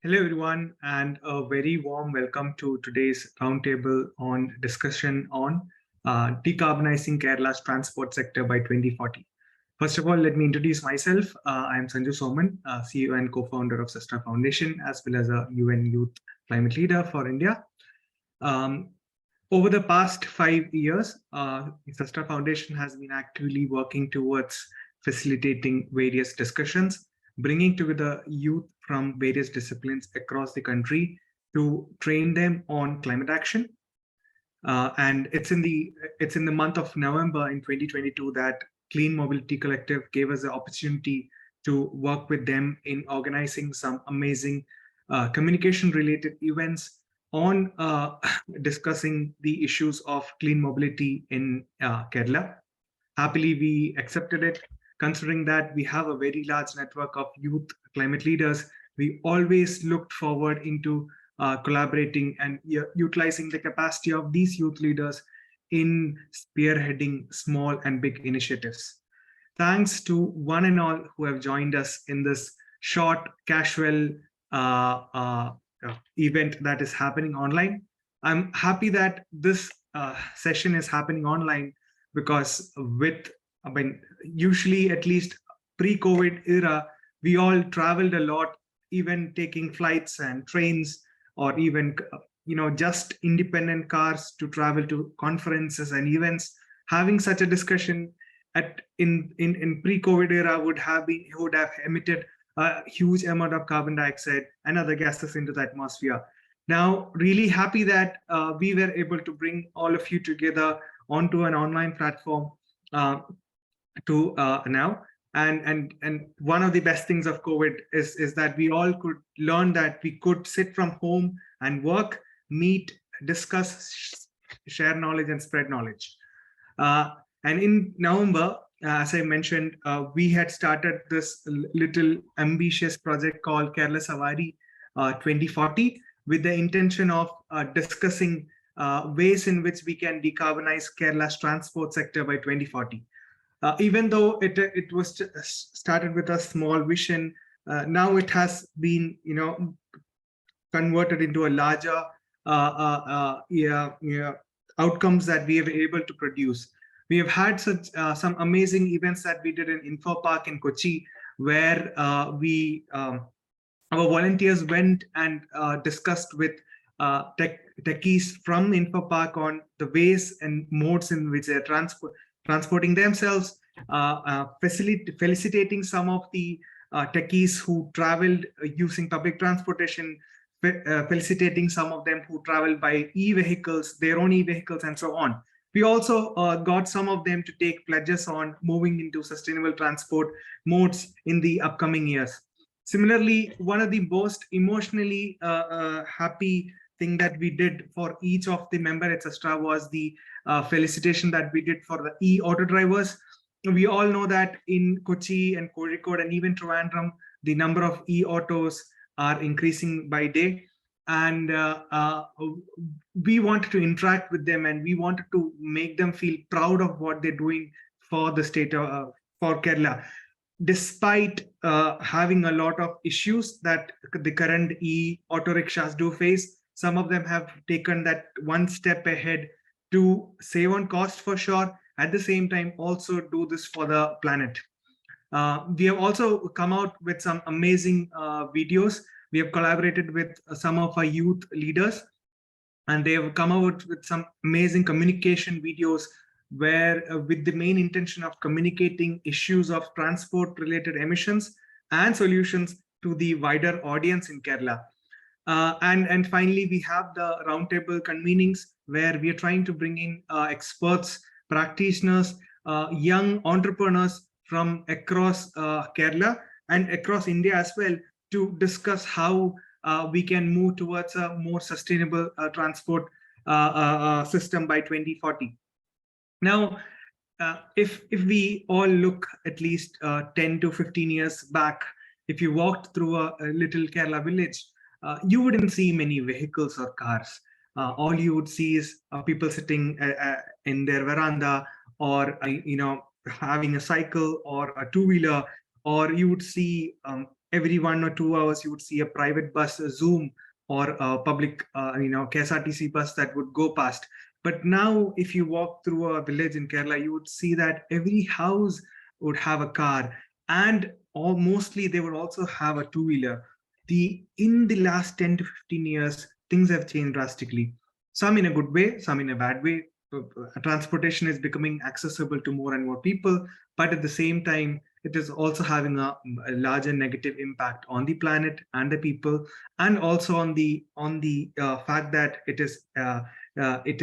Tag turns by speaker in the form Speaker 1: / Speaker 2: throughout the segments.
Speaker 1: Hello, everyone, and a very warm welcome to today's roundtable on discussion on decarbonizing Kerala's transport sector by 2040. First of all, let me introduce myself. I am Sanju Soman, CEO and co-founder of SUSTERA Foundation, as well as a UN Youth Climate Leader for India. Um, Over the past 5 years, SUSTERA Foundation has been actively working towards facilitating various discussions, bringing together youth from various disciplines across the country to train them on climate action. And it's in the month of November in 2022 that Clean Mobility Collective gave us the opportunity to work with them in organizing some amazing communication-related events on discussing the issues of clean mobility in Kerala. Happily, we accepted it, considering that we have a very large network of youth climate leaders. We always looked forward into collaborating and utilizing the capacity of these youth leaders in spearheading small and big initiatives. Thanks to one and all who have joined us in this short, casual event that is happening online. I'm happy that this session is happening online because usually at least pre-COVID era, we all traveled a lot, even taking flights and trains, or even just independent cars to travel to conferences and events. Having such a discussion in pre-COVID era would have emitted a huge amount of carbon dioxide and other gases into the atmosphere. Now, really happy that we were able to bring all of you together onto an online platform now. And one of the best things of COVID is that we all could learn that we could sit from home and work, meet, discuss, share knowledge, and spread knowledge. And in November, as I mentioned, we had started this little ambitious project called Kerala Savari 2040 with the intention of discussing ways in which we can decarbonize Kerala's transport sector by 2040. Even though it was started with a small vision, now it has been converted into a larger outcomes that we have been able to produce. We have had some amazing events that we did in Info Park in Kochi, where our volunteers went and discussed with techies from Info Park on the ways and modes in which they're transporting themselves, felicitating some of the techies who traveled using public transportation, felicitating some of them who traveled by e-vehicles, their own e-vehicles, and so on. We also got some of them to take pledges on moving into sustainable transport modes in the upcoming years. Similarly, one of the most emotionally happy thing that we did for each of the member at SUSTERA was the felicitation that we did for the e-auto drivers. We all know that in Kochi and Kozhikode and even Trivandrum, the number of e-autos are increasing by day. And we wanted to interact with them, and we wanted to make them feel proud of what they're doing for the state for Kerala. Despite having a lot of issues that the current e-auto rickshaws do face, some of them have taken that one step ahead to save on cost for sure. At the same time, also do this for the planet. We have also come out with some amazing videos. We have collaborated with some of our youth leaders, and they have come out with some amazing communication videos where with the main intention of communicating issues of transport-related emissions and solutions to the wider audience in Kerala. And finally, we have the roundtable convenings where we are trying to bring in experts, practitioners, young entrepreneurs from across Kerala and across India as well, to discuss how we can move towards a more sustainable transport system by 2040. Now, if we all look at least 10 to 15 years back, if you walked through a little Kerala village, you wouldn't see many vehicles or cars. All you would see is people sitting in their veranda, or having a cycle or a two-wheeler, or you would see every 1 or 2 hours you would see a private bus, a Zoom, or a public, KSRTC bus that would go past. But now, if you walk through a village in Kerala, you would see that every house would have a car, and mostly they would also have a two-wheeler. In the last 10 to 15 years, things have changed drastically. Some in a good way, some in a bad way. Transportation is becoming accessible to more and more people, but at the same time, it is also having a larger negative impact on the planet and the people, and also on the fact that it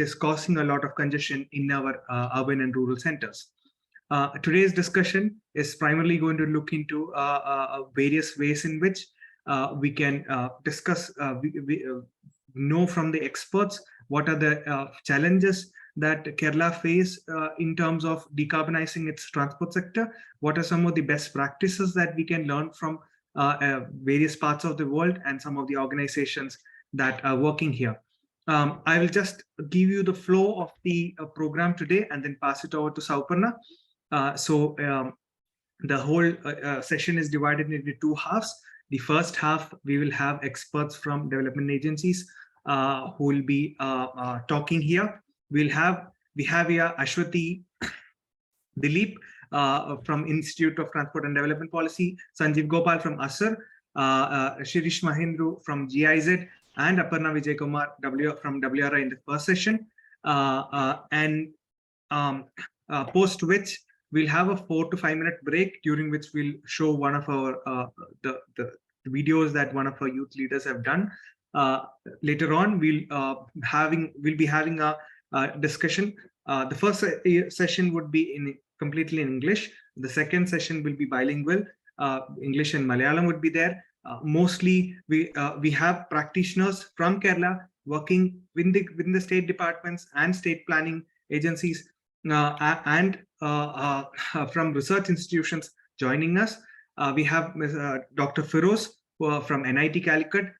Speaker 1: is causing a lot of congestion in our urban and rural centers. Today's discussion is primarily going to look into various ways in which we can discuss, know from the experts what are the challenges that Kerala face in terms of decarbonizing its transport sector. What are some of the best practices that we can learn from various parts of the world and some of the organizations that are working here. I will just give you the flow of the program today and then pass it over to Sauparna. The whole session is divided into 2 halves. The first half, we will have experts from development agencies who will be talking here. We have here Ashwati Dilip from Institute of Transport and Development Policy, Sanjeev Gopal from ASSER, Shirish Mahindru from GIZ, and Aparna Vijay Kumar from WRI in the first session. Post which we'll have a 4 to 5 minute break, during which we'll show one of our the videos that one of our youth leaders have done. Later on, we'll be having a discussion. The first session would be completely in English. The second session will be bilingual. English and Malayalam would be there. Mostly, we have practitioners from Kerala working within the state departments and state planning agencies, and from research institutions joining us. We have Dr. Firoz from NIT Calicut,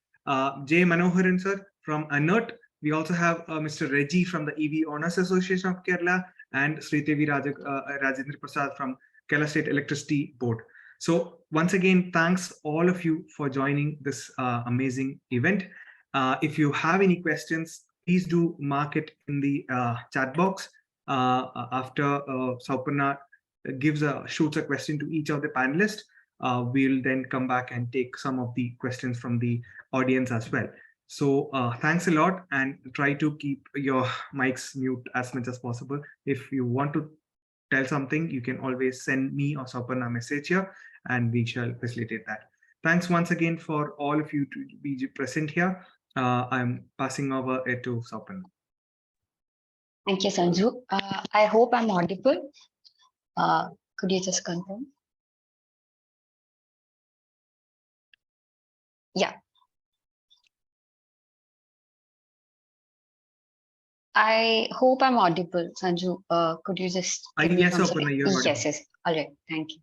Speaker 1: J. Manoharan sir from ANERT. We also have Mr. Reggie from the EV Owners Association of Kerala, and Sritevi Rajendra Prasad from Kerala State Electricity Board. So once again, thanks all of you for joining this amazing event. If you have any questions, please do mark it in the chat box. After Sauparna shoots a question to each of the panelists, we'll then come back and take some of the questions from the audience as well. So thanks a lot, and try to keep your mics mute as much as possible. If you want to tell something, you can always send me or Sauparna a message here, and we shall facilitate that. Thanks once again for all of you to be present here. I'm passing over to Sauparna.
Speaker 2: Thank you, Sanju. I hope I'm audible. Could you just confirm? Yeah. I hope I'm audible, Sanju. Could you just
Speaker 1: yes, Sauparna, you're audible.
Speaker 2: Yes. All right. Thank you.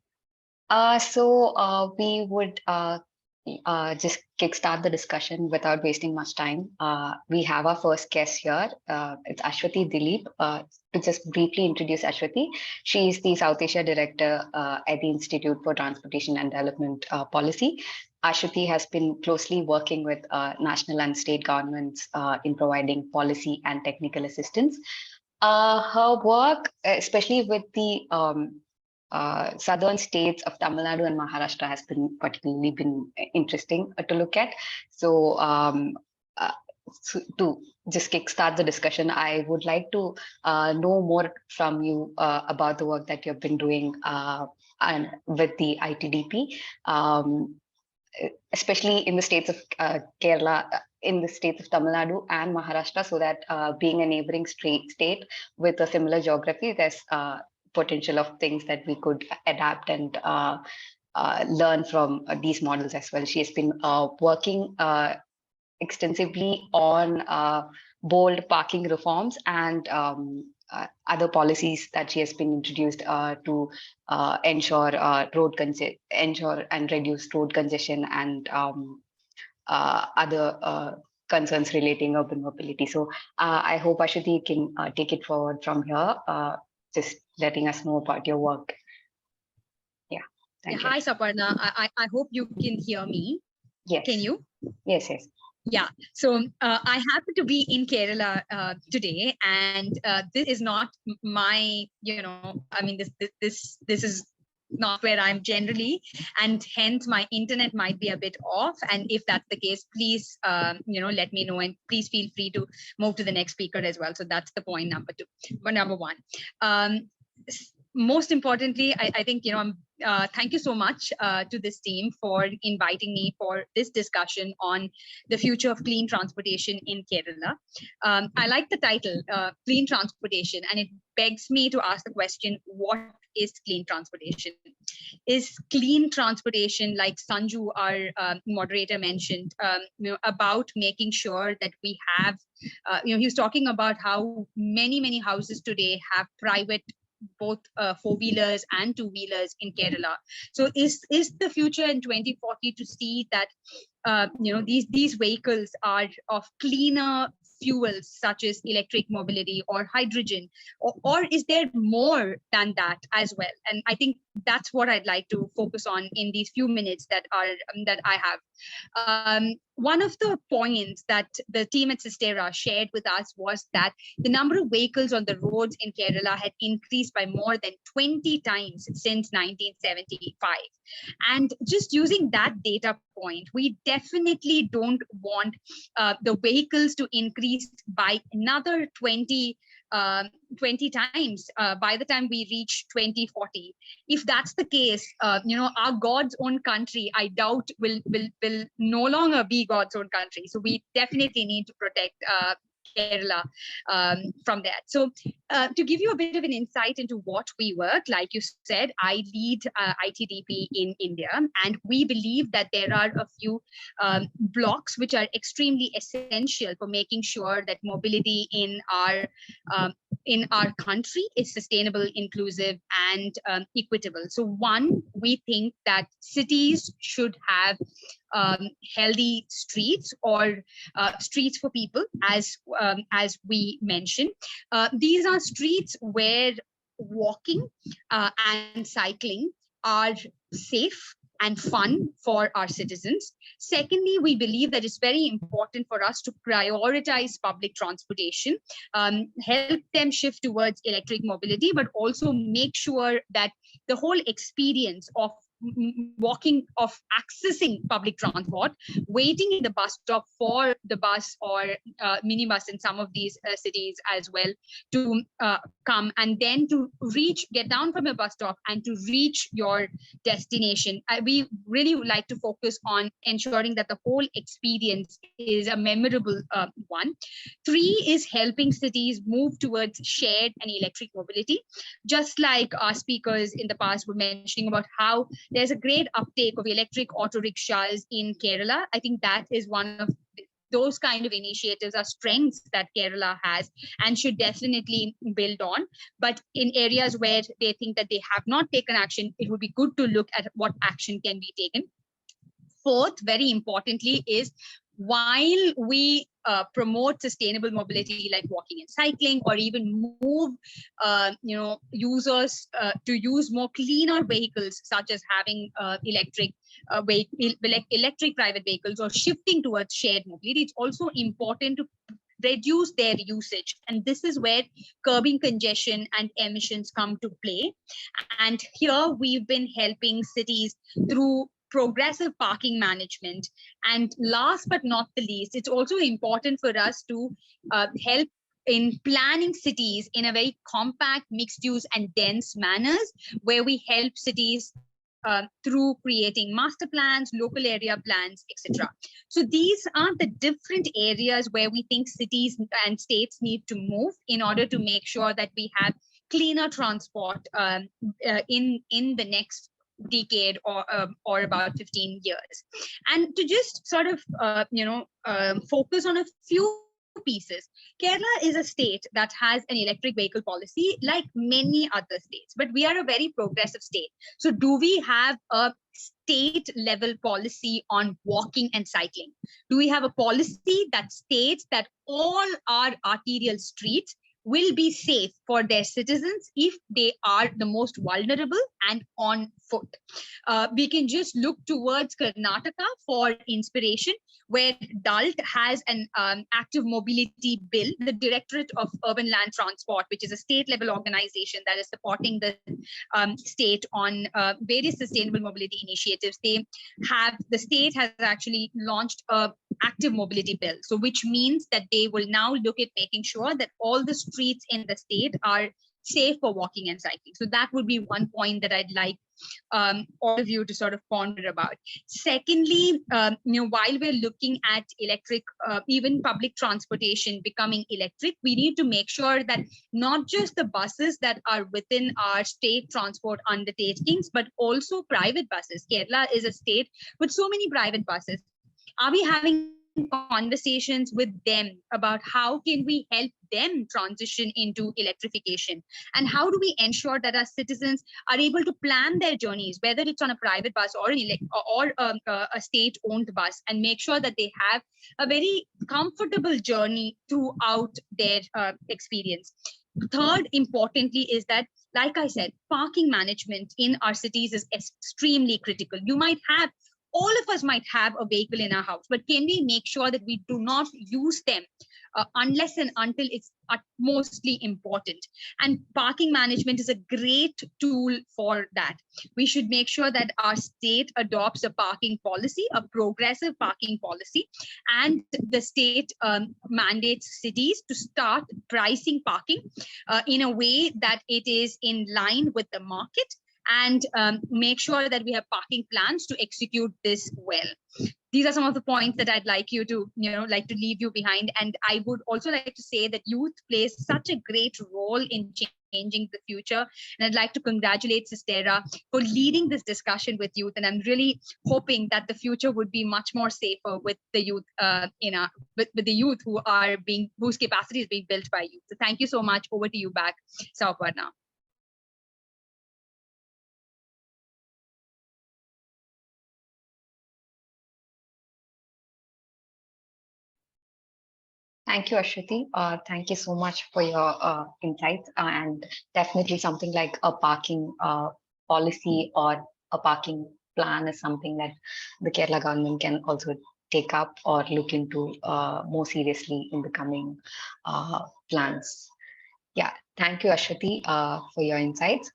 Speaker 2: So we would just kickstart the discussion without wasting much time. We have our first guest here. It's Ashwati Dilip. To just briefly introduce Ashwati, she is the South Asia Director at the Institute for Transportation and Development Policy. Ashwati has been closely working with national and state governments in providing policy and technical assistance. Her work, especially with the southern states of Tamil Nadu and Maharashtra, has been particularly interesting to look at. So to just kickstart the discussion, I would like to know more from you about the work that you've been doing and with the ITDP, especially in the states of Kerala, in the states of Tamil Nadu and Maharashtra, so that being a neighboring state with a similar geography, there's potential of things that we could adapt and learn from these models as well. She has been working extensively on bold parking reforms and other policies that she has been introduced to ensure and reduce road congestion and other concerns relating urban mobility. So I hope Ashwati can take it forward from here, just letting us know about your work. Yeah. Thank you.
Speaker 3: Hi, Saparna. I hope you can hear me.
Speaker 2: Yes.
Speaker 3: Can you?
Speaker 2: Yes, yes.
Speaker 3: Yeah. So I happen to be in Kerala today, and this is not my, I mean, this is not where I'm generally, and hence my internet might be a bit off. And if that's the case, please, let me know, and please feel free to move to the next speaker as well. So that's the point number two. But number one. Most importantly, I think, thank you so much to this team for inviting me for this discussion on the future of clean transportation in Kerala. I like the title, Clean Transportation, and it begs me to ask the question, what is clean transportation? Is clean transportation, like Sanju, our moderator, mentioned, about making sure that we have, he was talking about how many houses today have private both four-wheelers and two-wheelers in Kerala. So is the future in 2040 to see that these vehicles are of cleaner fuels such as electric mobility or hydrogen, or is there more than that as well? And I think that's what I'd like to focus on in these few minutes that I have. One of the points that the team at SUSTERA shared with us was that the number of vehicles on the roads in Kerala had increased by more than 20 times since 1975. And just using that data point, we definitely don't want the vehicles to increase by another 20 times by the time we reach 2040. If that's the case, our God's own country, I doubt will no longer be God's own country. So we definitely need to protect Kerala from that. So to give you a bit of an insight into what we work, like you said, I lead ITDP in India, and we believe that there are a few blocks which are extremely essential for making sure that mobility in our country is sustainable, inclusive, and equitable. So one, we think that cities should have healthy streets, or streets for people, as we mentioned. These are streets where walking and cycling are safe and fun for our citizens. Secondly, we believe that it's very important for us to prioritize public transportation, help them shift towards electric mobility, but also make sure that the whole experience of walking, of accessing public transport, waiting in the bus stop for the bus or minibus in some of these cities as well to come, and then to get down from your bus stop and to reach your destination. We really would like to focus on ensuring that the whole experience is a memorable one. Three is helping cities move towards shared and electric mobility. Just like our speakers in the past were mentioning about how there's a great uptake of electric auto rickshaws in Kerala. I think that is one of those kind of initiatives are strengths that Kerala has and should definitely build on. But in areas where they think that they have not taken action, it would be good to look at what action can be taken. Fourth, very importantly, is while we promote sustainable mobility like walking and cycling, or even move users to use more cleaner vehicles, such as having electric private vehicles, or shifting towards shared mobility, it's also important to reduce their usage. And this is where curbing congestion and emissions come to play. And here we've been helping cities through progressive parking management. And last but not the least, it's also important for us to help in planning cities in a very compact, mixed use and dense manners, where we help cities through creating master plans, local area plans, etc. So these are the different areas where we think cities and states need to move in order to make sure that we have cleaner transport in the next decade or about 15 years. And to just sort of focus on a few pieces, Kerala is a state that has an electric vehicle policy like many other states, but we are a very progressive state. So do we have a state level policy on walking and cycling? Do we have a policy that states that all our arterial streets will be safe for their citizens if they are the most vulnerable and on foot. We can just look towards Karnataka for inspiration, where DALT has an active mobility bill. The Directorate of Urban Land Transport, which is a state-level organization that is supporting the state on various sustainable mobility initiatives. The state has actually launched a active mobility bill, so which means that they will now look at making sure that all the streets in the state are safe for walking and cycling. So that would be one point that I'd like all of you to sort of ponder about. Secondly, while we're looking at electric, even public transportation becoming electric, we need to make sure that not just the buses that are within our state transport undertakings, but also private buses. Kerala is a state with so many private buses. Are we having conversations with them about how can we help them transition into electrification, and how do we ensure that our citizens are able to plan their journeys, whether it's on a private bus or a state-owned bus, and make sure that they have a very comfortable journey throughout their experience. Third, importantly, is that, like I said, parking management in our cities is extremely critical. All of us might have a vehicle in our house, but can we make sure that we do not use them unless and until it's utmostly important? And parking management is a great tool for that. We should make sure that our state adopts a parking policy, a progressive parking policy, and the state mandates cities to start pricing parking in a way that it is in line with the market, and make sure that we have parking plans to execute this well. These are some of the points that I'd like you to, leave you behind. And I would also like to say that youth plays such a great role in changing the future. And I'd like to congratulate SUSTERA for leading this discussion with youth. And I'm really hoping that the future would be much more safer with the youth, with the youth whose capacity is being built by youth. So thank you so much. Over to you back, Sauparna.
Speaker 2: Thank you, Ashwati. Thank you so much for your insights, and definitely something like a parking policy or a parking plan is something that the Kerala government can also take up or look into more seriously in the coming plans. Yeah, thank you, Ashwati, for your insights.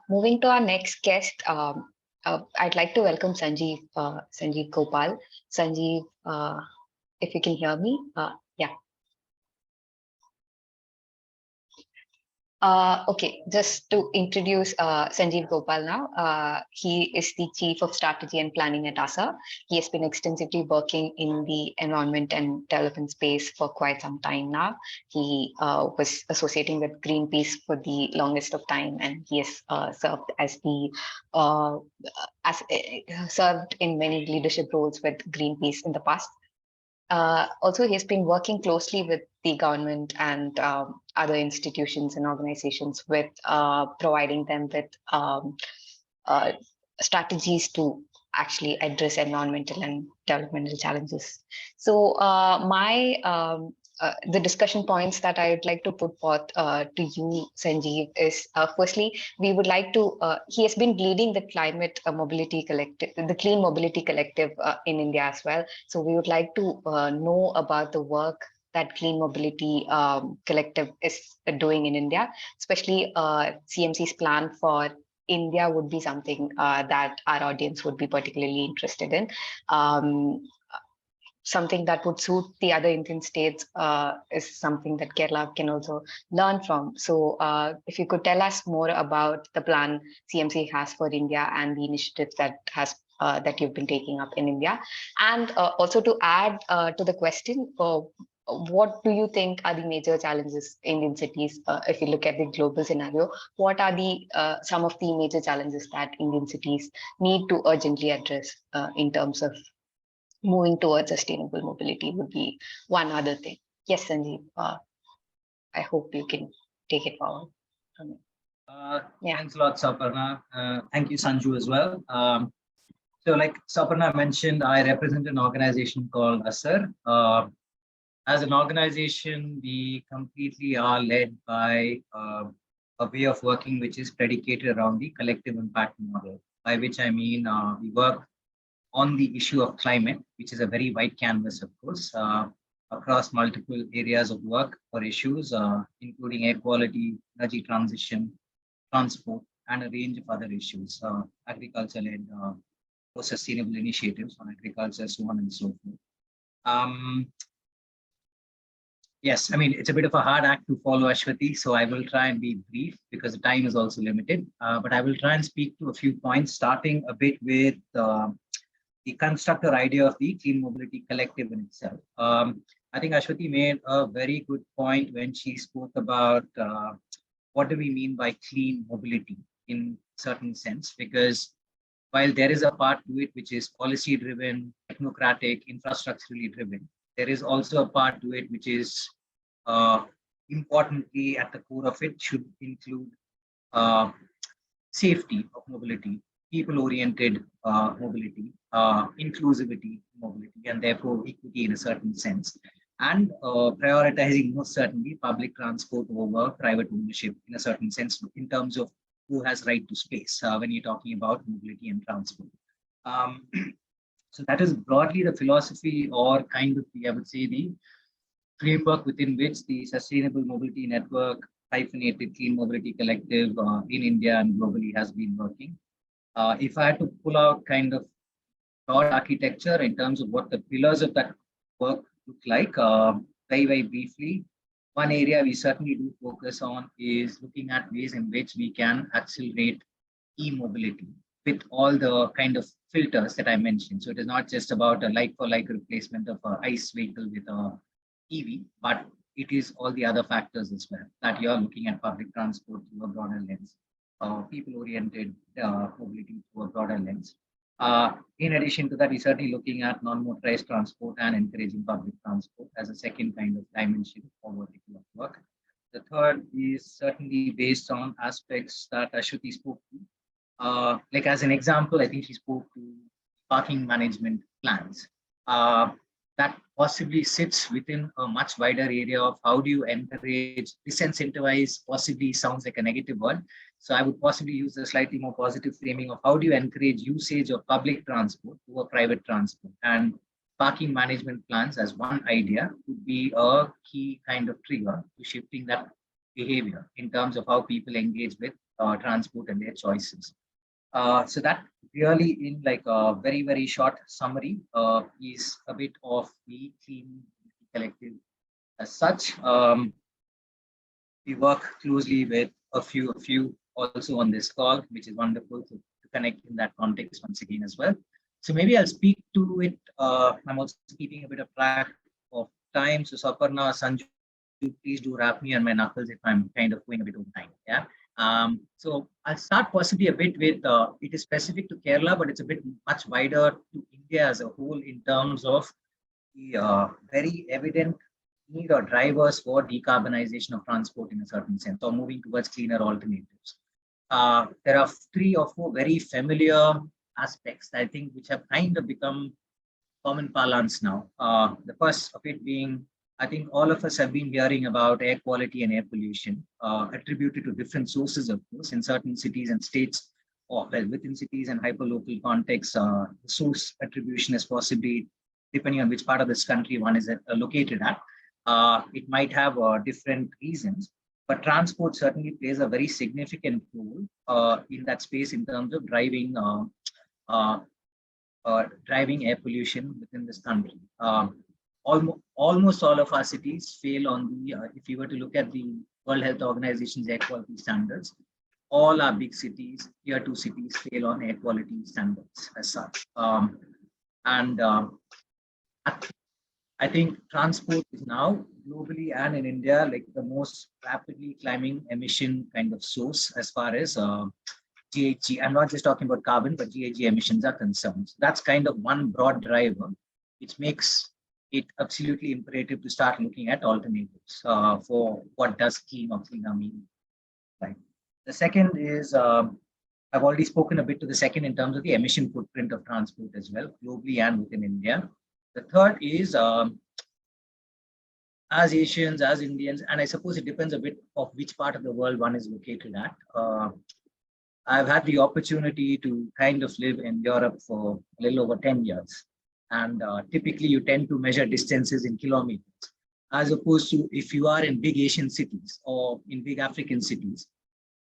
Speaker 2: Moving to our next guest, I'd like to welcome Sanjeev Gopal. Sanjeev, if you can hear me, yeah. Okay, just to introduce Sanjeev Gopal now. He is the Chief of Strategy and Planning at ASA. He has been extensively working in the environment and development space for quite some time now. He was associating with Greenpeace for the longest of time, and he has served in many leadership roles with Greenpeace in the past. Also, he has been working closely with the government and other institutions and organizations with providing them with strategies to actually address environmental and developmental challenges. So the discussion points that I would like to put forth to you, Sanjeev, is firstly, we would like to, he has been leading the climate mobility collective, the Clean Mobility Collective in India as well. So we would like to know about the work that Clean Mobility Collective is doing in India, especially CMC's plan for India would be something that our audience would be particularly interested in. Something that would suit the other Indian states is something that Kerala can also learn from. So if you could tell us more about the plan CMC has for India and the initiatives that you've been taking up in India. And also to add to the question, what do you think are the major challenges in Indian cities? If you look at the global scenario, what are the some of the major challenges that Indian cities need to urgently address in terms of moving towards sustainable mobility would be one other thing. Yes, Sanjeev, I hope you can take it forward.
Speaker 4: Thanks a lot, Sauparna. Thank you, Sanju, as well. So like Sauparna mentioned, I represent an organization called ASER. as an organization, we completely are led by a way of working which is predicated around the collective impact model, by which I mean we work on the issue of climate, which is a very wide canvas, of course, across multiple areas of work or issues, including air quality, energy transition, transport, and a range of other issues, agriculture-led or sustainable initiatives on agriculture, so on and so forth. Yes, I mean, it's a bit of a hard act to follow, Ashwati, so I will try and be brief because the time is also limited, but I will try and speak to a few points, starting a bit with the constructor idea of the clean mobility collective in itself. I think Ashwati made a very good point when she spoke about what do we mean by clean mobility in certain sense, because while there is a part to it which is policy driven, technocratic, infrastructurally driven, there is also a part to it which is importantly at the core of it should include safety of mobility, people-oriented mobility, inclusivity mobility, and therefore equity in a certain sense, and prioritizing most certainly public transport over private ownership in a certain sense in terms of who has right to space when you're talking about mobility and transport. So that is broadly the philosophy, or kind of the, I would say, the framework within which the Sustainable Mobility Network hyphenated Clean Mobility Collective in India and globally has been working. If I had to pull out kind of broad architecture in terms of what the pillars of that work look like, very, very briefly, one area we certainly do focus on is looking at ways in which we can accelerate e-mobility with all the kind of filters that I mentioned. So it is not just about a like-for-like replacement of an ICE vehicle with a EV, but it is all the other factors as well, that you're looking at public transport through a broader lens, people-oriented mobility through a broader lens. In addition to that, we're certainly looking at non-motorized transport and encouraging public transport as a second kind of dimension for vertical of work. The third is certainly based on aspects that Ashwati spoke to. Like as an example, I think she spoke to parking management plans. That possibly sits within a much wider area of how do you encourage, disincentivize, possibly sounds like a negative word. So I would possibly use a slightly more positive framing of how do you encourage usage of public transport over private transport. And parking management plans as one idea would be a key kind of trigger to shifting that behavior in terms of how people engage with transport and their choices. So that really in like a very, very short summary is a bit of the Clean Collective as such. We work closely with a few also on this call, which is wonderful to connect in that context once again as well. So maybe I'll speak to it. I'm also keeping a bit of track of time. So Saparna, Sanju, please do wrap me on my knuckles if I'm kind of going a bit over time. Yeah. So I'll start possibly a bit with, it is specific to Kerala, but it's a bit much wider to India as a whole in terms of the very evident need or drivers for decarbonization of transport in a certain sense, or moving towards cleaner alternatives. There are 3 or 4 very familiar aspects, I think, which have kind of become common parlance now. The first of it being, I think all of us have been hearing about air quality and air pollution attributed to different sources, of course, in certain cities and states, or well, within cities and hyperlocal contexts. The source attribution is possibly, depending on which part of this country one is located at, it might have different reasons, but transport certainly plays a very significant role in that space in terms of driving air pollution within this country. Almost all of our cities fail on the, if you were to look at the World Health Organization's air quality standards, all our big cities, tier 2 cities, fail on air quality standards as such. I think transport is now globally and in India, like the most rapidly climbing emission kind of source as far as GHG, I'm not just talking about carbon, but GHG emissions are concerned. So that's kind of one broad driver, which makes it absolutely imperative to start looking at alternatives for what does clean or cleaner mean. Right. The second is, I've already spoken a bit to the second in terms of the emission footprint of transport as well, globally and within India. The third is as Asians, as Indians, and I suppose it depends a bit of which part of the world one is located at. I've had the opportunity to kind of live in Europe for a little over 10 years. And typically you tend to measure distances in kilometers, as opposed to if you are in big Asian cities or in big African cities.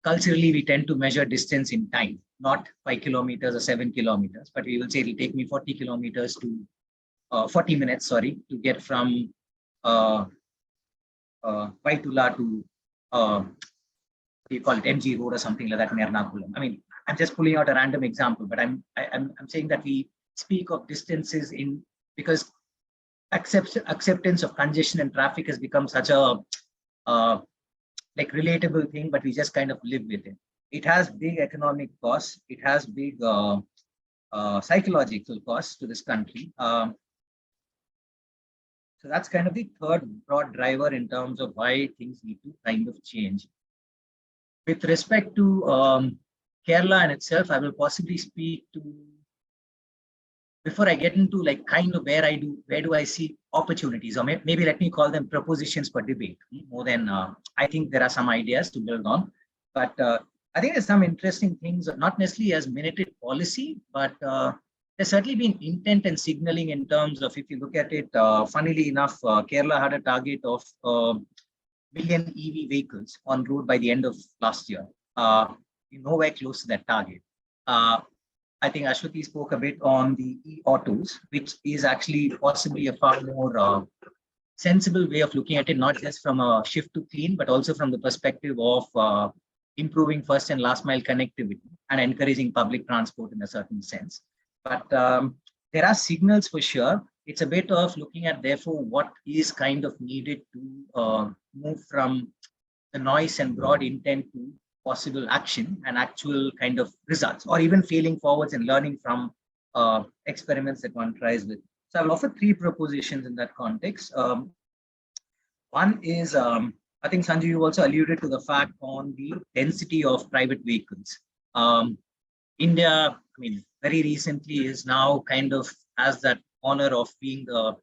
Speaker 4: Culturally, we tend to measure distance in time, not 5 kilometers or 7 kilometers, but we will say it'll take me 40 kilometers to 40 minutes, sorry, to get from Paitula to you call it MG Road or something like that in Ernakulam. I mean, I'm just pulling out a random example, but I'm saying that we speak of distances in because acceptance of congestion and traffic has become such a like relatable thing, but we just kind of live with it. It has big economic costs. It has big psychological costs to this country. So that's kind of the third broad driver in terms of why things need to kind of change. With respect to Kerala in itself, I will possibly speak to, before I get into like kind of where do I see opportunities, or maybe let me call them propositions for debate more than, I think there are some ideas to build on, but I think there's some interesting things, not necessarily as minuted policy, but there's certainly been intent and signaling in terms of, if you look at it, funnily enough, Kerala had a target of million EV vehicles on road by the end of last year. Nowhere close to that target. I think Ashwati spoke a bit on the e-autos, which is actually possibly a far more sensible way of looking at it, not just from a shift to clean, but also from the perspective of improving first and last mile connectivity and encouraging public transport in a certain sense. But there are signals for sure. It's a bit of looking at, therefore, what is kind of needed to move from the noise and broad intent to possible action and actual kind of results, or even failing forwards and learning from experiments that one tries with. So I'll offer three propositions in that context. One is, I think Sanjay, you also alluded to the fact on the density of private vehicles. India, I mean, very recently is now kind of has that honor of being the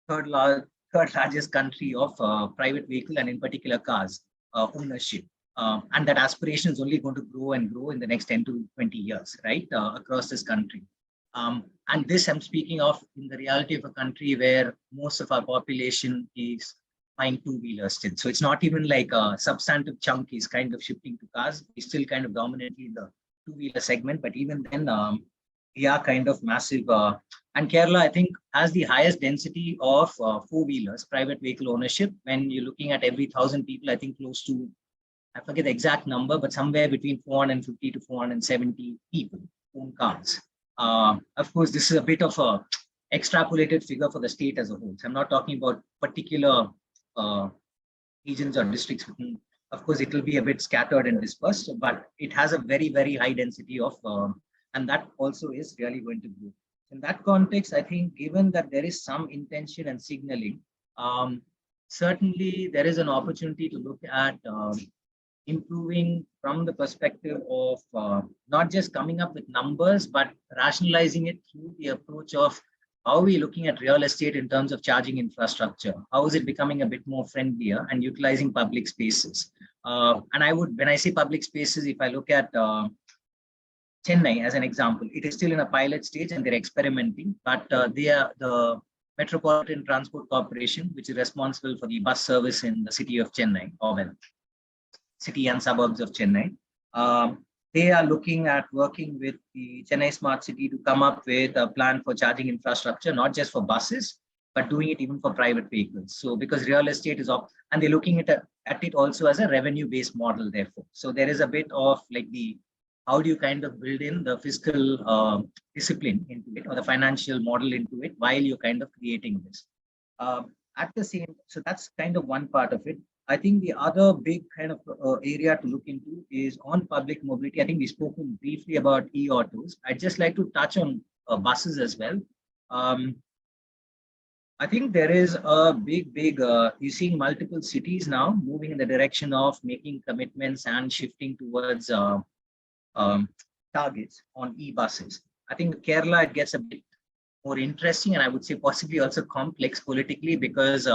Speaker 4: third largest country of private vehicle and in particular cars ownership. And that aspiration is only going to grow and grow in the next 10 to 20 years, right, across this country. And this I'm speaking of in the reality of a country where most of our population is buying two-wheelers still. So it's not even like a substantive chunk is kind of shifting to cars. We're still kind of dominantly in the two-wheeler segment, but even then we are kind of massive. And Kerala, I think, has the highest density of four-wheelers, private vehicle ownership. When you're looking at every 1,000 people, I think close to, I forget the exact number, but somewhere between 450 to 470 people own cars. Of course, this is a bit of a extrapolated figure for the state as a whole. So I'm not talking about particular regions or districts. Of course, it will be a bit scattered and dispersed, but it has a very, very high density of, and that also is really going to grow. In that context, I think given that there is some intention and signaling, certainly there is an opportunity to look at improving from the perspective of not just coming up with numbers, but rationalizing it through the approach of how are we looking at real estate in terms of charging infrastructure? How is it becoming a bit more friendlier and utilizing public spaces? And I would, when I say public spaces, if I look at Chennai as an example, it is still in a pilot stage and they're experimenting, but they are the Metropolitan Transport Corporation, which is responsible for the bus service in the city of Chennai, or well, city and suburbs of Chennai. They are looking at working with the Chennai Smart City to come up with a plan for charging infrastructure, not just for buses, but doing it even for private vehicles. So because real estate is up, and they're looking at it also as a revenue-based model, therefore. So there is a bit of like the, how do you kind of build in the fiscal discipline into it, or the financial model into it, while you're kind of creating this. At the same, so that's kind of one part of it. I think the other big kind of area to look into is on public mobility. I think we've spoken briefly about e-autos. I'd just like to touch on buses as well. I think there is a big, you're seeing multiple cities now moving in the direction of making commitments and shifting towards targets on e-buses. I think Kerala, it gets a bit more interesting, and I would say possibly also complex politically, because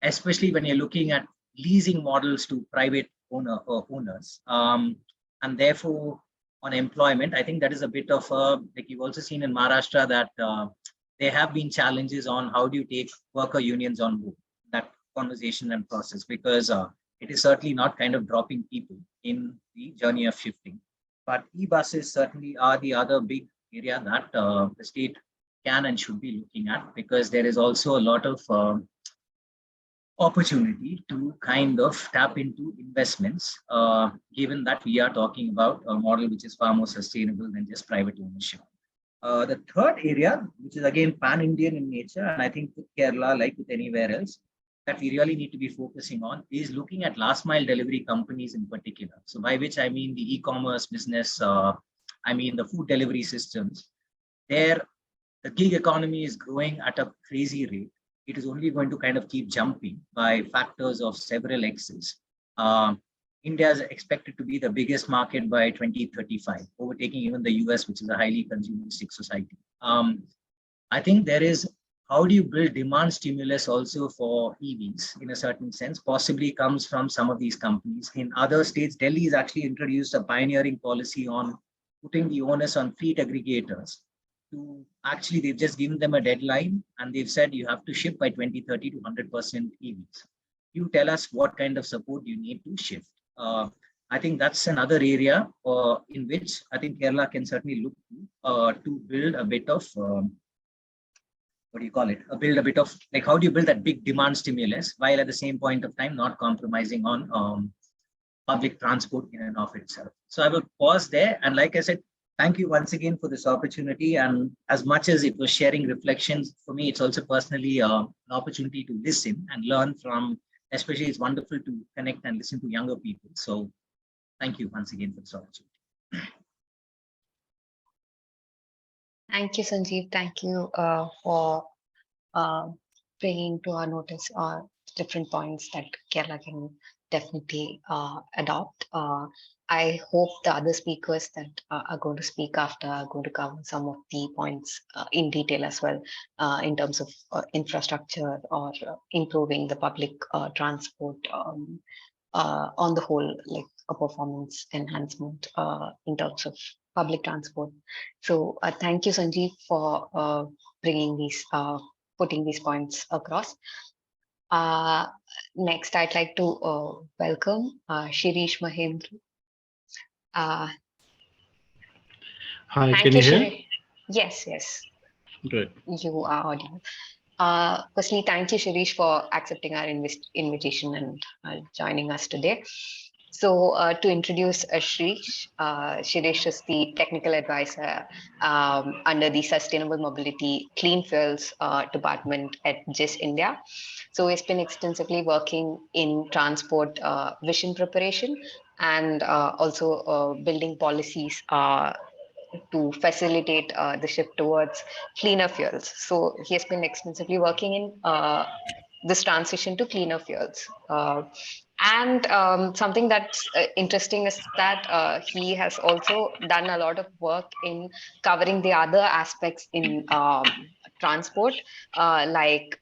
Speaker 4: especially when you're looking at leasing models to private owners. And therefore, on employment, I think that is a bit of a, like you've also seen in Maharashtra that there have been challenges on how do you take worker unions on board, that conversation and process, because it is certainly not kind of dropping people in the journey of shifting. But e-buses certainly are the other big area that the state can and should be looking at, because there is also a lot of opportunity to kind of tap into investments, given that we are talking about a model which is far more sustainable than just private ownership. The third area, which is again pan-Indian in nature, and I think with Kerala, like with anywhere else, that we really need to be focusing on is looking at last mile delivery companies in particular. So by which I mean the e-commerce business, I mean the food delivery systems. There, the gig economy is growing at a crazy rate. It is only going to kind of keep jumping by factors of several X's. India is expected to be the biggest market by 2035, overtaking even the US, which is a highly consumeristic society. I think there is, how do you build demand stimulus also for EVs in a certain sense, possibly comes from some of these companies. In other states, Delhi has actually introduced a pioneering policy on putting the onus on fleet aggregators to actually, they've just given them a deadline and they've said you have to ship by 2030 to 100% EVs. You tell us what kind of support you need to shift. I think that's another area in which I think Kerala can certainly look to build a bit of, what do you call it? Build a bit of, like, how do you build that big demand stimulus while at the same point of time not compromising on public transport in and of itself. So I will pause there. And like I said, thank you once again for this opportunity. And as much as it was sharing reflections, for me, it's also personally an opportunity to listen and learn from, especially it's wonderful to connect and listen to younger people. So thank you once again for this opportunity.
Speaker 2: Thank you, Sanjeev. Thank you for bringing to our notice different points that Kerala can definitely adopt. I hope the other speakers that are going to speak after are going to cover some of the points in detail as well, in terms of infrastructure or improving the public transport on the whole, like a performance enhancement in terms of public transport. So thank you, Sanjeev, for bringing these, putting these points across. Next, I'd like to welcome Shirish Mahendra.
Speaker 5: Hi, can you hear?
Speaker 2: Shirish. Yes, yes.
Speaker 5: Good.
Speaker 2: You are audible. Firstly, thank you, Shirish, for accepting our invitation and joining us today. So to introduce Shirish, Shirish is the technical advisor under the Sustainable Mobility Clean Fuels Department at GIS India. So he's been extensively working in transport vision preparation and also building policies to facilitate the shift towards cleaner fuels. So he has been extensively working in this transition to cleaner fuels. And something that's interesting is that he has also done a lot of work in covering the other aspects in transport, like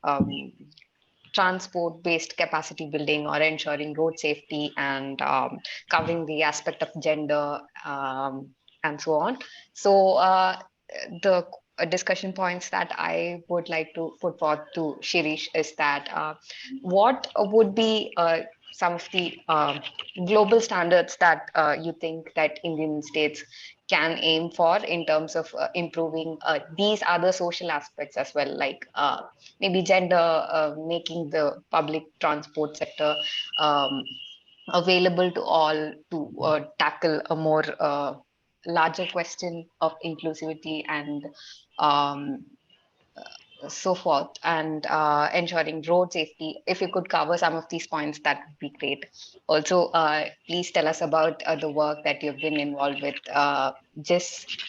Speaker 2: transport-based capacity building or ensuring road safety and covering the aspect of gender and so on. So the discussion points that I would like to put forth to Shirish is that what would be some of the global standards that you think that Indian states can aim for in terms of improving these other social aspects as well, like maybe gender, making the public transport sector available to all to tackle a more larger question of inclusivity and so forth, and ensuring road safety. If you could cover some of these points, that would be great. Also, please tell us about the work that you've been involved with just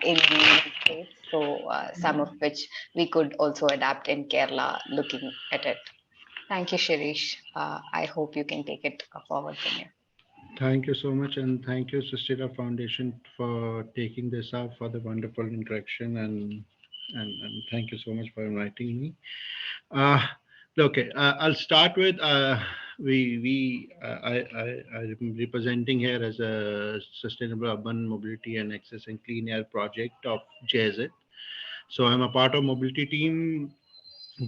Speaker 2: in the United States, so some of which we could also adapt in Kerala looking at it. Thank you, Shirish. I hope you can take it forward from here.
Speaker 5: Thank you so much, and thank you, SUSTERA Foundation, for taking this up, for the wonderful introduction, and thank you so much for inviting me. Okay, I'll start with I'm representing here as a Sustainable Urban Mobility and Access and Clean Air project of JZ. So I'm a part of mobility team.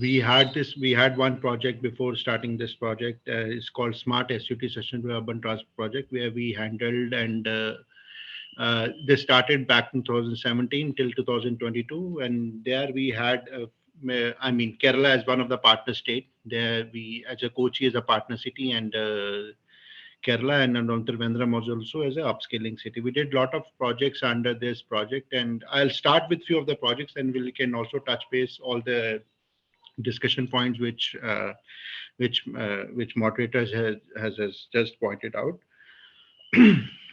Speaker 5: We had one project before starting this project. It's called Smart SUT Sustainable Urban Transport Project, where we handled and they started back in 2017 till 2022, and there we had, I mean, Kerala as one of the partner state. There we, as a Kochi, is a partner city, and Kerala and Trivandrum was also as a upscaling city. We did a lot of projects under this project, and I'll start with few of the projects, and we can also touch base all the discussion points which moderators has just pointed out.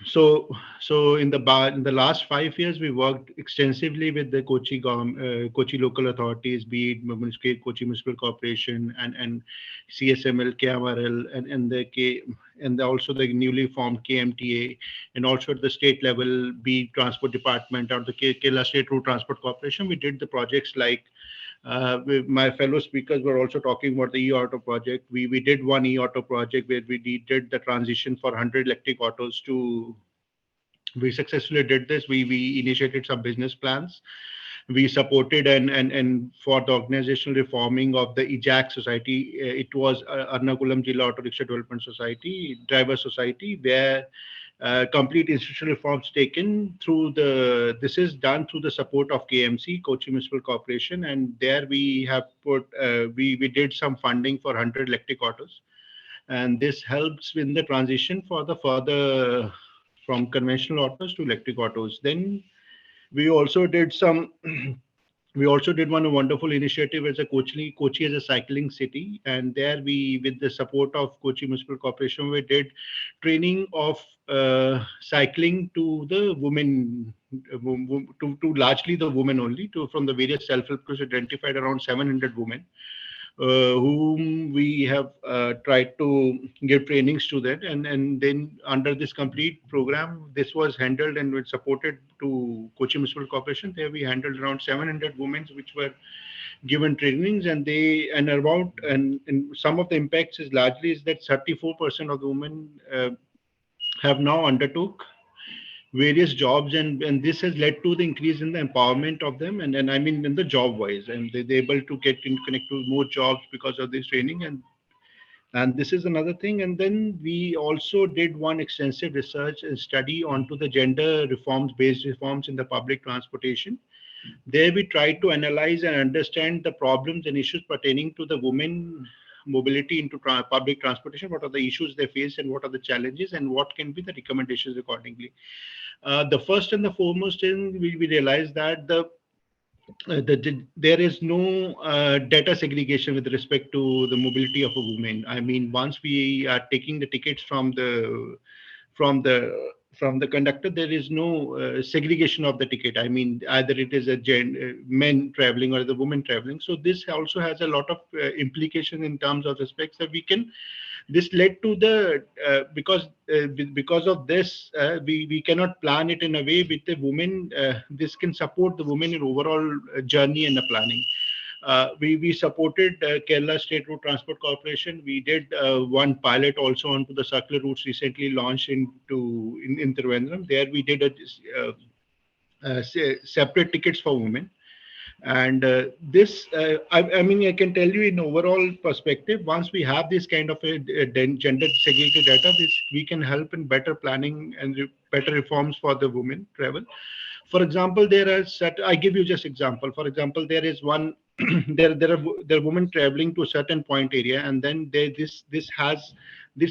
Speaker 5: So, in the last 5 years, we worked extensively with the Kochi local authorities, be it Kochi Municipal Corporation and CSML, KMRL, and also the newly formed KMTA, and also at the state level, be it Transport Department or the Kerala State Road Transport Corporation. We did the projects like my fellow speakers were also talking about the e-auto project. We did one e-auto project where we did the transition for 100 electric autos to. We successfully did this. We initiated some business plans. We supported and for the organizational reforming of the EJAC society. It was Ernakulam Jilla Auto Rickshaw Development Society, Driver Society, where complete institutional reforms taken through this is done through the support of KMC, Kochi Municipal Corporation, and there we have put we did some funding for 100 electric autos, and this helps in the transition for the further from conventional autos to electric autos. Then we also did some we also did one wonderful initiative as a Kochi as a cycling city, and there we, with the support of Kochi Municipal Corporation, we did training of cycling to the women, to largely the women only, to from the various self-help groups. Identified around 700 women whom we have tried to give trainings to that, and then under this complete program, this was handled and was supported to Kochi Municipal Corporation. There we handled around 700 women which were given trainings, and they and about and some of the impacts is largely is that 34% of the women have now undertook various jobs, and this has led to the increase in the empowerment of them, and I mean in the job wise, and they're able to get in connect to more jobs because of this training, and this is another thing. And then we also did one extensive research and study onto the gender reforms, based reforms in the public transportation. There we tried to analyze and understand the problems and issues pertaining to the women mobility into public transportation. What are the issues they face, and what are the challenges, and what can be the recommendations accordingly. The first and the foremost thing we realized that there is no data segregation with respect to the mobility of a woman. I mean, once we are taking the tickets from the from the conductor, there is no segregation of the ticket. I mean, either it is a men traveling or the woman traveling. So this also has a lot of implication in terms of aspects that we can. This led to the because of this we cannot plan it in a way with the women. This can support the women in overall journey and the planning. We supported Kerala State Road Transport Corporation. We did one pilot also onto the circular routes recently launched in Trivandrum. There we did separate tickets for women. And this, I mean, I can tell you in overall perspective, once we have this kind of a gender segregated data, we can help in better planning and better reforms for the women travel. For example, I give you just example. For example, there is one, there are women traveling to a certain point area, and then this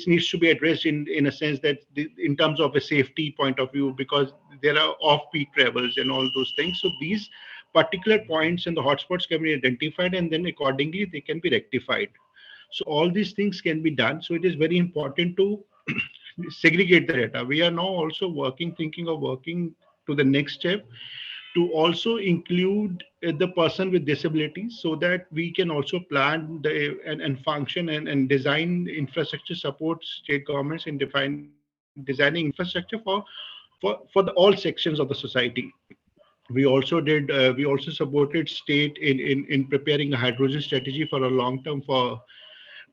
Speaker 5: needs to be addressed in a sense that in terms of a safety point of view, because there are off-peak travels and all those things. So these particular points and the hotspots can be identified, and then accordingly they can be rectified. So all these things can be done. So it is very important to segregate the data. We are now also thinking of working to the next step to also include the person with disabilities, so that we can also plan and function and design infrastructure support state governments in designing infrastructure for all sections of the society. We also supported state in preparing a hydrogen strategy for a long term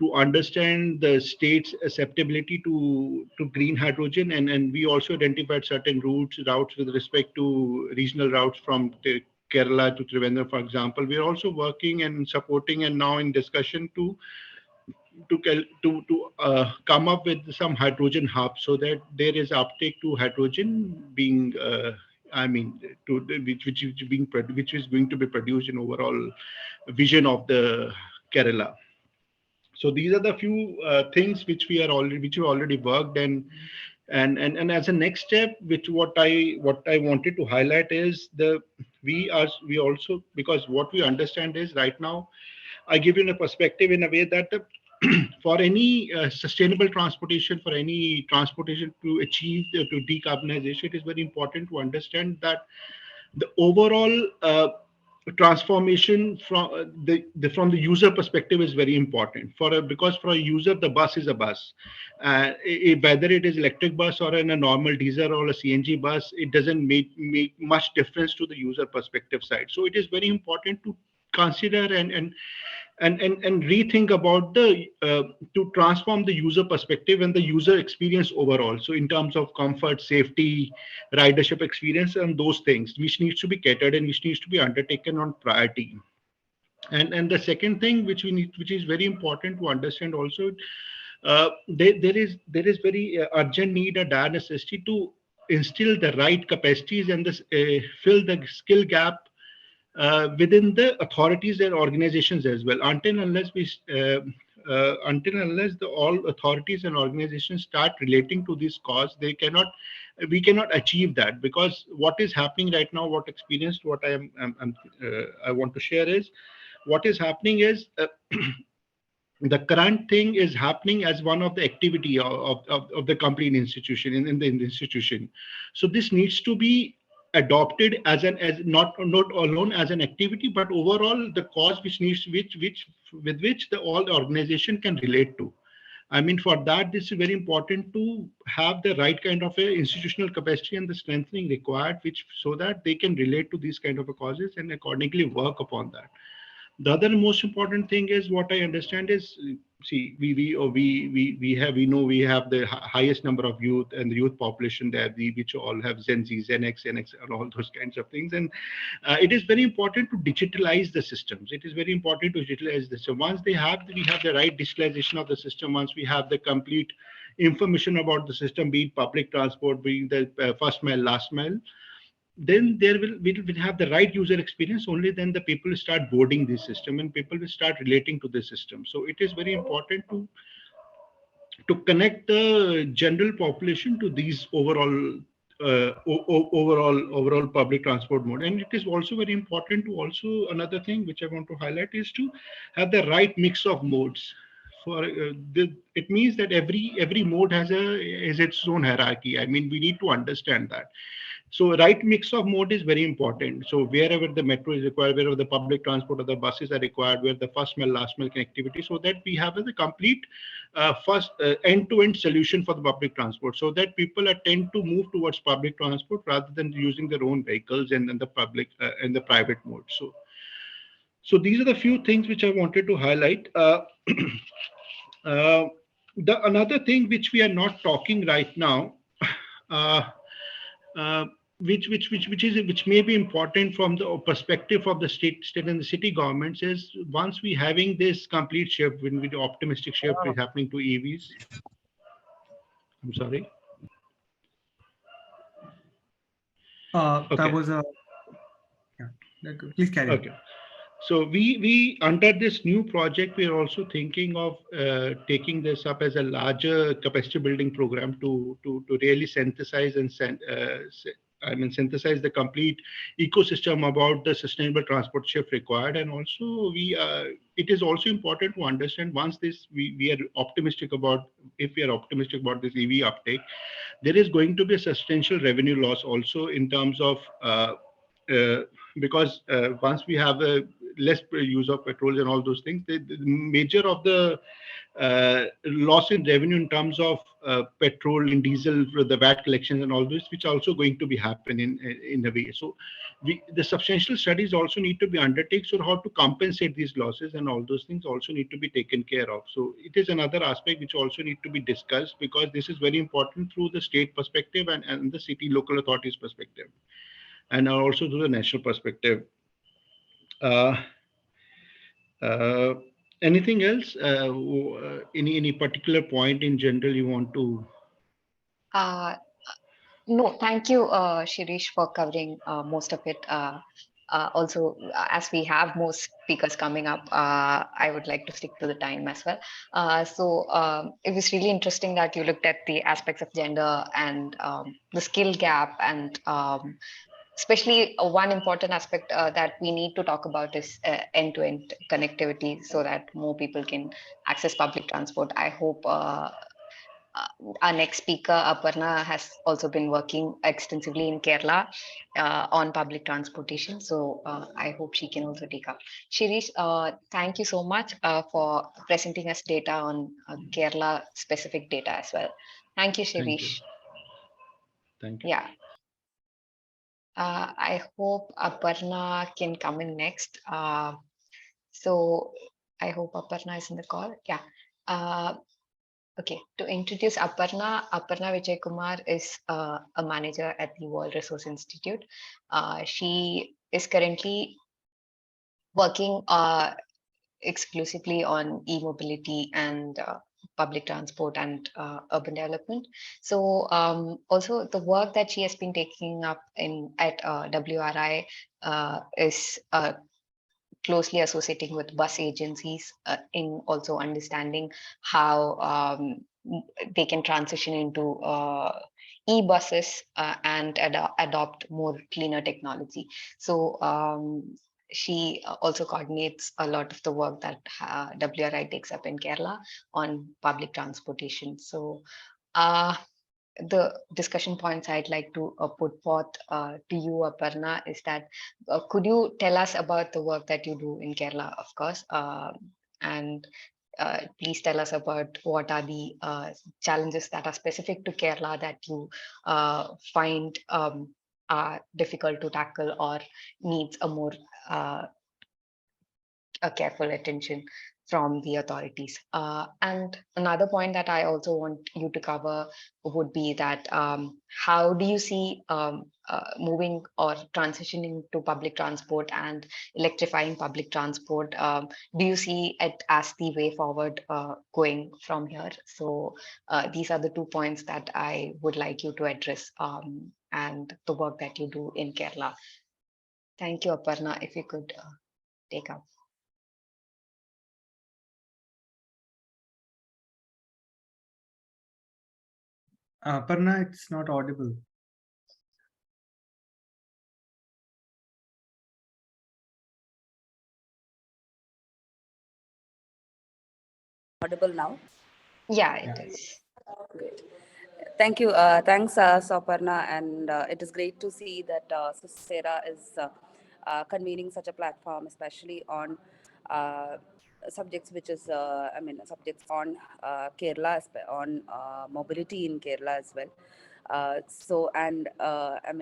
Speaker 5: to understand the state's acceptability to green hydrogen, and we also identified certain routes with respect to regional routes from Kerala to Trivandrum, for example. We are also working and supporting and now in discussion to come up with some hydrogen hubs so that there is uptake to hydrogen being which is going to be produced in overall vision of the Kerala. So these are the few things which we already worked, and as a next step, which what I wanted to highlight is we also, because what we understand is right now, I give you a perspective in a way that for any sustainable transportation, for any transportation to achieve to decarbonization, it is very important to understand that the overall transformation from from the user perspective is very important because for a user the bus is a bus, whether it is electric bus or in a normal diesel or a CNG bus, it doesn't make much difference to the user perspective side. So it is very important to consider and rethink about to transform the user perspective and the user experience overall. So in terms of comfort, safety, ridership experience, and those things which needs to be catered and which needs to be undertaken on priority. And the second thing which is very important to understand also, there is very urgent need, a dire necessity to instill the right capacities and fill the skill gap within the authorities and organizations as well. Until unless all authorities and organizations start relating to this cause, we cannot achieve that, because what is happening right now, what I want to share is what is happening is the current thing is happening as one of the activity of the complete institution in the institution. So this needs to be adopted as not alone as an activity, but overall the cause which all the organization can relate to. I mean, for that, this is very important to have the right kind of a institutional capacity and the strengthening required, so that they can relate to these kind of causes and accordingly work upon that. The other most important thing is what I understand is, see, we have the highest number of youth and the youth population there, which all have Gen Z, Gen X, and all those kinds of things. And it is very important to digitalize the systems. It is very important to digitalize this. So once we have the right digitalization of the system, once we have the complete information about the system, be it public transport, being the first mile, last mile, then we'll have the right user experience. Only then the people will start boarding this system and people will start relating to the system. So it is very important to connect the general population to these overall public transport mode. And it is also very important to another thing which I want to highlight is to have the right mix of modes. It means that every mode has its own hierarchy. I mean, we need to understand that. So right mix of mode is very important. So wherever the metro is required, wherever the public transport or the buses are required, where the first mile, last mile connectivity, so that we have a complete first end-to-end solution for the public transport, so that people tend to move towards public transport rather than using their own vehicles and the public and the private mode. So these are the few things which I wanted to highlight. Another thing which we are not talking right now, which may be important from the perspective of the state and the city governments, is once we having this complete shift, when the optimistic shift is happening to EVs. I'm sorry.
Speaker 1: Okay. That was a. Yeah. Please carry on.
Speaker 5: Okay. So we under this new project, we are also thinking of taking this up as a larger capacity building program to really synthesize the complete ecosystem about the sustainable transport shift required. And also it is also important to understand, once we are optimistic about, if we are optimistic about this EV uptake, there is going to be a substantial revenue loss also in terms of because once we have less use of petrol and all those things. The major of the loss in revenue in terms of petrol and diesel, the VAT collections and all this, which are also going to be happen in a way. So the substantial studies also need to be undertaken. So how to compensate these losses and all those things also need to be taken care of. So it is another aspect which also need to be discussed, because this is very important through the state perspective and the city local authorities perspective, and also through the national perspective. Uh, uh, Anything else? Any particular point in general you want to?
Speaker 2: No, thank you, Shirish, for covering most of it. Also, as we have more speakers coming up, I would like to stick to the time as well. It was really interesting that you looked at the aspects of gender and the skill gap, and especially one important aspect that we need to talk about is end-to-end connectivity, so that more people can access public transport. I hope our next speaker, Aparna, has also been working extensively in Kerala on public transportation. So I hope she can also take up. Shirish, thank you so much for presenting us data on Kerala specific data as well. Thank you, Shirish.
Speaker 5: Thank you. Thank you.
Speaker 2: Yeah. I hope Aparna can come in next. So I hope Aparna is in the call. Yeah. Okay, to introduce Aparna, Aparna Vijay Kumar is a manager at the World Resource Institute. She is currently working exclusively on e-mobility and public transport and urban development. So also the work that she has been taking up at WRI is closely associating with bus agencies in also understanding how they can transition into e-buses and adopt more cleaner technology. So she also coordinates a lot of the work that WRI takes up in Kerala on public transportation. So the discussion points I'd like to put forth to you, Aparna, is that could you tell us about the work that you do in Kerala, of course, and please tell us about what are the challenges that are specific to Kerala that you find are difficult to tackle or needs a more a careful attention from the authorities. And another point that I also want you to cover would be that how do you see moving or transitioning to public transport and electrifying public transport? Do you see it as the way forward going from here? So these are the 2 points that I would like you to address and the work that you do in Kerala. Thank you, Aparna, if you could take up.
Speaker 1: Aparna, it's not audible.
Speaker 6: Audible now?
Speaker 2: Yeah, it is.
Speaker 6: Great. Thank you. Thanks, Soparna. And it is great to see that SUSTERA is convening such a platform, especially on subjects which is, subjects on Kerala, on mobility in Kerala as well.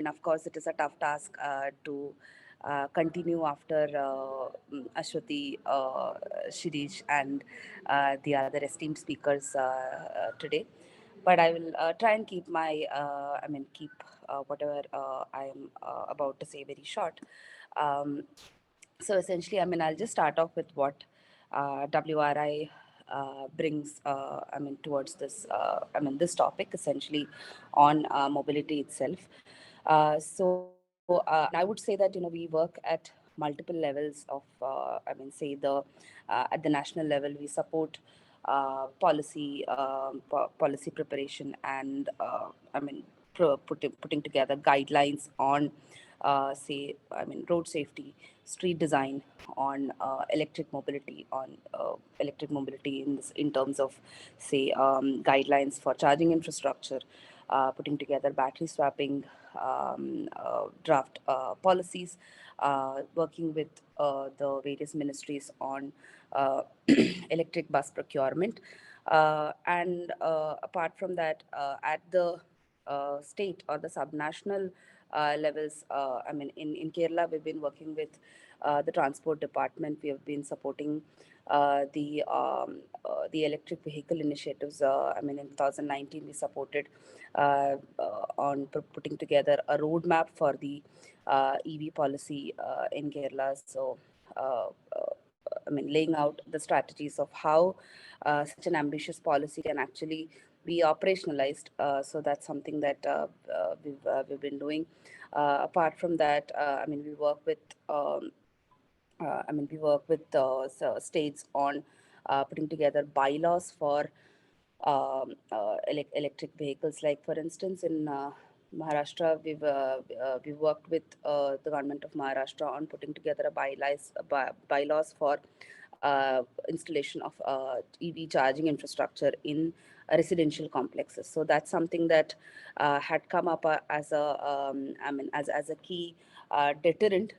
Speaker 6: Of course, it is a tough task to continue after Ashwati, Shirish, and the other esteemed speakers today. But I will try and keep my, keep whatever I am about to say very short. So essentially, I'll just start off with what WRI brings, towards this, this topic essentially on mobility itself. I would say that, we work at multiple levels of, say at the national level, we support policy preparation and, putting together guidelines on, road safety, street design, on electric mobility, in terms of, guidelines for charging infrastructure, putting together battery swapping draft policies, working with the various ministries on electric bus procurement. And apart from that, at the state or the subnational levels, I mean, in Kerala, we've been working with the transport department. We have been supporting the electric vehicle initiatives. I mean, in 2019, we supported on putting together a roadmap for the EV policy in Kerala. So, I mean, laying out the strategies of how such an ambitious policy can actually be operationalized. So that's something that we've been doing. Apart from that, I mean, we work with states on putting together bylaws for electric vehicles. Like, for instance, in Maharashtra, we've worked with the government of Maharashtra on putting together a bylaws for installation of EV charging infrastructure in residential complexes. So that's something that had come up as a as a key deterrent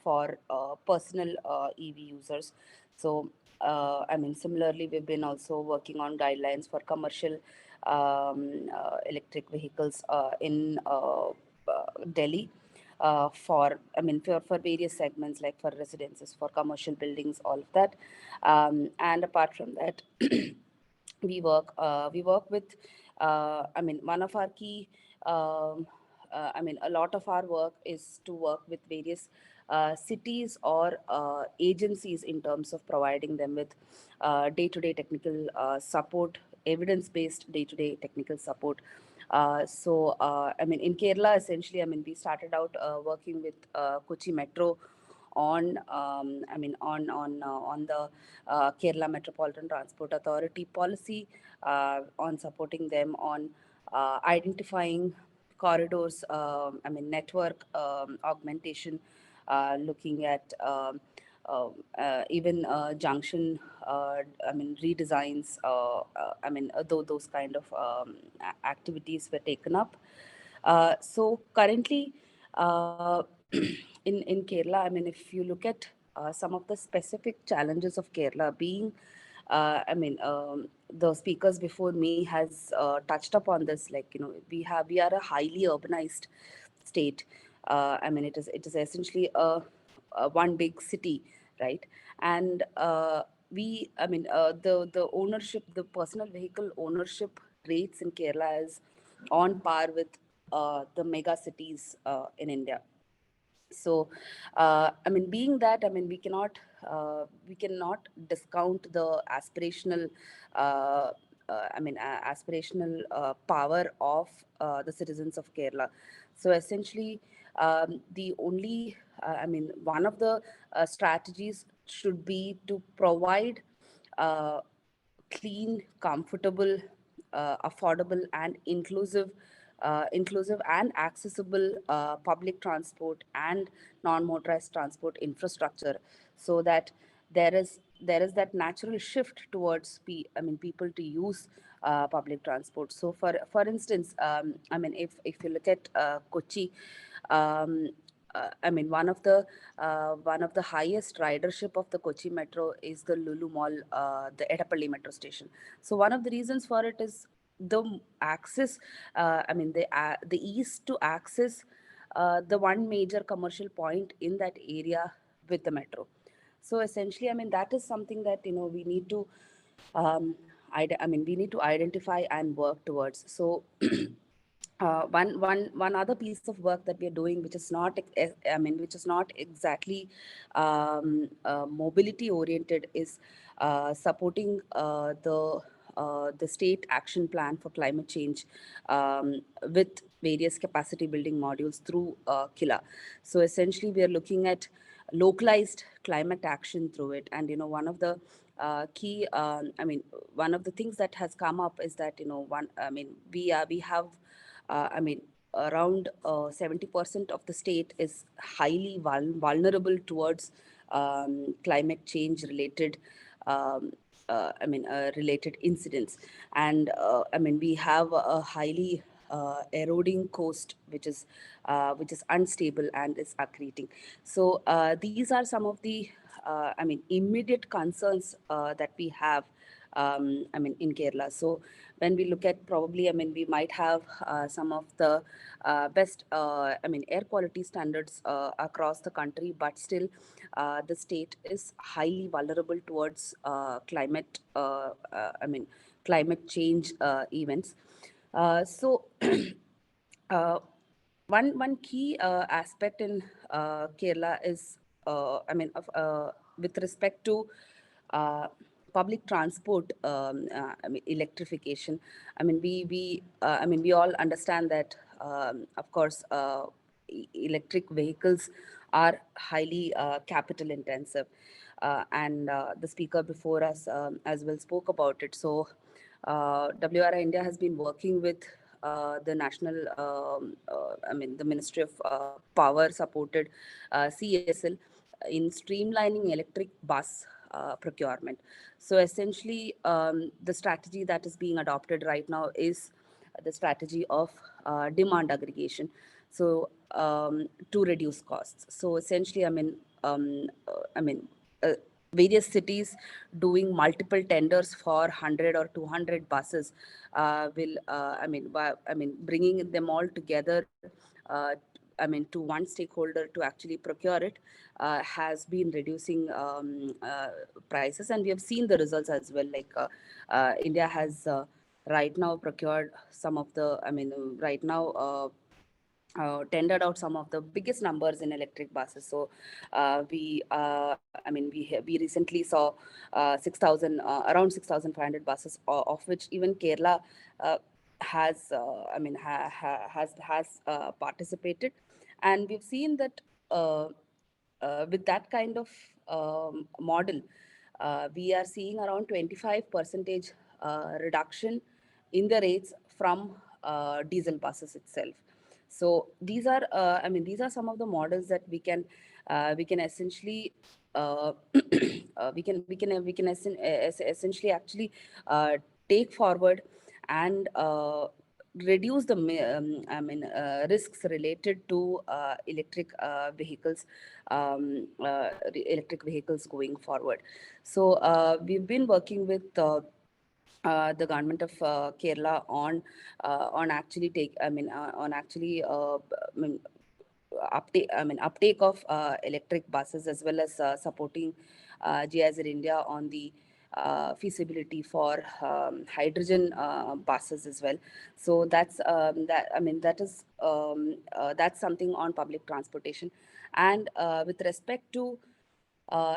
Speaker 6: for personal EV users. So I mean, similarly, we've been also working on guidelines for commercial electric vehicles in Delhi. For various segments, like for residences, for commercial buildings, all of that. And apart from that, we work with one of our key a lot of our work is to work with various cities or agencies in terms of providing them with day-to-day technical support, evidence-based day-to-day technical support. In Kerala, essentially, we started out working with Kochi Metro on the Kerala Metropolitan Transport Authority policy, on supporting them on identifying corridors, network augmentation, looking at even junction, redesigns, those kind of activities were taken up. So currently, in Kerala, if you look at some of the specific challenges of Kerala, being, the speakers before me has touched upon this. Like, we are a highly urbanized state. It is essentially a one big city, right? And the ownership, the personal vehicle ownership rates in Kerala is on par with the mega cities in India. So being that, we cannot discount the aspirational power of the citizens of Kerala. So essentially, the only one of the strategies should be to provide clean, comfortable, affordable, and inclusive and accessible public transport and non-motorized transport infrastructure, so that there is that natural shift towards people to use public transport. So for instance, if you look at Kochi, um, one of the highest ridership of the Kochi Metro is the Lulu Mall, the Edapalli Metro Station. So one of the reasons for it is the access, the ease to access the one major commercial point in that area with the metro. So essentially, that is something that we need to, we need to identify and work towards. So one other piece of work that we are doing, which is not which is not exactly mobility oriented, is supporting the state action plan for climate change with various capacity building modules through Kila. So essentially, we are looking at localized climate action through it. And one of the key one of the things that has come up is that we have around 70% of the state is highly vulnerable towards climate change related related incidents. And we have a highly eroding coast, which is unstable and is accreting. So these are some of the immediate concerns that we have, in Kerala. So when we look at, probably, we might have some of the best, air quality standards across the country, but still the state is highly vulnerable towards climate change events. So uh, one key aspect in Kerala is, with respect to uh, public transport, electrification. We all understand that, of course, electric vehicles are highly capital intensive, and the speaker before us as well spoke about it. So WRI India has been working with the national, the Ministry of Power supported CSL in streamlining electric bus procurement. So essentially, the strategy that is being adopted right now is the strategy of demand aggregation. So to reduce costs. So essentially, uh, various cities doing multiple tenders for 100 or 200 buses will bringing them all together, to one stakeholder to actually procure it, has been reducing prices, and we have seen the results as well. Like India has right now procured some of the, right now tendered out some of the biggest numbers in electric buses. So we recently saw 6,000, around 6,500 buses, of which even Kerala has participated, and we've seen that with that kind of model, we are seeing around 25 percentage reduction in the rates from diesel buses itself. So these are some of the models that we can essentially essentially actually take forward and reduce the risks related to electric vehicles going forward. So we've been working with the government of Kerala on actually take on actually uptake of electric buses, as well as supporting GIZ India on the feasibility for hydrogen buses as well. So that's something on public transportation. And with respect to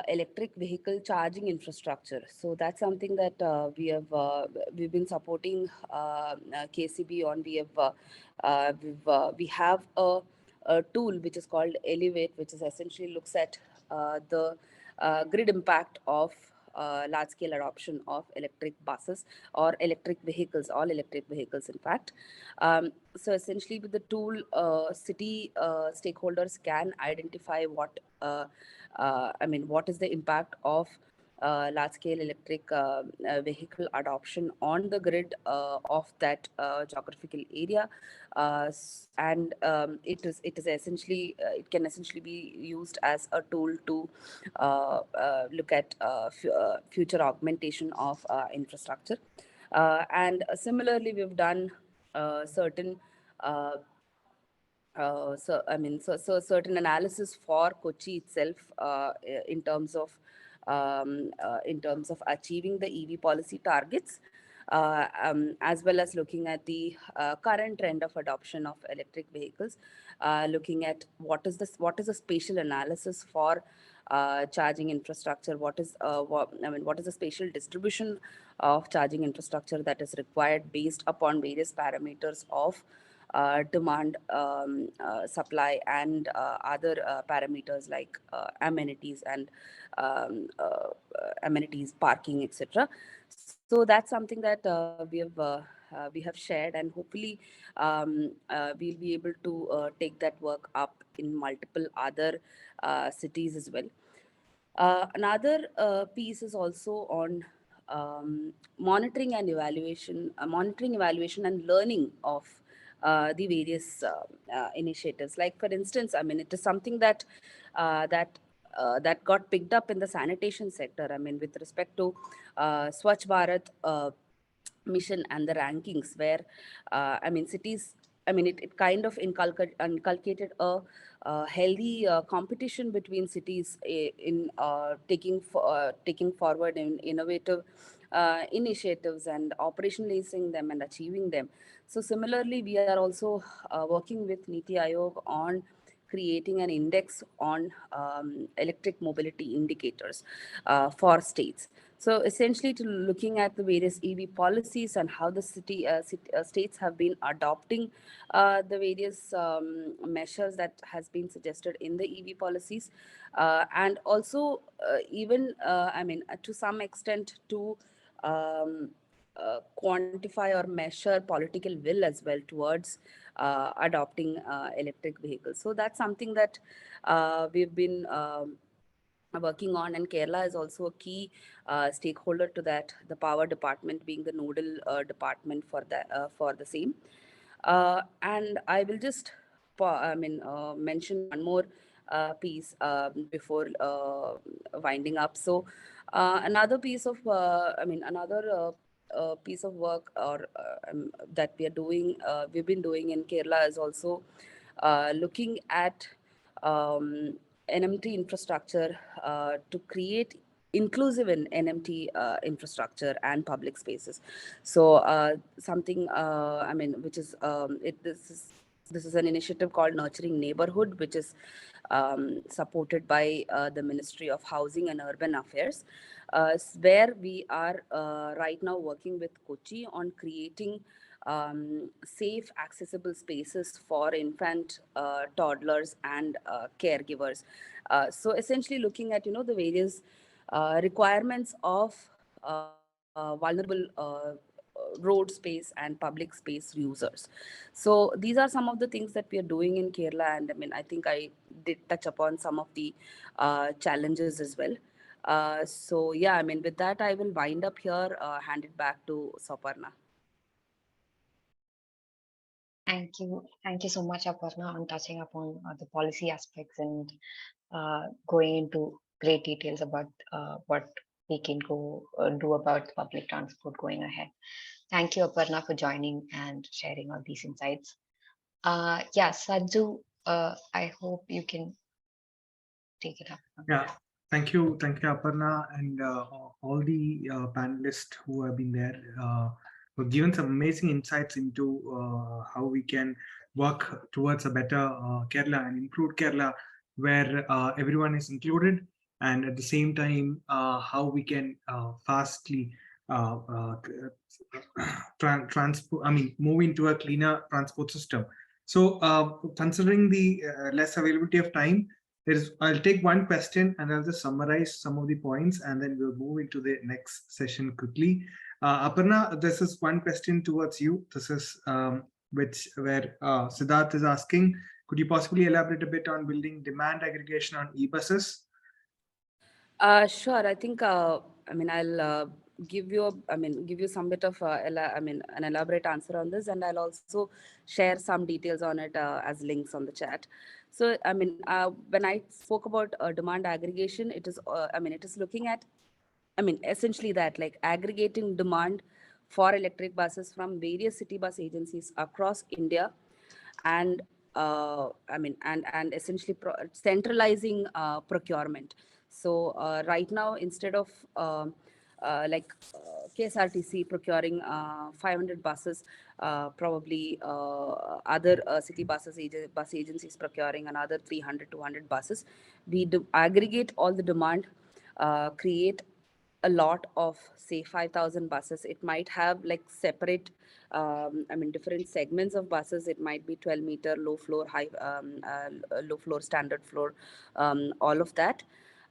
Speaker 6: electric vehicle charging infrastructure. So that's something that we've been supporting KCB on. We have a tool which is called Elevate, which is essentially looks at the grid impact of large scale adoption of electric buses or electric vehicles, all electric vehicles in fact. So essentially with the tool, city stakeholders can identify what is the impact of large-scale electric vehicle adoption on the grid of that geographical area, and it is essentially it can essentially be used as a tool to look at future augmentation of infrastructure. And similarly, we've done certain certain analysis for Kochi itself, in terms of achieving the EV policy targets, as well as looking at the current trend of adoption of electric vehicles, looking at what is the spatial analysis for charging infrastructure, what is the spatial distribution of charging infrastructure that is required based upon various parameters of demand, supply, and other parameters like amenities and amenities, parking, etc. So that's something that we have shared, and hopefully we'll be able to take that work up in multiple other cities as well. Another piece is also on monitoring, evaluation, and learning of the various initiatives. Like for instance, I mean, it is something that that got picked up in the sanitation sector. I mean, with respect to Swachh Bharat mission and the rankings, where I mean, cities. I mean, it kind of inculcated a healthy competition between cities in taking forward in innovative initiatives and operationalizing them and achieving them. So similarly, we are also working with Niti Aayog on creating an index on electric mobility indicators for states. So essentially, to looking at the various EV policies and how the states have been adopting the various measures that has been suggested in the EV policies, and also even I mean to some extent to quantify or measure political will as well towards adopting electric vehicles. So that's something that we've been working on, and Kerala is also a key stakeholder to that, the power department being the nodal department for the same. And I will just mention one more piece before winding up. So another piece of another piece of work or that we've been doing in Kerala is also looking at NMT infrastructure to create inclusive in NMT infrastructure and public spaces. So something I mean, which is this is an initiative called Nurturing Neighborhood, which is supported by the Ministry of Housing and Urban Affairs, where we are right now working with Kochi on creating safe, accessible spaces for infant, toddlers, and caregivers. So essentially, looking at the various requirements of vulnerable road space and public space users. So these are some of the things that we are doing in Kerala, and I mean, I think I did touch upon some of the challenges as well. So yeah, I mean, with that, I will wind up here, hand it back to Soparna.
Speaker 2: Thank you so much, Aparna, on touching upon the policy aspects and going into great details about what we can do about public transport going ahead. Thank you, Aparna, for joining and sharing all these insights. Yeah, Sajju, I hope you can take it up.
Speaker 1: Yeah, thank you, Aparna, and all the panelists who have been there. Who given some amazing insights into how we can work towards a better Kerala and improve Kerala, where everyone is included, and at the same time, how we can fastly move into a cleaner transport system. So, considering the less availability of time, I'll take one question and I'll just summarize some of the points, and then we'll move into the next session quickly. Aparna, this is one question towards you. This is where Siddharth is asking, could you possibly elaborate a bit on building demand aggregation on e-buses?
Speaker 6: Sure. I think I mean, I'll give you some bit of an elaborate answer on this, and I'll also share some details on it as links on the chat. So I mean, when I spoke about demand aggregation, it is it is looking at essentially that, like, aggregating demand for electric buses from various city bus agencies across India, and and essentially centralizing procurement. So right now, instead of KSRTC procuring 500 buses, probably other city bus agencies procuring another 300 200 buses, we aggregate all the demand, create a lot of, say, 5,000 buses. It might have like separate different segments of buses. It might be 12-meter low floor, low floor, standard floor, all of that.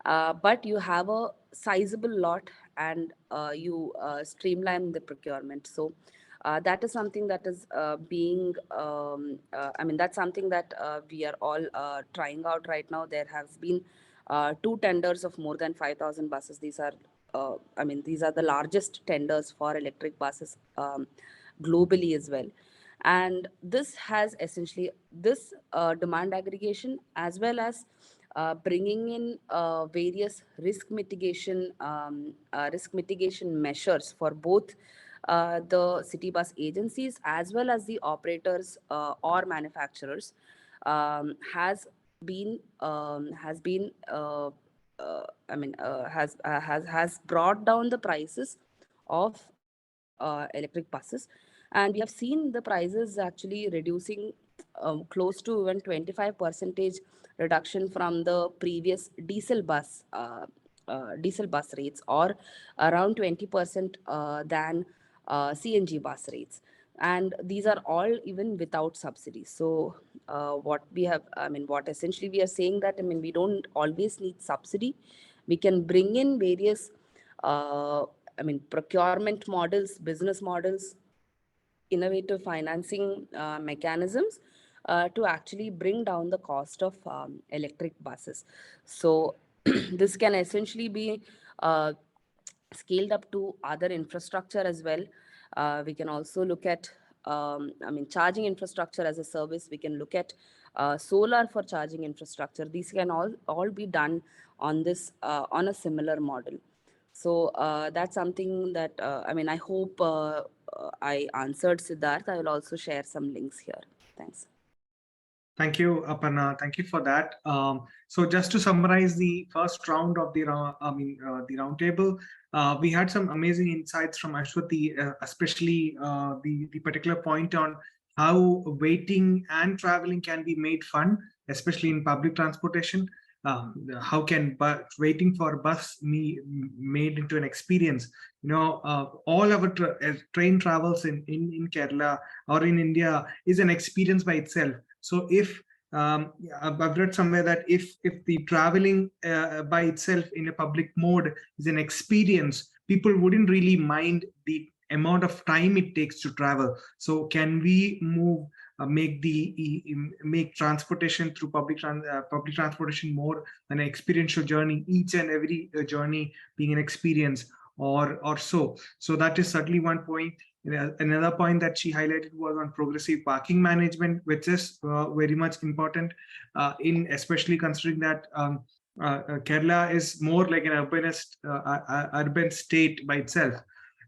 Speaker 6: But you have a sizable lot, and you streamline the procurement. So that is something that is that's something that we are all trying out right now. There has been 2 tenders of more than 5,000 buses. These are these are the largest tenders for electric buses globally as well. And this has essentially this demand aggregation, as well as bringing in various risk mitigation measures for both the city bus agencies as well as the operators or manufacturers, has been has brought down the prices of electric buses. And we have seen the prices actually reducing close to even 25% reduction from the previous diesel bus rates, or around 20% than CNG bus rates. And these are all even without subsidies. So what essentially we are saying that, we don't always need subsidy. We can bring in various procurement models, business models, innovative financing mechanisms to actually bring down the cost of electric buses. So this can essentially be scaled up to other infrastructure as well. We can also look at charging infrastructure as a service. We can look at solar for charging infrastructure. These can all be done on this on a similar model. So that's something that I hope I answered Siddharth. I will also share some links here. Thanks.
Speaker 1: Thank you, Aparna. Thank you for that. So just to summarize the first round of the roundtable, we had some amazing insights from Ashwati, especially the particular point on how waiting and traveling can be made fun, especially in public transportation. How can waiting for a bus be made into an experience? All our train travels in Kerala or in India is an experience by itself. So if I've read somewhere that if the traveling by itself in a public mode is an experience, people wouldn't really mind the amount of time it takes to travel. So can we make transportation through public transportation more an experiential journey, each and every journey being an experience or so. So that is certainly one point. Another point that she highlighted was on progressive parking management, which is very much important in especially considering that Kerala is more like an urban state by itself.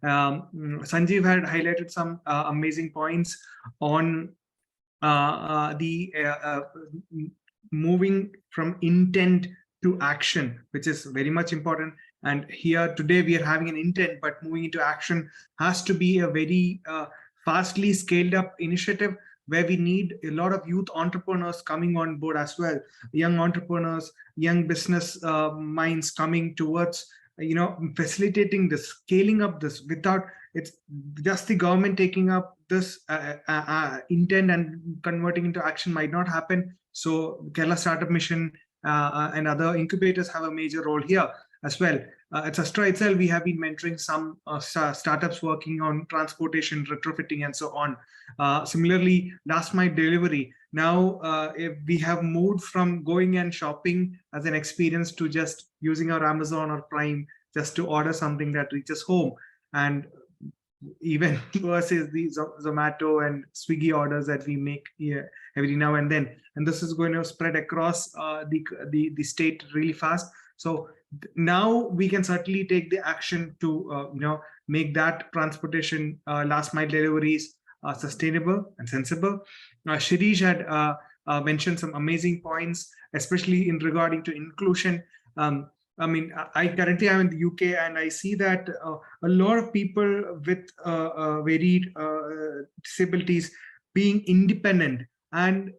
Speaker 1: Sanjeev had highlighted some amazing points on the moving from intent to action, which is very much important. And here today we are having an intent, but moving into action has to be a very fastly scaled up initiative where we need a lot of youth entrepreneurs coming on board as well, young entrepreneurs, young business minds coming towards facilitating this, scaling up this. Without it's just the government taking up this intent and converting into action might not happen. So Kerala Startup Mission and other incubators have a major role here as well. At SUSTERA itself, we have been mentoring some startups working on transportation, retrofitting, and so on. Similarly, last mile delivery. Now, if we have moved from going and shopping as an experience to just using our Amazon or Prime just to order something that reaches home. And even worse is the Zomato and Swiggy orders that we make here every now and then. And this is going to spread across the state really fast. So now we can certainly take the action to make that transportation last mile deliveries sustainable and sensible. Shirish had mentioned some amazing points, especially in regarding to inclusion. I currently am in the UK, and I see that a lot of people with varied disabilities being independent, and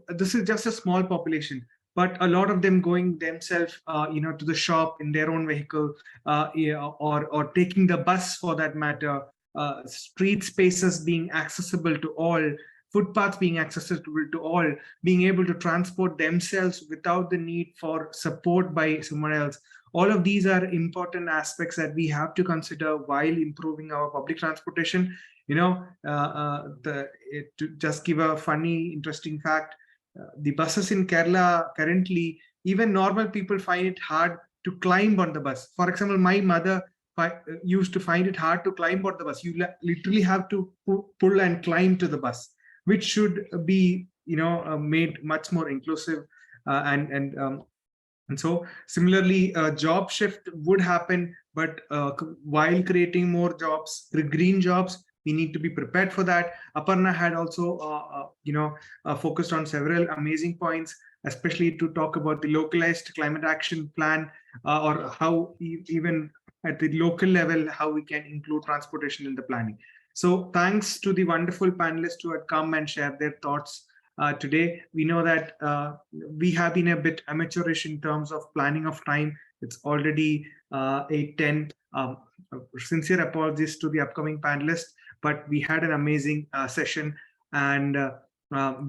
Speaker 1: this is just a small population. But a lot of them going themselves, to the shop in their own vehicle, or taking the bus for that matter. Street spaces being accessible to all, footpaths being accessible to all, being able to transport themselves without the need for support by someone else. All of these are important aspects that we have to consider while improving our public transportation. To just give a funny, interesting fact. The buses in Kerala currently, even normal people find it hard to climb on the bus. For example, my mother used to find it hard to climb on the bus. You literally have to pull and climb to the bus, which should be, made much more inclusive. And so similarly, job shift would happen, but while creating more jobs, green jobs, we need to be prepared for that. Aparna had also, focused on several amazing points, especially to talk about the localized climate action plan, or how even at the local level, how we can include transportation in the planning. So thanks to the wonderful panelists who had come and shared their thoughts today. We know that we have been a bit amateurish in terms of planning of time. It's already 8:10. Sincere apologies to the upcoming panelists, but we had an amazing session, and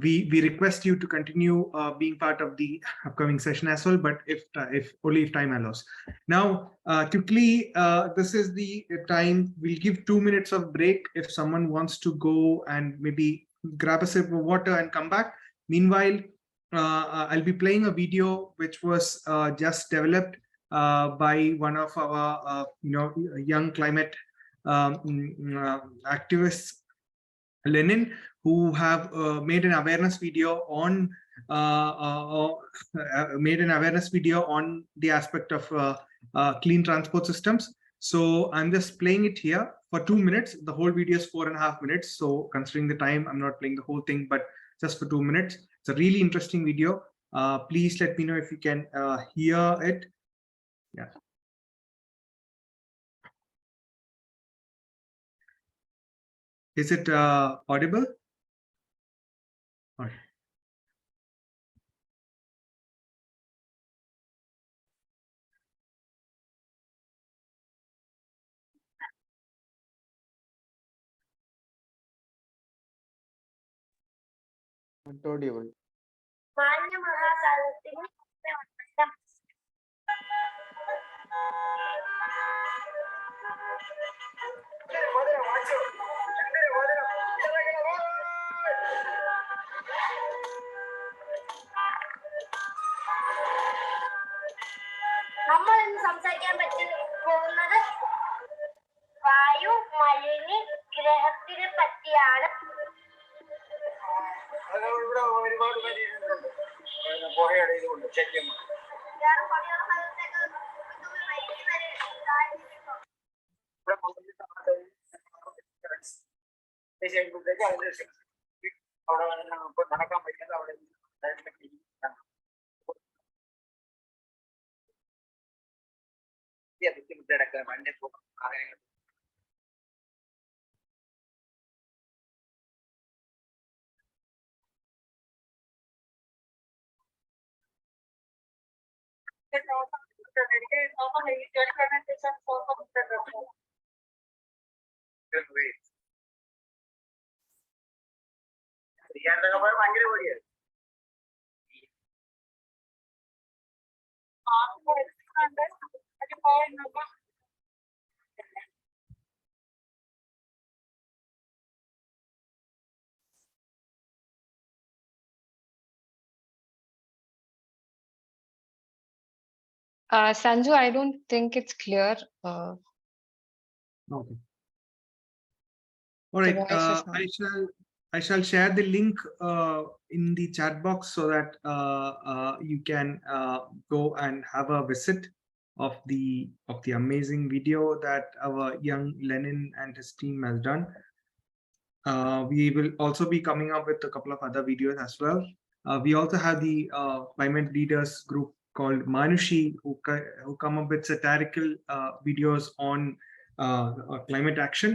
Speaker 1: we request you to continue being part of the upcoming session as well, but if only if time allows. Now, quickly, this is the time. We'll give 2 minutes of break if someone wants to go and maybe grab a sip of water and come back. Meanwhile, I'll be playing a video which was just developed by one of our young climate activists, Lenin, who have made an awareness video on the aspect of clean transport systems. So I'm just playing it here for 2 minutes. The whole video is 4.5 minutes. So considering the time, I'm not playing the whole thing, but just for 2 minutes. It's a really interesting video. Please let me know if you can hear it. Yeah. Is it audible? All right.
Speaker 7: Not audible.
Speaker 8: നമ്മൾ ഇന്ന് സംസാരിക്കാൻ പോകുന്നത് വായു മലിനീകരണത്തിനെ പറ്റിയാണ്. ഒരുപാട് നടക്കാൻ പറ്റുന്നത് അവിടെ ബുദ്ധിമുട്ടെടുക്കുക വണ്ടി പോകും കാര്യങ്ങൾ. ഭയങ്കര പേടിയാണ്.
Speaker 2: Sanju, I don't think it's clear.
Speaker 1: Okay. All right. I shall share the link in the chat box so that you can go and have a visit of the amazing video that our young Lenin and his team has done. We will also be coming up with a couple of other videos as well. We also have the climate leaders group called Manushi, who come up with satirical videos on climate action.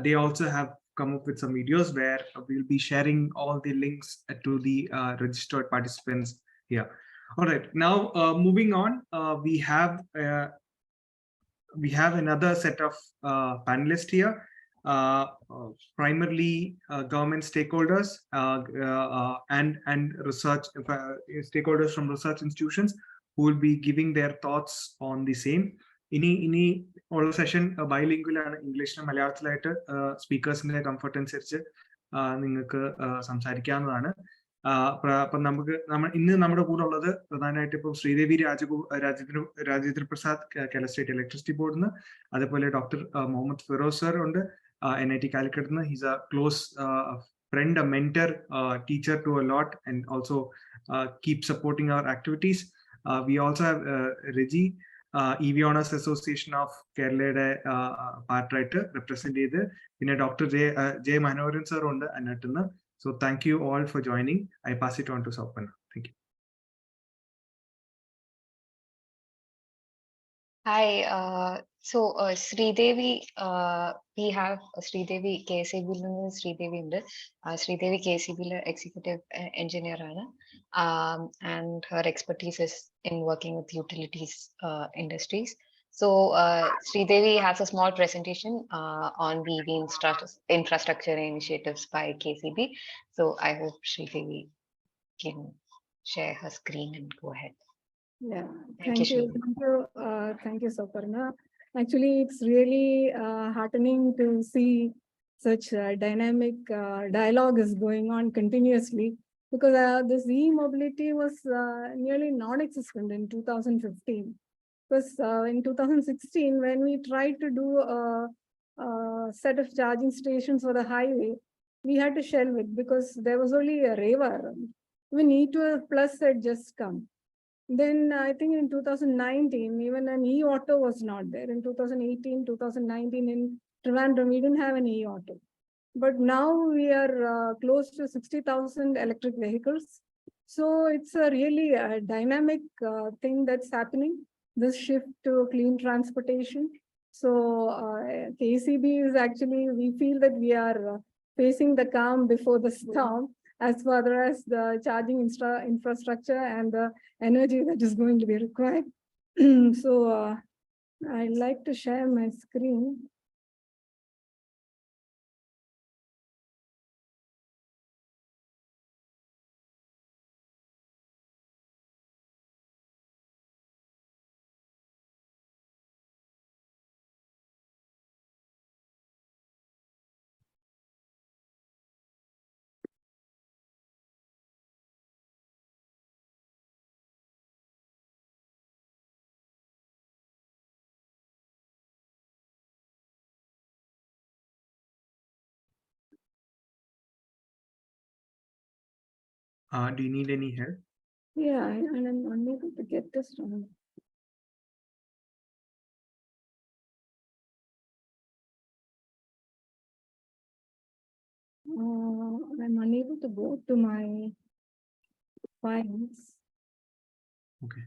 Speaker 1: They also have come up with some videos where we'll be sharing all the links to the registered participants here. All right, now moving on, we have another set of panelists here, primarily government stakeholders and research stakeholders from research institutions who will be giving their thoughts on the same. Ini all session bilingual and English and Malayalam speakers in their comfort and search. നിങ്ങൾക്ക് സംസാരിക്കാവുന്നതാണ്. അപ്പം ഇന്ന് നമ്മുടെ കൂടെ ഉള്ളത് പ്രധാനമായിട്ട് ഇപ്പോൾ Sridevi Rajendra Prasad Kerala state electricity ബോർഡിൽ നിന്ന്, അതേപോലെ ഡോക്ടർ മുഹമ്മദ് ഫിറോസ് സർ ഉണ്ട് NIT കാലിക്കറ്റ് നിന്ന്. He's A close friend, a mentor, teacher to a lot, and also keep supporting our activities. We also have Reggie, EV Honors Association of Kerala part writer, represented. പിന്നെ Dr. J. Manoharan sir ഉണ്ട് അതിനകത്തുനിന്ന്. So thank you all for joining. I pass it on to Sopana. Thank you.
Speaker 2: Hi, Sridevi, we have Sridevi KCB Sridevi in this. Sridevi KCB executive engineer, and her expertise is in working with utilities industries. So Sridevi has a small presentation on the EV infrastructure initiatives by KCB. So I hope Sridevi can share her screen and go ahead.
Speaker 9: Yeah,
Speaker 2: Thank you.
Speaker 9: Thank you, Soparna. Actually, it's really heartening to see such dynamic dialogue is going on continuously, because this e-mobility was nearly non-existent in 2015. Because in 2016, when we tried to do a set of charging stations for the highway, we had to shelve it because there was only a river. When E2F Plus had just come. Then I think in 2019, even an e-auto was not there. In 2018, 2019 in Trivandrum, we didn't have an e-auto. But now we are close to 60,000 electric vehicles. So it's a really dynamic thing that's happening, this shift to clean transportation. So KCB is actually, we feel that we are facing the calm before the storm, as far as the charging infrastructure and the energy that is going to be required. So I'd like to share my screen.
Speaker 1: Do you need any help?
Speaker 9: Yeah, and I'm unable to get this one. I'm unable to go to my files.
Speaker 1: Okay.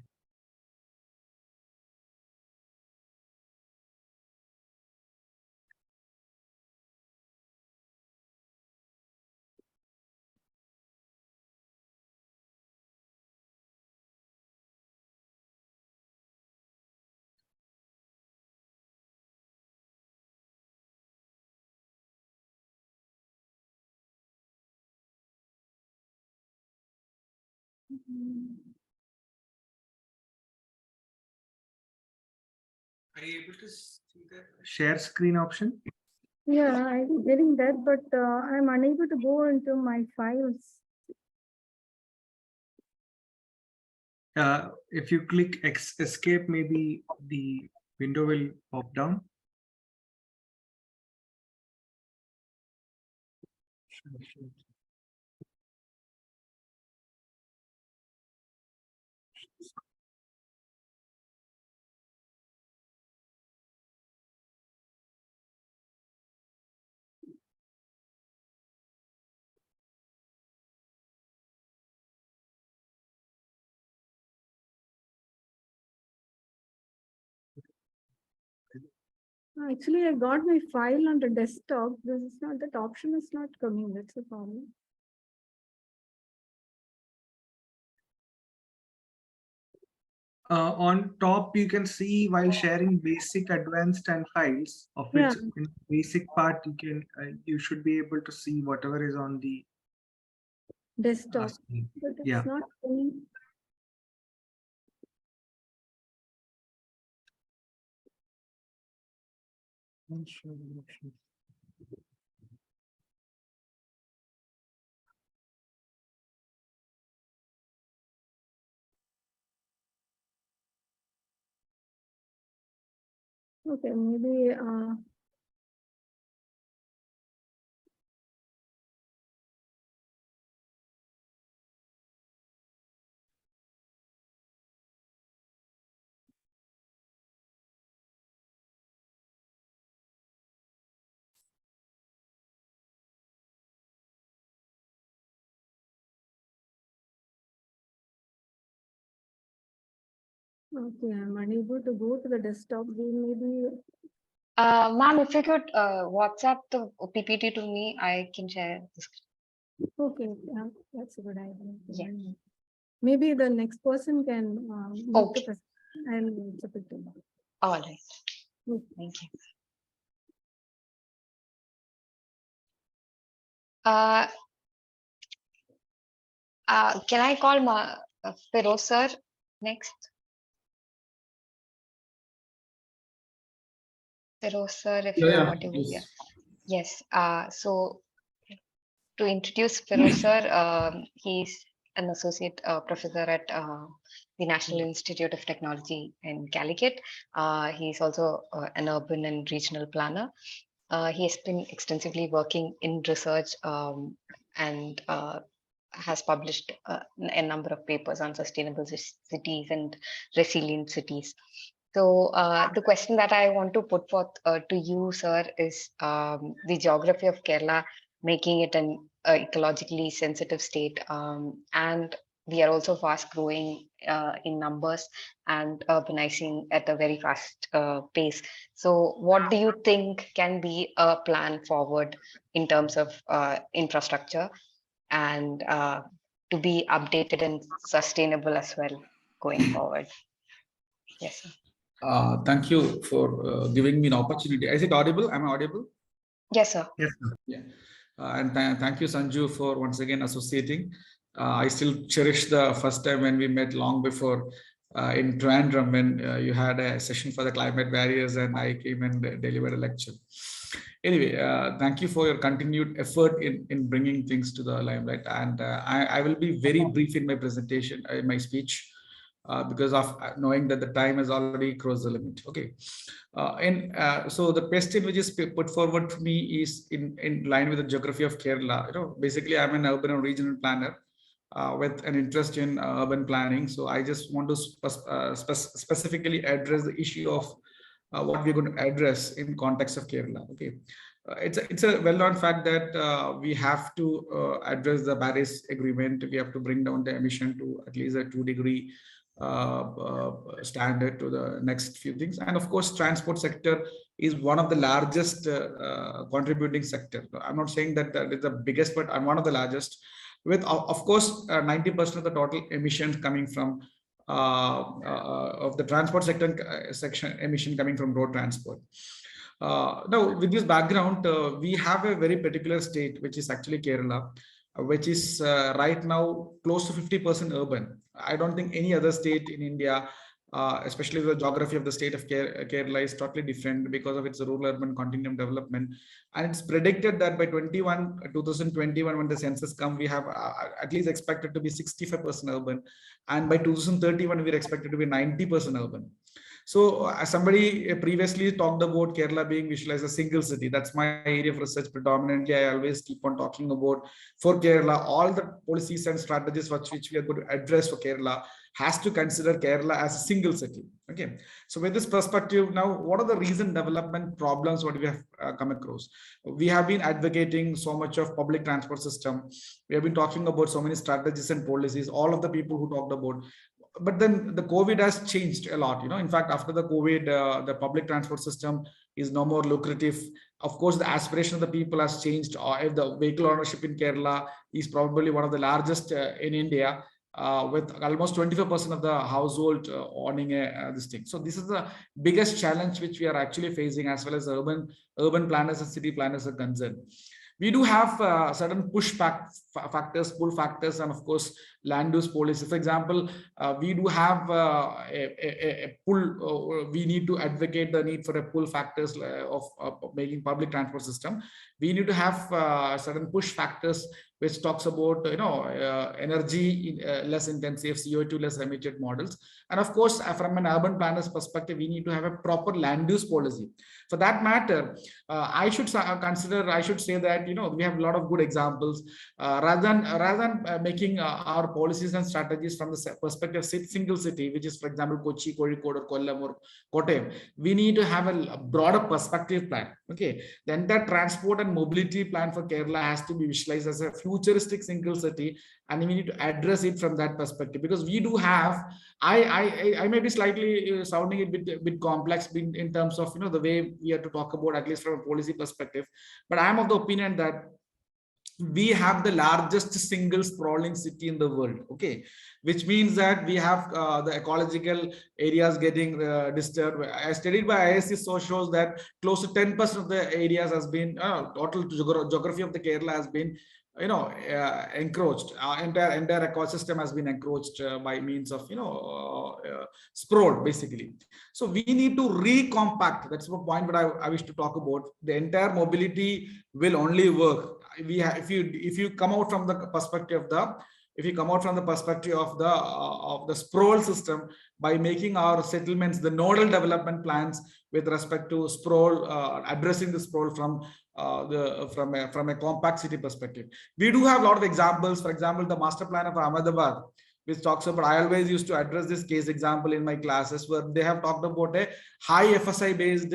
Speaker 1: Are you able to see the share screen option?
Speaker 9: Yeah, I'm getting that, but I'm unable to go into my files.
Speaker 1: If you click escape, maybe the window will pop down.
Speaker 9: Actually, I got my file on the desktop. This is not, that option is not coming. That's the problem.
Speaker 1: On top, you can see while sharing basic, advanced, and files, of which
Speaker 9: Yeah.
Speaker 1: in basic part you can you should be able to see whatever is on the
Speaker 9: Desktop,
Speaker 1: screen.
Speaker 9: but it's
Speaker 1: Yeah.
Speaker 9: not coming. Okay, maybe okay, I'm unable to go to the desktop. Maybe
Speaker 2: Ma'am, if you could WhatsApp the PPT to me, I can share this.
Speaker 9: okay, yeah, that's a good idea.
Speaker 2: Yeah.
Speaker 9: Maybe the next person can make the
Speaker 2: Okay.
Speaker 9: presentation and WhatsApp it to them.
Speaker 2: All right.
Speaker 9: Okay.
Speaker 2: Thank you. Can I call Feroz sir next? Feroz sir, if
Speaker 10: Yeah,
Speaker 2: you're
Speaker 10: yeah,
Speaker 2: audible.
Speaker 10: yes.
Speaker 2: Yeah. Yes. So to introduce Feroz sir, he's an associate professor at the National Institute of Technology in Calicut. He's also an urban and regional planner. He has been extensively working in research and has published a number of papers on sustainable cities and resilient cities. So the question that I want to put forth to you, sir, is the geography of Kerala making it an ecologically sensitive state, and we are also fast growing in numbers and urbanizing at a very fast pace. So what do you think can be a plan forward in terms of infrastructure and to be updated and sustainable as well going forward? Yes, sir.
Speaker 10: Thank you for giving me an opportunity. Is it audible? Am I audible?
Speaker 2: Yes, sir.
Speaker 1: Yes.
Speaker 10: Yeah. And thank you, Sanju, for once again associating. I still cherish the first time when we met long before in Trivandrum when you had a session for the climate barriers and I came and delivered a lecture. Anyway, thank you for your continued effort in bringing things to the limelight. And I will be very brief in my presentation, in my speech. Because of knowing that the time has already crossed the limit. Okay. So the question which is put forward to me is in line with the geography of Kerala. You know, basically, I'm an urban and regional planner with an interest in urban planning. So I just want to specifically address the issue of what we're going to address in context of Kerala. Okay. It's a well-known fact that we have to address the Paris Agreement. We have to bring down the emission to at least a 2-degree standard to the next few things. And of course, transport sector is one of the largest contributing sector. I'm not saying that it's the biggest, but I'm one of the largest, with of course 90% of the total emissions coming from of the transport sector section emission coming from road transport. Now, with this background, we have a very particular state, which is actually Kerala, which is right now close to 50% urban. I don't think any other state in India, especially the geography of the state of Kerala is totally different because of its rural-urban continuum development. And it's predicted that by 2021, when the census comes, we have at least expected to be 65% urban. And by 2031, we're expected to be 90% urban. So somebody previously talked about Kerala being visualized as a single city. That's my area of research predominantly. I always keep on talking about for Kerala, all the policies and strategies which we are going to address for Kerala has to consider Kerala as a single city. Okay. So with this perspective, now what are the recent development problems what we have come across? We have been advocating so much of public transport system. We have been talking about so many strategies and policies, all of the people who talked about. But then the COVID has changed a lot. You know, in fact, after the COVID, the public transport system is no more lucrative. Of course, the aspiration of the people has changed. If the vehicle ownership in Kerala is probably one of the largest in India, with almost 25% of the household owning this thing. So this is the biggest challenge which we are actually facing as well as urban planners and city planners are concerned. We do have certain pull factors, and of course, land use policy. For example, we do have a pull. We need to advocate the need for a pull factors of making public transport system. We need to have certain push factors which talks about energy less intensive, CO2 less emitted models. And of course, from an urban planner's perspective, we need to have a proper land use policy. For that matter, I should say that we have a lot of good examples. Rather than making our policies and strategies from the perspective of single city, which is, for example, Kochi, Kozhikode, or Kollam, or Kottayam, we need to have a broader perspective plan. Okay, the entire transport and mobility plan for Kerala has to be visualized as a futuristic single city, and we need to address it from that perspective, because we do have. I may be slightly sounding a bit complex in terms of the way we have to talk about, at least from a policy perspective, but I am of the opinion that we have the largest single sprawling city in the world. Okay, which means that we have the ecological areas getting disturbed. As studied by ISC shows that close to 10% of the areas has been total geography of the Kerala has been encroached. Entire ecosystem has been encroached by means of sprawl, basically. So we need to recompact. That's the point that I wish to talk about. The entire mobility will only work if you come out from the perspective of the sprawl system, by making our settlements the nodal development plans with respect to sprawl, addressing the sprawl from a compact city perspective. We do have a lot of examples. For example, the master plan of Ahmedabad, which talks about, I always used to address this case example in my classes, where they have talked about a high FSI based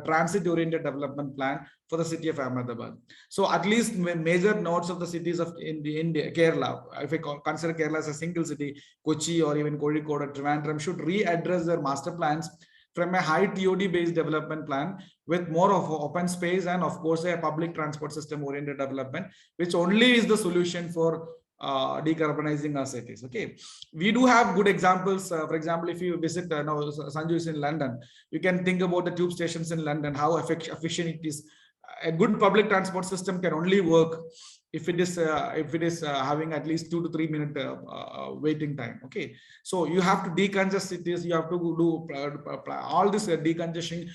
Speaker 10: transit oriented development plan for the city of Ahmedabad. So at least major nodes of the cities of India, Kerala, if I consider Kerala as a single city, Kochi or even Kozhikode or Trivandrum, should readdress their master plans from a high TOD based development plan with more of open space and of course a public transport system oriented development, which only is the solution for decarbonizing our cities. Okay, we do have good examples. For example, if you visit Sanju is in London, you can think about the tube stations in London, how efficient it is. A good public transport system can only work if it is having at least 2 to 3 minute waiting time. Okay, so you have to decongest cities. You have to do all this decongestion,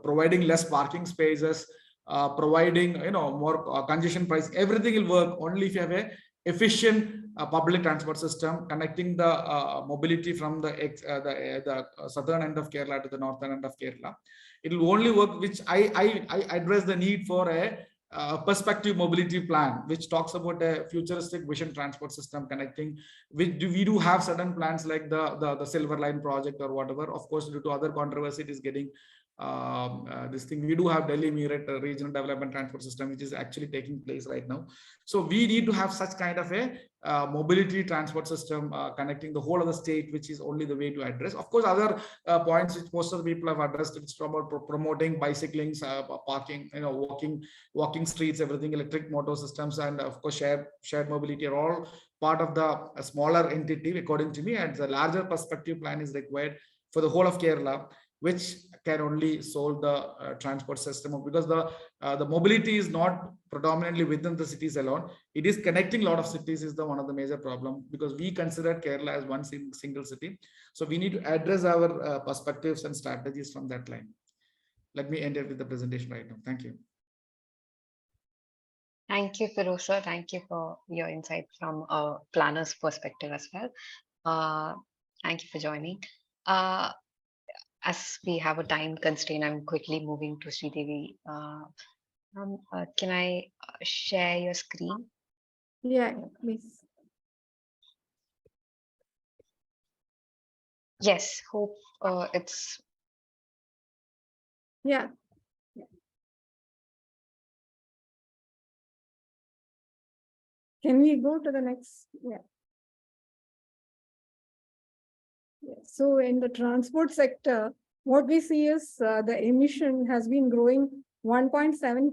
Speaker 10: providing less parking spaces, providing more congestion price. Everything will work only if you have a efficient public transport system connecting the mobility from the southern end of Kerala to the northern end of Kerala. It will only work, which I address the need for a perspective mobility plan, which talks about a futuristic vision transport system connecting. We do have certain plans like the Silver Line project or whatever. Of course, due to other controversy, it is getting this thing. We do have Delhi Meerut regional development transport system, which is actually taking place right now. So we need to have such kind of a mobility transport system connecting the whole of the state, which is only the way to address. Of course, other points which most of the people have addressed, it's about promoting bicycling, parking, walking streets, everything, electric motor systems, and of course shared mobility are all part of the smaller entity, according to me. And the larger perspective plan is required for the whole of Kerala, which can only solve the transport system, because the mobility is not predominantly within the cities alone. It is connecting a lot of cities is one of the major problem, because we consider Kerala as one single city. So we need to address our perspectives and strategies from that line. Let me end it with the presentation right now. Thank you.
Speaker 2: Thank you, Firoz. Thank you for your insight from a planner's perspective as well. Thank you for joining. As we have a time constraint, I'm quickly moving to Sridevi. Can I share your screen?
Speaker 9: Yeah, please.
Speaker 2: Yes, hope it's.
Speaker 9: Yeah. Can we go to the next? Yeah. So in the transport sector, what we see is the emission has been growing 1.7%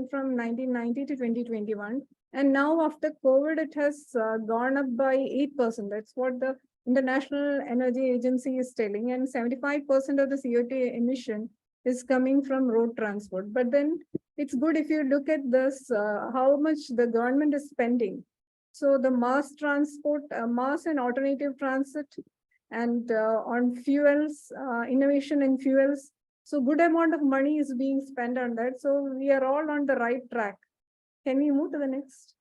Speaker 9: from 1990 to 2021. And now after COVID, it has gone up by 8%. That's what the International Energy Agency is telling. And 75% of the CO2 emission is coming from road transport. But then it's good if you look at this, how much the government is spending So the mass transport, mass and alternative transit, and on fuels, innovation in fuels. So good amount of money is being spent on that. So we are all on the right track. Can we move to the next?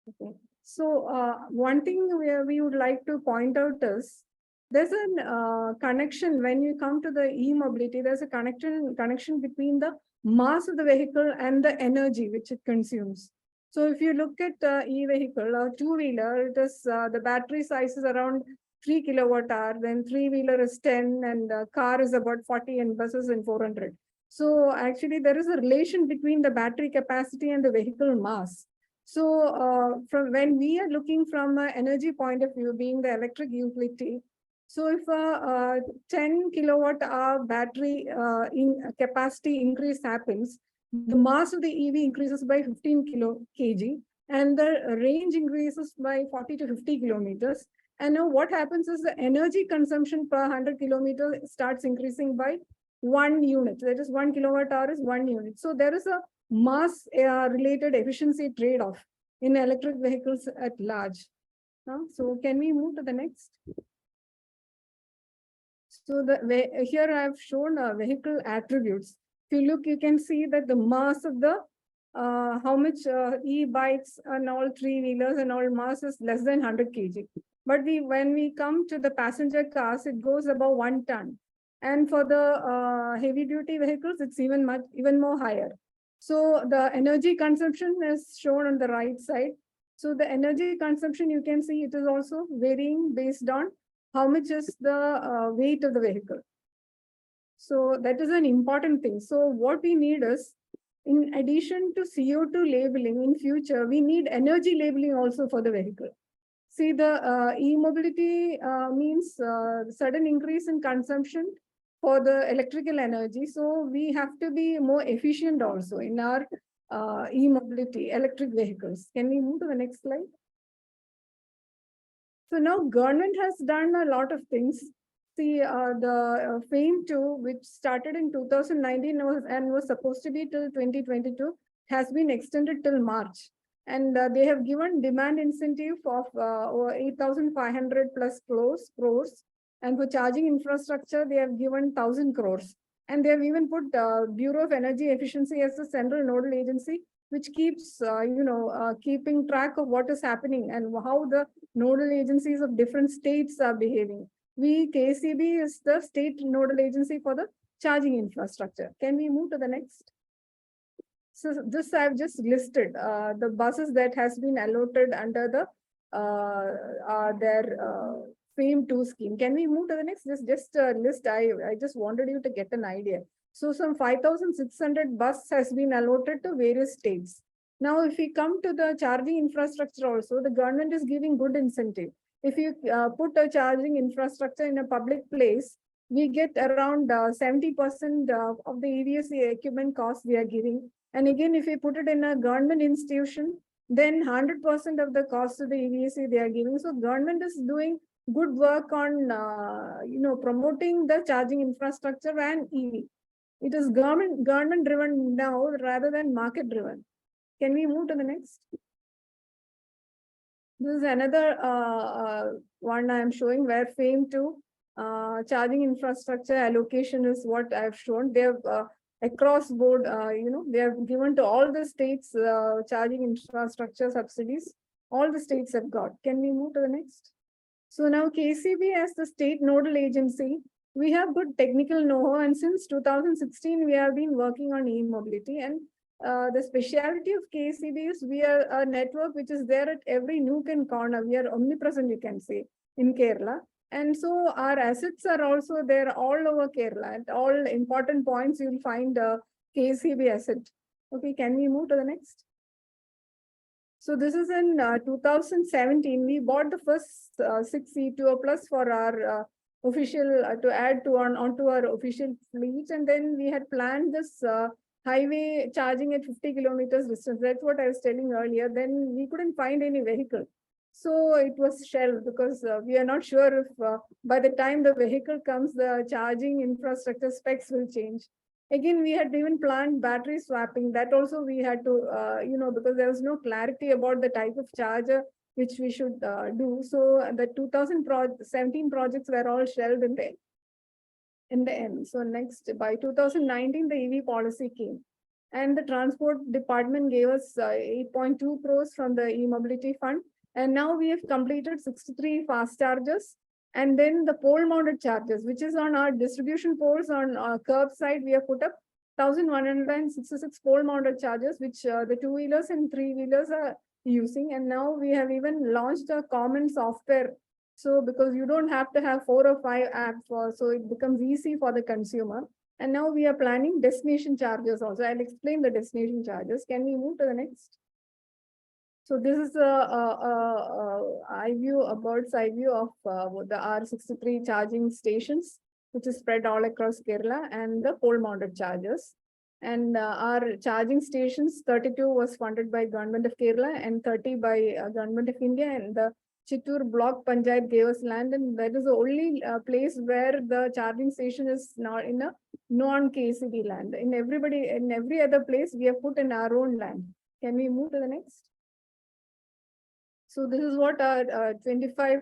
Speaker 9: Okay. So one thing we would like to point out is there's a connection when you come to the e-mobility. There's a connection between the mass of the vehicle and the energy which it consumes. So if you look at e-vehicle or two-wheeler, it is the battery size is around 3 kilowatt hour, then three-wheeler is 10, and car is about 40, and buses in 400. So actually there is a relation between the battery capacity and the vehicle mass. So from when we are looking from an energy point of view, being the electric utility, so if a 10 kilowatt hour battery in capacity increase happens, the mass of the EV increases by 15 kg, and the range increases by 40 to 50 kilometers. And now what happens is the energy consumption per 100 kilometers starts increasing by 1 unit. That is 1 kilowatt hour is 1 unit. So there is a mass related efficiency trade-off in electric vehicles at large. So can we move to the next? So here I have shown vehicle attributes. If you look, you can see that the mass of the how much e-bikes and all three-wheelers and all mass is less than 100 kg. But when we come to the passenger cars, it goes above 1 ton. And for the heavy-duty vehicles, it's even more higher. So the energy consumption is shown on the right side. So the energy consumption, you can see it is also varying based on how much is the weight of the vehicle. So that is an important thing. So what we need is, in addition to CO2 labeling in future, we need energy labeling also for the vehicle. See, the e-mobility means sudden increase in consumption for the electrical energy. So we have to be more efficient also in our e-mobility, electric vehicles. Can we move to the next slide? So now government has done a lot of things. See, the FAME 2, which started in 2019 and was supposed to be till 2022, has been extended till March. And they have given demand incentive of over 8,500 plus crores. And for charging infrastructure, they have given 1,000 crores. And they have even put Bureau of Energy Efficiency as the central nodal agency, which keeps, keeping track of what is happening and how the nodal agencies of different states are behaving. KCB is the state nodal agency for the charging infrastructure. Can we move to the next? So this I've just listed the buses that has been allotted under the their FAME 2 scheme. Can we move to the next? This just a list. I just wanted you to get an idea. So some 5,600 bus has been allotted to various states. Now, if we come to the charging infrastructure also, the government is giving good incentive. If you put a charging infrastructure in a public place, we get around 70% of the EVSE equipment cost we are giving. And again, if we put it in a government institution, then 100% of the cost of the EVSE they are giving. So government is doing good work on promoting the charging infrastructure and EV. It is government driven now rather than market driven. Can we move to the next? This is another one I am showing where FAME 2 charging infrastructure allocation is what I've shown. They have across board, they have given to all the states charging infrastructure subsidies. All the states have got. Can we move to the next? So now KCB as the state nodal agency, we have good technical know-how, and since 2016 we have been working on e-mobility. And the speciality of KCB is we are a network which is there at every nook and corner. We are omnipresent, you can say, in Kerala. And so our assets are also there all over Kerala. At all important points, you will find a KCB asset. Okay, can we move to the next? So this is in 2017. We bought the first 6 C2O Plus for our official, to add to onto our official fleet. And then we had planned this highway charging at 50 kilometers distance. That's what I was telling earlier. Then we couldn't find any vehicle. So it was shelved because we are not sure if by the time the vehicle comes, the charging infrastructure specs will change. Again, we had even planned battery swapping. That also we had to, because there was no clarity about the type of charger which we should do. So the 2017 projects were all shelved in the end. So next, by 2019, the EV policy came. And the transport department gave us 8.2 crores from the e-mobility fund. And now we have completed 63 fast chargers. And then the pole mounted chargers, which is on our distribution poles on our curbside, we have put up 1,166 pole mounted chargers, which the two-wheelers and three-wheelers are using. And now we have even launched a common software. So because you don't have to have 4 or 5 apps, so it becomes easy for the consumer. And now we are planning destination charges also. I'll explain the destination charges. Can we move to the next? So this is a bird's eye view of the R63 charging stations, which is spread all across Kerala, and the pole mounted chargers. And our charging stations, 32 was funded by Government of Kerala and 30 by Government of India, and the Chittoor Block Panchayat gave us land, and that is the only place where the charging station is not in a non-KCB land. In every other place, we have put in our own land. Can we move to the next? So this is what our 25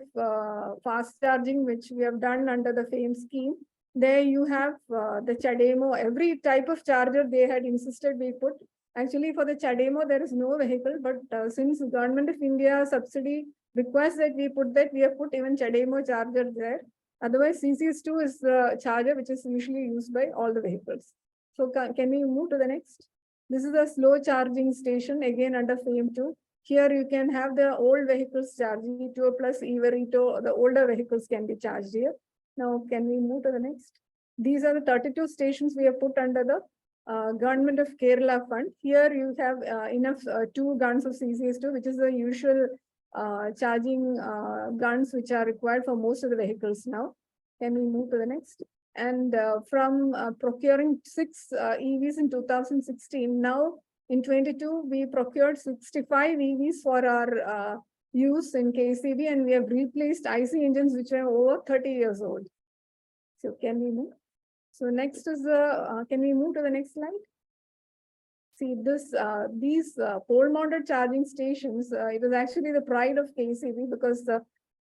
Speaker 9: fast charging, which we have done under the FAME scheme. There you have the CHAdeMO, every type of charger they had insisted we put. Actually, for the CHAdeMO, there is no vehicle, but since Government of India subsidy requests that we put that, we have put even CHAdeMO charger there. Otherwise, CCS2 is the charger which is usually used by all the vehicles. So can we move to the next? This is a slow charging station, again under FAME 2. Here you can have the old vehicles charging, E2 plus Everito, the older vehicles can be charged here. Now, can we move to the next? These are the 32 stations we have put under the Government of Kerala fund. Here you have enough 2 guns of CCS2, which is the usual charging guns which are required for most of the vehicles now. Can we move to the next? And from procuring 6 EVs in 2016, now in 22, we procured 65 EVs for our use in KCB, and we have replaced IC engines which are over 30 years old. So can we move? So next is can we move to the next slide? See these pole mounted charging stations, it is actually the pride of KCB because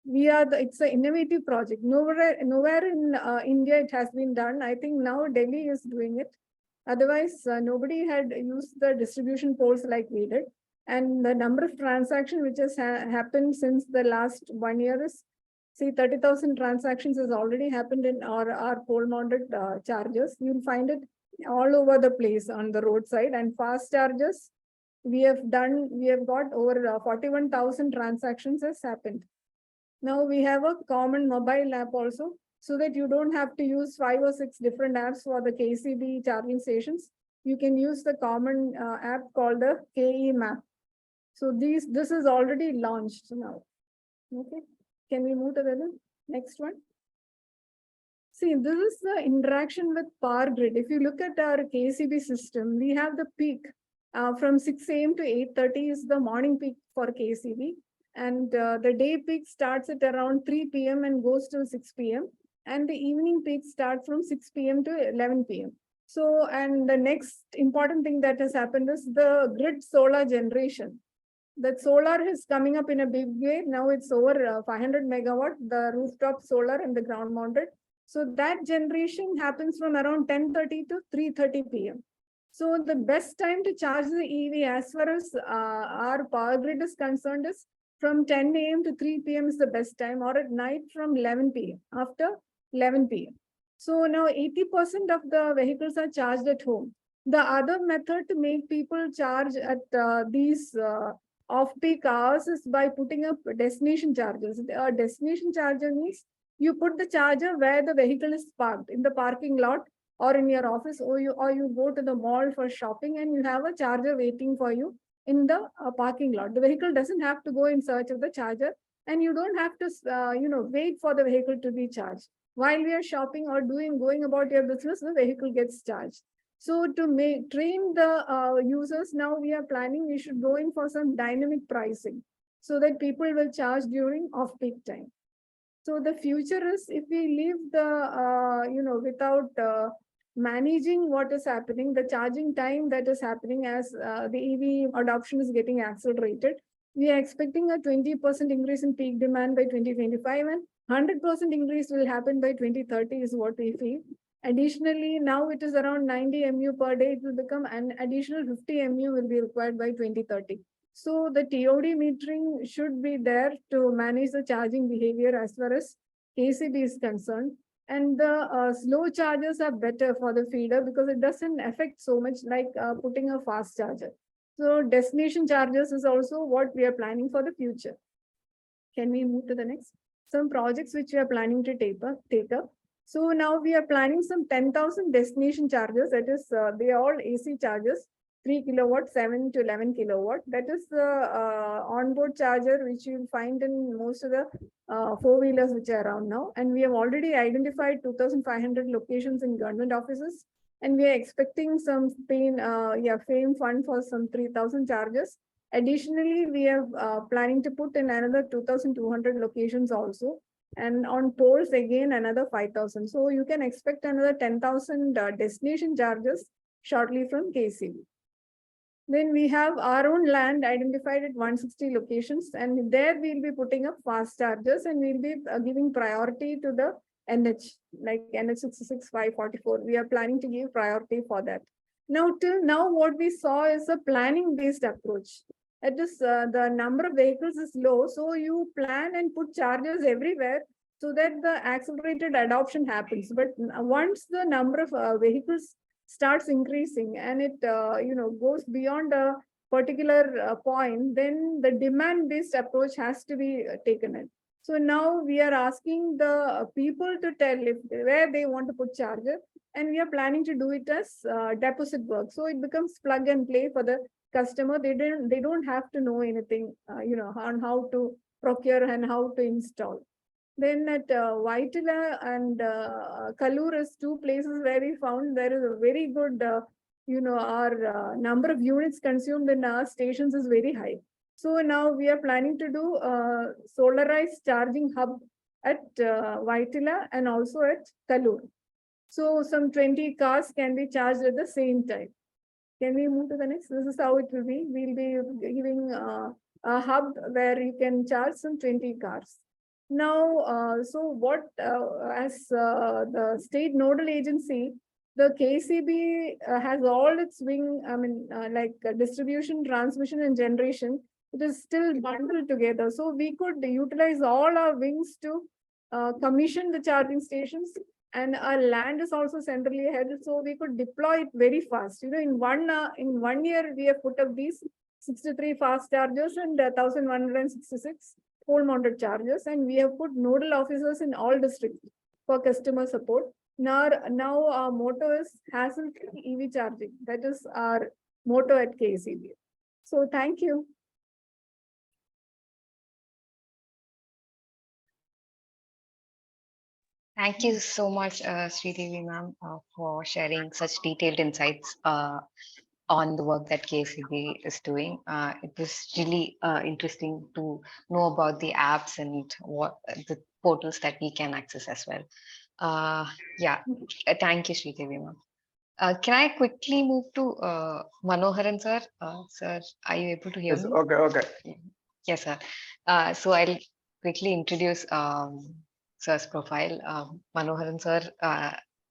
Speaker 9: it's an innovative project. Nowhere in India it has been done. I think now Delhi is doing it. Otherwise, nobody had used the distribution poles like we did. And the number of transactions which has happened since the last 1 year is, see, 30,000 transactions has already happened in our pole mounted chargers. You'll find it all over the place on the roadside. And fast chargers, we have got over 41,000 transactions has happened. Now we have a common mobile app also, so that you don't have to use 5 or 6 different apps for the KCB charging stations. You can use the common app called the KE map. So this is already launched now. Okay, can we move to the next one? See, this is the interaction with power grid. If you look at our KCB system, we have the peak from 6 a.m. to 8:30 is the morning peak for KCB. And the day peak starts at around 3 p.m. and goes till 6 p.m. And the evening peak starts from 6 p.m. to 11 p.m. So, and the next important thing that has happened is the grid solar generation. That solar is coming up in a big way. Now it's over 500 megawatt, the rooftop solar and the ground mounted. So that generation happens from around 10:30 to 3:30 p.m. So the best time to charge the EV as far as our power grid is concerned is from 10 a.m. to 3 p.m. is the best time, or at night from 11 p.m. after 11 p.m. So now 80% of the vehicles are charged at home. The other method to make people charge at these off-peak hours is by putting up destination chargers. A destination charger means you put the charger where the vehicle is parked, in the parking lot or in your office, or you go to the mall for shopping and you have a charger waiting for you in the parking lot. The vehicle doesn't have to go in search of the charger, and you don't have to wait for the vehicle to be charged. While we are shopping or going about your business, the vehicle gets charged. So to train the users, now we are planning, we should go in for some dynamic pricing so that people will charge during off-peak time. So the future is, if we leave the, without managing what is happening, the charging time that is happening as the EV adoption is getting accelerated. We are expecting a 20% increase in peak demand by 2025 and 100% increase will happen by 2030 is what we feel. Additionally, now it is around 90 MU per day. It will become an additional 50 MU will be required by 2030. So the TOD metering should be there to manage the charging behavior as far as KCB is concerned. And the slow chargers are better for the feeder because it doesn't affect so much like putting a fast charger. So destination chargers is also what we are planning for the future. Can we move to the next? Some projects which we are planning to take up. So now we are planning some 10,000 destination chargers. That is, they are all AC chargers, 3 kilowatt, 7 to 11 kilowatt. That is the onboard charger which you will find in most of the four-wheelers which are around now. And we have already identified 2,500 locations in government offices. And we are expecting some FAME fund for some 3,000 chargers. Additionally, we are planning to put in another 2,200 locations also. And on poles, again, another 5,000. So you can expect another 10,000 destination chargers shortly from KCB. Then we have our own land identified at 160 locations. And there we'll be putting up fast chargers and we'll be giving priority to the NH, like NH 66, 544. We are planning to give priority for that. Now, till now, what we saw is a planning-based approach. It is the number of vehicles is low, so you plan and put chargers everywhere so that the accelerated adoption happens. But once the number of vehicles starts increasing and it goes beyond a particular point, then the demand-based approach has to be taken in. So now we are asking the people to tell where they want to put charger, and we are planning to do it as deposit work. So it becomes plug and play for the customer. They don't have to know anything, on how to procure and how to install. Then at Vaitila and Kallur is two places where we found there is a very good, our number of units consumed in our stations is very high. So now we are planning to do a solarized charging hub at Vaitila and also at Kallur. So some 20 cars can be charged at the same time. Can we move to the next? This is how it will be. We'll be giving a hub where you can charge some 20 cars. Now, so what, as the state nodal agency, the KCB has all its distribution, transmission, and generation. It is still bundled together. So we could utilize all our wings to commission the charging stations. And our land is also centrally held, so we could deploy it very fast. In 1 year, we have put up these 63 fast chargers and 1,166 pole-mounted chargers, and we have put nodal officers in all districts for customer support. Now our motto is hassle-free EV charging. That is our motto at KCB. So thank you.
Speaker 2: Thank you so much, Sridevi ma'am, for sharing such detailed insights on the work that KCB is doing. It was really interesting to know about the apps and what the portals that we can access as well. Thank you, Sridevi ma'am. Can I quickly move to Manoharan sir? Sir, are you able to hear me?
Speaker 7: Okay.
Speaker 2: Yes, sir. So I'll quickly introduce sir's profile. Manoharan sir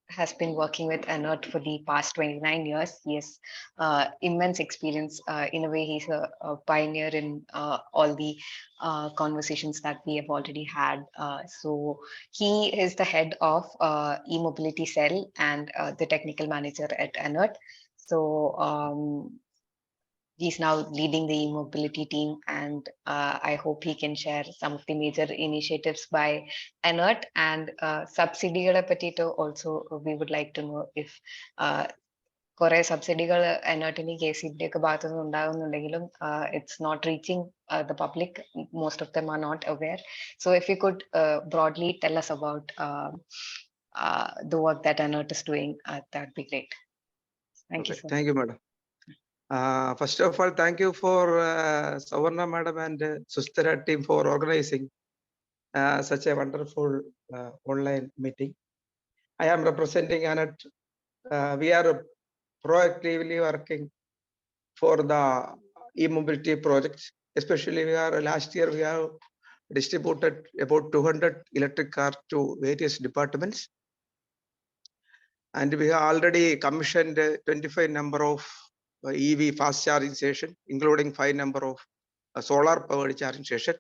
Speaker 2: has been working with Anert for the past 29 years. He has immense experience. In a way, he's a pioneer in all the conversations that we have already had. So he is the head of e-mobility cell and the technical manager at Anert. So he's now leading the e-mobility team, and I hope he can share some of the major initiatives by Anert and subsidiary patito. Also, we would like to know if Kore subsidiary Anertini KCB it's not reaching the public. Most of them are not aware. So if you could broadly tell us about the work that Anert is doing, that'd be great. Thank you, sir.
Speaker 7: Thank you, madam. First of all, thank you for Savarna madam and SUSTERA team for organizing such a wonderful online meeting. I am representing Anert we are proactively working for the e-mobility projects. Especially last year we have distributed about 200 electric cars to various departments. And we have already commissioned 25 number of EV fast charging station, including 5 number of solar powered charging station.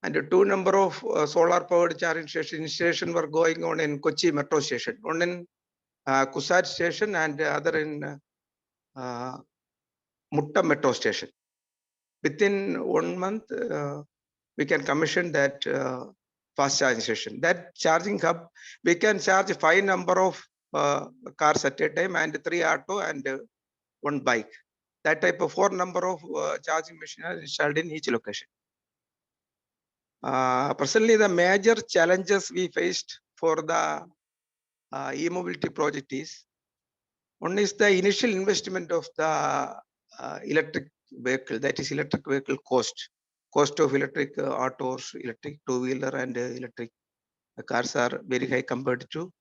Speaker 7: And 2 number of solar powered charging station were going on in Kochi metro station, one in Kusat station and other in Mutta metro station. Within 1 month, we can commission that fast charging station. That charging hub, we can charge 5 number of cars at a time and 3 auto and 1 bike. That type of 4 number of charging machines are installed in each location. Personally, the major challenges we faced for the e-mobility project is, one is the initial investment of the electric vehicle, that is electric vehicle cost of electric autos, electric two-wheeler and electric cars are very high compared to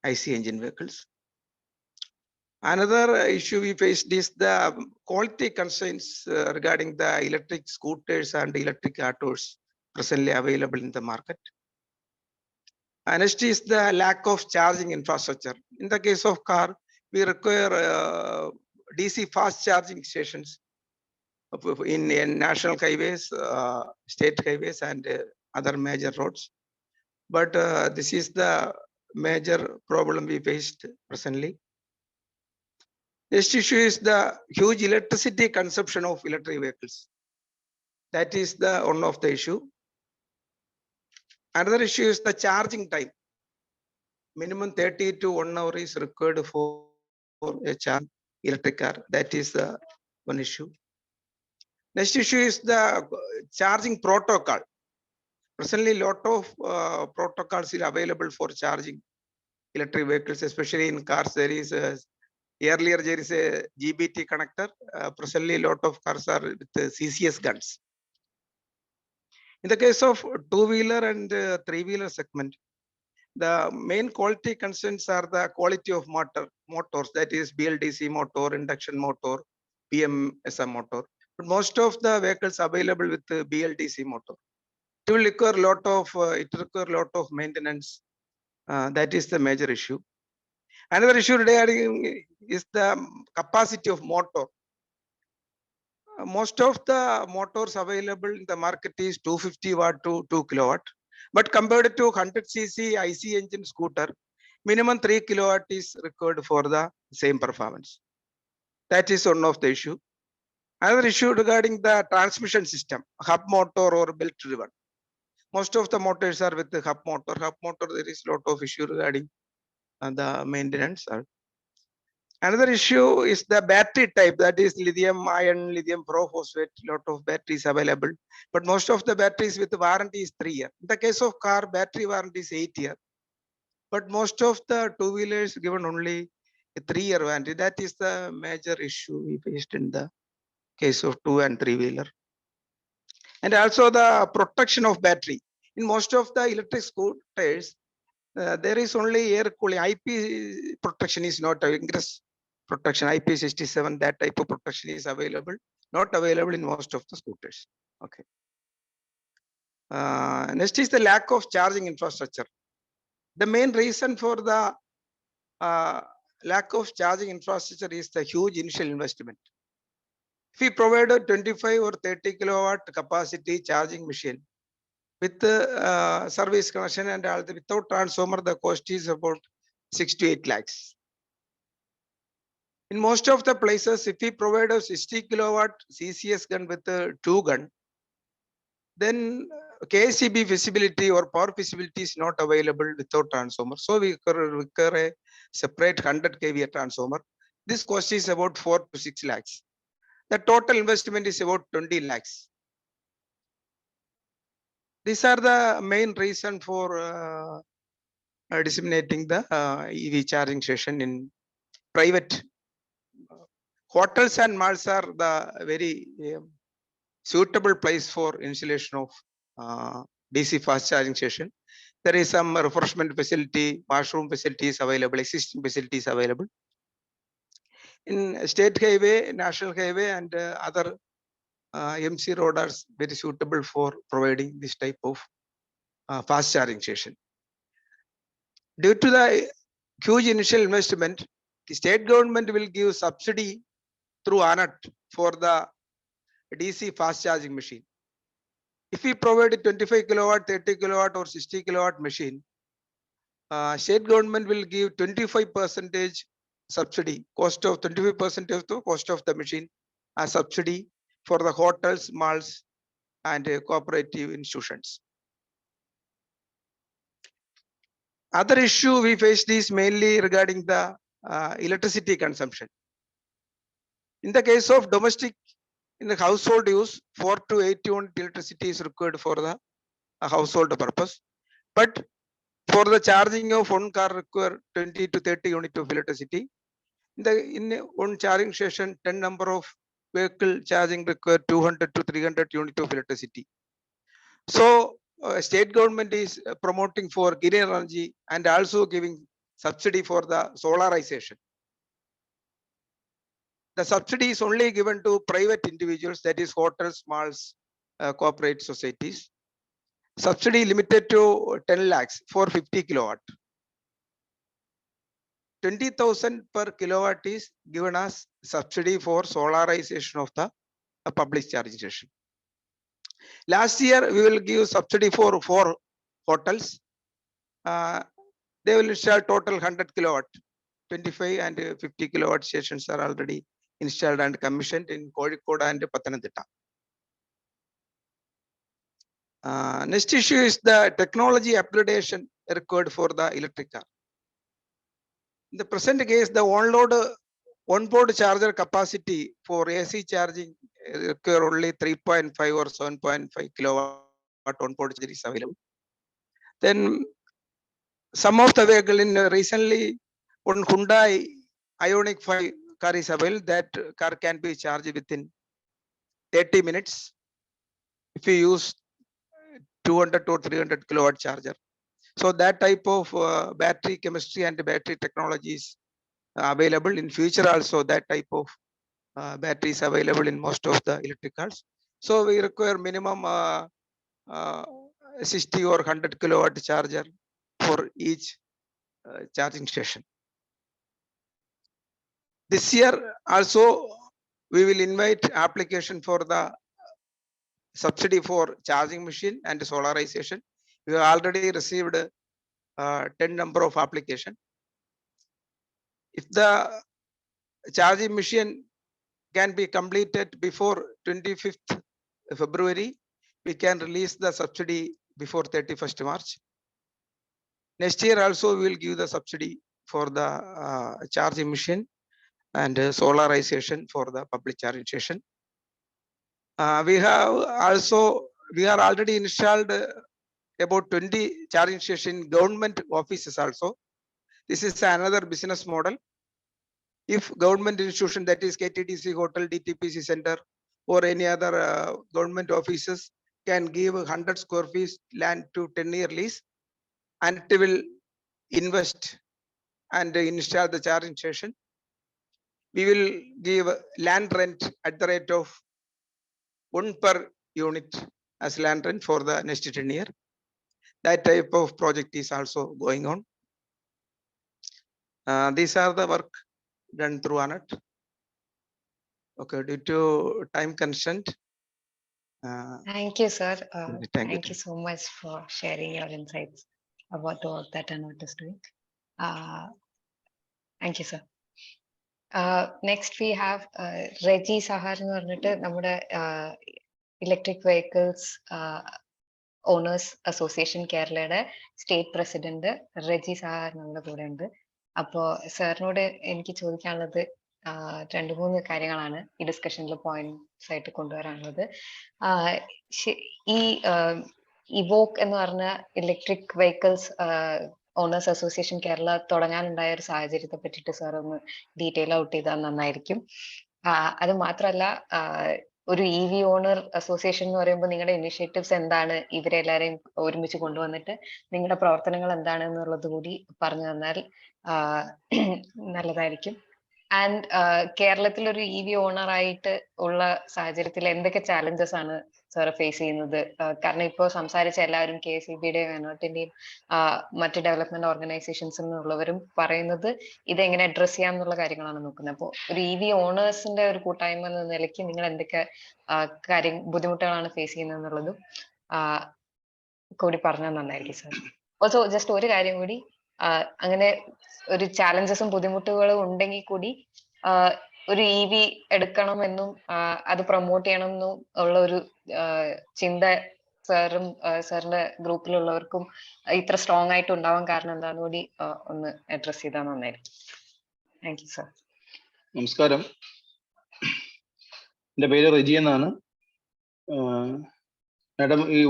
Speaker 7: IC engine vehicles. Another issue we faced is the quality constraints regarding the electric scooters and electric autos presently available in the market. Next is the lack of charging infrastructure. In the case of car, we require DC fast charging stations in national highways, state highways and other major roads. But this is the major problem we faced presently. Next issue is the huge electricity consumption of electric vehicles. That is the one of the issue. Another issue is the charging time. Minimum 30 to 1 hour is required for a charge electric car. That is the one issue. Next issue is the charging protocol. Presently, lot of protocols are available for charging electric vehicles, especially in cars. There is earlier there is a GBT connector. Presently, lot of cars are with CCS guns. In the case of two-wheeler and three-wheeler segment, the main quality concerns are the quality of motors, that is BLDC motor, induction motor, PMSM motor. But most of the vehicles available with the BLDC motor, it will require a lot of maintenance. That is the major issue. Another issue regarding is the capacity of motor. Most of the motors available in the market is 250 watt to 2 kilowatt. But compared to 100 cc IC engine scooter, minimum 3 kilowatt is required for the same performance. That is one of the issue. Another issue regarding the transmission system, hub motor or belt driven. Most of the motors are with the hub motor. Hub motor, there is a lot of issue regarding the maintenance. Another issue is the battery type, that is lithium ion, lithium peroxide. Lot of batteries available, but most of the batteries with warranty is 3 years. In the case of car, battery warranty is 8 years, but most of the two-wheelers given only a 3-year warranty. That is the major issue we faced in the case of two and three-wheeler. And also the protection of battery. In most of the electric scooters, there is only air cooling. IP protection is not ingress protection. IP67, that type of protection is available, not available in most of the scooters. Okay. Next is the lack of charging infrastructure. The main reason for the lack of charging infrastructure is the huge initial investment. If we provide a 25 or 30 kilowatt capacity charging machine with service connection and without transformer, the cost is about 6 to 8 lakhs. In most of the places, if we provide a 60 kilowatt CCS gun with a 2 gun, then KCB feasibility or power feasibility is not available without transformer. So we require a separate 100 kVA transformer. This cost is about 4 to 6 lakhs. The total investment is about 20 lakhs. These are the main reason for disseminating the EV charging station in private. Hotels and malls are the very suitable place for installation of DC fast charging station. There is some refreshment facility, washroom facilities available, existing facilities available. In state highway, national highway, and other MC road are very suitable for providing this type of fast charging station. Due to the huge initial investment, the state government will give subsidy through ANAT for the DC fast charging machine. If we provide a 25 kilowatt, 30 kilowatt or 60 kilowatt machine, state government will give 25% subsidy, cost of 25% of the cost of the machine as subsidy for the hotels, malls, and cooperative institutions. Other issue we faced is mainly regarding the electricity consumption. In the case of domestic, in the household use, 4 to 8 unit electricity is required for the household purpose. But for the charging of one car require 20 to 30 unit of electricity. In one charging station, 10 number of vehicle charging require 200 to 300 unit of electricity. So state government is promoting for green energy and also giving subsidy for the solarization. The subsidy is only given to private individuals, that is hotels, malls, corporate societies. Subsidy limited to 10 lakhs for 50 kilowatt. 20,000 per kilowatt is given as subsidy for solarization of the public charging station. Last year, we will give subsidy for 4 hotels. They will install total 100 kilowatt. 25 and 50 kilowatt stations are already installed and commissioned in Kozhikode and Pathanamthitta. Next issue is the technology upgradation required for the electric car. In the present case, the onboard charger capacity for AC charging require only 3.5 or 7.5 kilowatt onboard charger is available. Then some of the vehicle in recently one Hyundai Ioniq 5 car is available. That car can be charged within 30 minutes if you use 200 or 300 kilowatt charger. So that type of battery chemistry and battery technology is available. In future also that type of batteries available in most of the electric cars. So we require minimum 60 or 100 kilowatt charger for each charging station. This year also we will invite application for the subsidy for charging machine and solarization. We have already received 10 number of application. If the charging machine can be completed before 25th February, we can release the subsidy before 31st March. Next year also we will give the subsidy for the charging machine and solarization for the public charging station. We are already installed about 20 charging station government offices also. This is another business model. If government institution, that is KTDC hotel, DTPC center, or any other government offices can give 100 square feet land to 10-year lease, and it will invest and install the charging station. We will give land rent at the rate of 1 per unit as land rent for the next 10 years. That type of project is also going on. These are the work done through ANAT. Okay, due to time constraint.
Speaker 2: Thank you, sir.
Speaker 7: Thank
Speaker 2: You so much for sharing your insights about the work that ANAT is doing. Thank you, sir. Next we have Reggie Sahar എന്ന് പറഞ്ഞിട്ട് നമ്മുടെ electric vehicles owners association കേരളയുടെ state president Reji സഹാർ നമ്മുടെ കൂടെ ഉണ്ട്. അപ്പോൾ സാറിനോട് എനിക്ക് ചോദിക്കാനുള്ളത് 2-3 കാര്യങ്ങളാണ് ഈ ഡിസ്കഷനിൽ പോയിന്റ്സ് ആയിട്ട് കൊണ്ടുവരാനുള്ളത്. ഈ ഇവോക്ക് എന്ന് പറഞ്ഞ electric vehicles owners association Kerala തുടങ്ങാനുണ്ടായ ഒരു സാഹചര്യത്തെ പറ്റിയിട്ട് സാർ ഒന്ന് ഡീറ്റെയിൽ ഔട്ട് ചെയ്താൽ നന്നായിരിക്കും. അത് മാത്രമല്ല ഒരു EV ഓണർ അസോസിയേഷൻ എന്ന് പറയുമ്പോൾ നിങ്ങളുടെ ഇനിഷ്യേറ്റീവ്സ് എന്താണ്, ഇവരെല്ലാരെയും ഒരുമിച്ച് കൊണ്ടുവന്നിട്ട് നിങ്ങളുടെ പ്രവർത്തനങ്ങൾ എന്താണ് എന്നുള്ളത് കൂടി പറഞ്ഞു തന്നാൽ നല്ലതായിരിക്കും. ആൻഡ് കേരളത്തിൽ ഒരു EV ഓണർ ആയിട്ട് ഉള്ള സാഹചര്യത്തിൽ എന്തൊക്കെ ചാലഞ്ചസ് ആണ് സാർ ഫേസ് ചെയ്യുന്നത്? കാരണം ഇപ്പോൾ സംസാരിച്ച എല്ലാവരും KSEBയുടെയും എനോട്ടിന്റെയും മറ്റ് ഡെവലപ്മെന്റ് ഓർഗനൈസേഷൻസിൽ നിന്നുള്ളവരും പറയുന്നത് ഇതെങ്ങനെ അഡ്രസ് ചെയ്യാം എന്നുള്ള കാര്യങ്ങളാണ് നോക്കുന്നത്. അപ്പോൾ ഒരു EV ഓണേഴ്സിന്റെ ഒരു കൂട്ടായ്മ എന്ന നിലയ്ക്ക് നിങ്ങൾ എന്തൊക്കെ ബുദ്ധിമുട്ടുകളാണ് ഫേസ് ചെയ്യുന്നത് എന്നുള്ളതും കൂടി പറഞ്ഞാൽ നന്നായിരിക്കും സാർ. ഓൾസോ ജസ്റ്റ് ഒരു കാര്യം കൂടി, അങ്ങനെ ഒരു ചാലഞ്ചസും ബുദ്ധിമുട്ടുകളും ഉണ്ടെങ്കിൽ കൂടി ഒരു EV എടുക്കണമെന്നും അത് പ്രൊമോട്ട് ചെയ്യണമെന്നും ഉള്ള ഒരു ചിന്ത സാറും സാറിന്റെ ഗ്രൂപ്പിലുള്ളവർക്കും ഇത്ര സ്ട്രോങ് ആയിട്ട് ഉണ്ടാവാൻ കാരണം എന്താണെന്ന് കൂടി ഒന്ന് അഡ്രസ് ചെയ്താൽ നന്നായിരിക്കും. Thank you sir.
Speaker 5: നമസ്കാരം, എൻ്റെ പേര് റെജി എന്നാണ്. മാഡം ഈ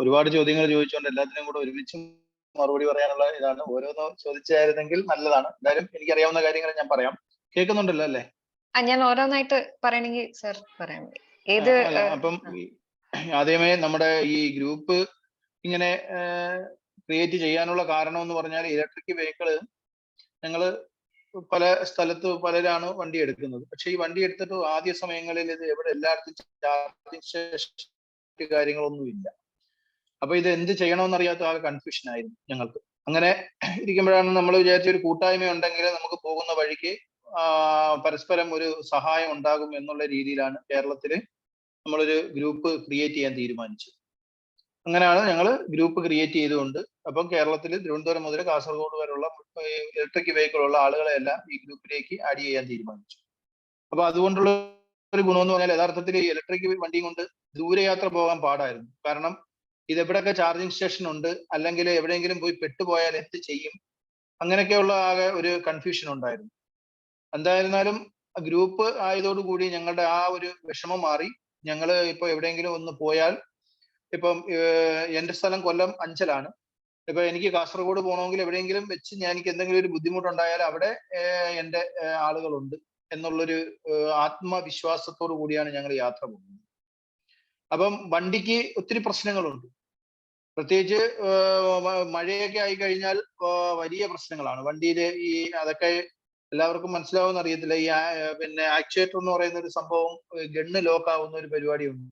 Speaker 5: ഒരുപാട് ചോദ്യങ്ങൾ ചോദിച്ചുകൊണ്ട് എല്ലാത്തിനും കൂടെ ഒരുമിച്ച് മറുപടി പറയാനുള്ള ഇതാണ്. ഓരോന്ന് ചോദിച്ചായിരുന്നെങ്കിൽ നല്ലതാണ്. എന്തായാലും എനിക്കറിയാവുന്ന കാര്യങ്ങൾ ഞാൻ പറയാം. കേൾക്കുന്നുണ്ടല്ലോ അല്ലേ?
Speaker 2: ഞാൻ ഓരോന്നായിട്ട് പറയണെങ്കിൽ സാർ പറയാം. ഏത്
Speaker 5: അപ്പം ആദ്യമേ നമ്മുടെ ഈ ഗ്രൂപ്പ് ഇങ്ങനെ ക്രിയേറ്റ് ചെയ്യാനുള്ള കാരണം എന്ന് പറഞ്ഞാൽ ഇലക്ട്രിക് വെഹിക്കിള് ഞങ്ങള് പല സ്ഥലത്ത് പലരാണ് വണ്ടി എടുക്കുന്നത്. പക്ഷെ ഈ വണ്ടി എടുത്തിട്ട് ആദ്യ സമയങ്ങളിൽ ഇത് എവിടെ എല്ലായിടത്തും ചാർജിങ് കാര്യങ്ങളൊന്നുമില്ല. അപ്പൊ ഇത് എന്ത് ചെയ്യണമെന്നറിയാത്ത ആ കൺഫ്യൂഷൻ ആയിരുന്നു ഞങ്ങൾക്ക്. അങ്ങനെ ഇരിക്കുമ്പോഴാണ് നമ്മൾ വിചാരിച്ച ഒരു കൂട്ടായ്മ ഉണ്ടെങ്കിൽ നമുക്ക് പോകുന്ന വഴിക്ക് പരസ്പരം ഒരു സഹായം ഉണ്ടാകും എന്നുള്ള രീതിയിലാണ് കേരളത്തില് നമ്മളൊരു ഗ്രൂപ്പ് ക്രിയേറ്റ് ചെയ്യാൻ തീരുമാനിച്ചത്. അങ്ങനെയാണ് ഞങ്ങൾ ഗ്രൂപ്പ് ക്രിയേറ്റ് ചെയ്തുകൊണ്ട് അപ്പം കേരളത്തിൽ തിരുവനന്തപുരം മുതൽ കാസർഗോഡ് വരെയുള്ള ഇലക്ട്രിക് വെഹിക്കിൾ ഉള്ള ആളുകളെ എല്ലാം ഈ ഗ്രൂപ്പിലേക്ക് ആഡ് ചെയ്യാൻ തീരുമാനിച്ചു. അപ്പൊ അതുകൊണ്ടുള്ള ഒരു ഗുണമെന്ന് പറഞ്ഞാൽ യഥാർത്ഥത്തിൽ ഈ ഇലക്ട്രിക് വണ്ടിയും കൊണ്ട് ദൂരയാത്ര പോകാൻ പാടായിരുന്നു. കാരണം ഇത് എവിടെയൊക്കെ ചാർജിങ് സ്റ്റേഷൻ ഉണ്ട്, അല്ലെങ്കിൽ എവിടെയെങ്കിലും പോയി പെട്ടുപോയാൽ എന്ത് ചെയ്യും, അങ്ങനെയൊക്കെയുള്ള ആകെ ഒരു കൺഫ്യൂഷൻ ഉണ്ടായിരുന്നു. എന്തായിരുന്നാലും ഗ്രൂപ്പ് ആയതോടുകൂടി ഞങ്ങളുടെ ആ ഒരു വിഷമം മാറി. ഞങ്ങൾ ഇപ്പൊ എവിടെയെങ്കിലും ഒന്ന് പോയാൽ, ഇപ്പം എന്റെ സ്ഥലം കൊല്ലം അഞ്ചലാണ്. ഇപ്പൊ എനിക്ക് കാസർഗോഡ് പോകണമെങ്കിൽ എവിടെയെങ്കിലും വെച്ച് എനിക്ക് എന്തെങ്കിലും ഒരു ബുദ്ധിമുട്ടുണ്ടായാൽ അവിടെ എൻ്റെ ആളുകളുണ്ട് എന്നുള്ളൊരു ആത്മവിശ്വാസത്തോടു കൂടിയാണ് ഞങ്ങൾ യാത്ര പോകുന്നത്. അപ്പം വണ്ടിക്ക് ഒത്തിരി പ്രശ്നങ്ങളുണ്ട്. പ്രത്യേകിച്ച് മഴയൊക്കെ ആയി കഴിഞ്ഞാൽ വലിയ പ്രശ്നങ്ങളാണ് വണ്ടിയിൽ. ഈ അതൊക്കെ എല്ലാവർക്കും മനസ്സിലാവുമെന്ന് അറിയത്തില്ല. ഈ പിന്നെ ആക്ച്വേറ്റർ എന്ന് പറയുന്ന ഒരു സംഭവം ഗണ്ണ് ലോക്ക് ആവുന്ന ഒരു പരിപാടിയുണ്ട്.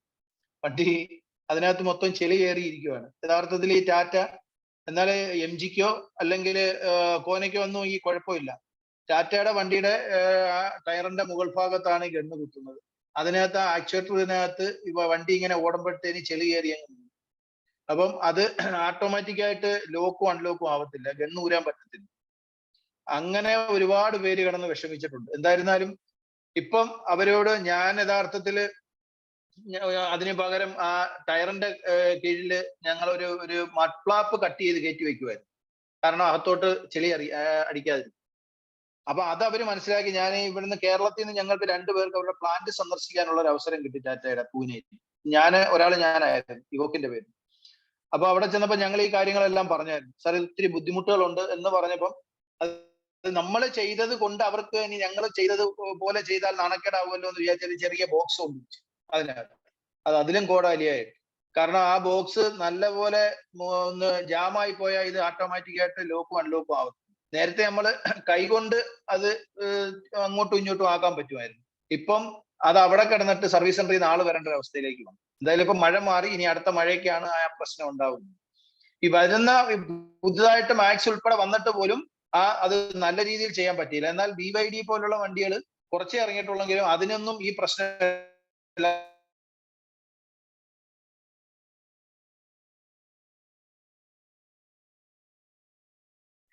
Speaker 5: വണ്ടി അതിനകത്ത് മൊത്തം ചെളി കയറിയിരിക്കുവാണ്. യഥാർത്ഥത്തിൽ ഈ ടാറ്റ, എന്നാൽ MGക്കോ അല്ലെങ്കിൽ കോനയ്ക്കോ ഒന്നും ഈ കുഴപ്പമില്ല. ടാറ്റയുടെ വണ്ടിയുടെ ടയറിന്റെ മുകൾ ഭാഗത്താണ് ഈ ഗണ്ണ് കുത്തുന്നത്. അതിനകത്ത് ആക്ച്വേറ്ററിനകത്ത് വണ്ടി ഇങ്ങനെ ഓടുമ്പോഴത്തേന് ചെളി കയറി അങ്ങ്. അപ്പം അത് ഓട്ടോമാറ്റിക്കായിട്ട് ലോക്കും അൺലോക്കും ആവത്തില്ല, ഗണ്ണ് ഊരാൻ പറ്റത്തില്ല. അങ്ങനെ ഒരുപാട് പേര് കിടന്ന് വിഷമിച്ചിട്ടുണ്ട്. എന്തായിരുന്നാലും ഇപ്പം അവരോട് ഞാൻ യഥാർത്ഥത്തില് അതിന് പകരം ആ ടയറിന്റെ കീഴില് ഞങ്ങൾ ഒരു മഡ്ഫ്ലാപ്പ് കട്ട് ചെയ്ത് കയറ്റി വെക്കുമായിരുന്നു. കാരണം അകത്തോട്ട് ചെളി അടിക്കാതിരിക്കും. അപ്പൊ അത് അവര് മനസ്സിലാക്കി. ഞാൻ ഇവിടുന്ന് കേരളത്തിൽ നിന്ന് ഞങ്ങൾക്ക് 2 പേർക്ക് അവരുടെ പ്ലാന്റ് സന്ദർശിക്കാനുള്ള ഒരു അവസരം കിട്ടി ടാറ്റയുടെ പൂനെയിൽ. ഞാനായിരുന്നു യുവക്കിന്റെ പേര്. അപ്പൊ അവിടെ ചെന്നപ്പോ ഞങ്ങൾ ഈ കാര്യങ്ങളെല്ലാം പറഞ്ഞായിരുന്നു. സാർ ഒത്തിരി ബുദ്ധിമുട്ടുകളുണ്ട് എന്ന് പറഞ്ഞപ്പം അത് നമ്മൾ ചെയ്തത് കൊണ്ട് അവർക്ക് ഇനി ഞങ്ങൾ ചെയ്തത് പോലെ ചെയ്താൽ നാണക്കേടാവുമല്ലോ എന്ന് വിചാരിച്ചാൽ ചെറിയ ബോക്സ് ഉണ്ട് അതിനകത്ത്. അത് അതിലും കോടാലിയായി. കാരണം ആ ബോക്സ് നല്ലപോലെ ഒന്ന് ജാമായി പോയാൽ ഇത് ഓട്ടോമാറ്റിക്കായിട്ട് ലോക്കും അൺലോക്കും ആവും. നേരത്തെ നമ്മൾ കൈകൊണ്ട് അത് അങ്ങോട്ടും ഇങ്ങോട്ടും ആക്കാൻ പറ്റുമായിരുന്നു. ഇപ്പം അത് അവിടെ കിടന്നിട്ട് സർവീസ് സെന്ററിൽ നിന്ന് ആള് വരേണ്ട ഒരു അവസ്ഥയിലേക്ക് വന്നു. എന്തായാലും ഇപ്പൊ മഴ മാറി, ഇനി അടുത്ത മഴയ്ക്കാണ് ആ പ്രശ്നം ഉണ്ടാവുന്നത്. ഈ വരുന്ന പുതുതായിട്ട് മാക്സ് ഉൾപ്പെടെ വന്നിട്ട് പോലും അത് നല്ല രീതിയിൽ ചെയ്യാൻ പറ്റിയില്ല. എന്നാൽ BYD പോലുള്ള വണ്ടികൾ കുറച്ചേ ഇറങ്ങിയിട്ടുള്ളെങ്കിലും അതിനൊന്നും ഈ പ്രശ്നം.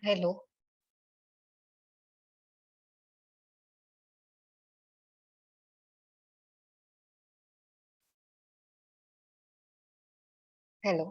Speaker 2: Hello, hello.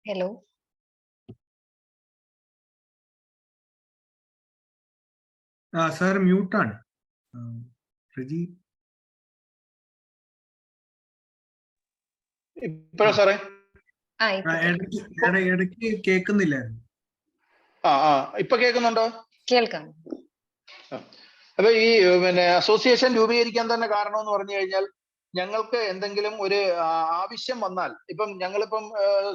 Speaker 2: Hello.
Speaker 1: Sir, mute on. Rajeev.
Speaker 5: ഇപ്പോഴാ സാറേ?
Speaker 1: ഇടയ്ക്ക് കേൾക്കുന്നില്ലായിരുന്നു.
Speaker 5: ഇപ്പൊ കേൾക്കുന്നുണ്ടോ?
Speaker 2: കേൾക്കാം.
Speaker 5: അപ്പൊ ഈ പിന്നെ അസോസിയേഷൻ രൂപീകരിക്കാൻ തന്നെ കാരണം എന്ന് പറഞ്ഞു കഴിഞ്ഞാൽ, ഞങ്ങൾക്ക് എന്തെങ്കിലും ഒരു ആവശ്യം വന്നാൽ, ഇപ്പം ഞങ്ങളിപ്പം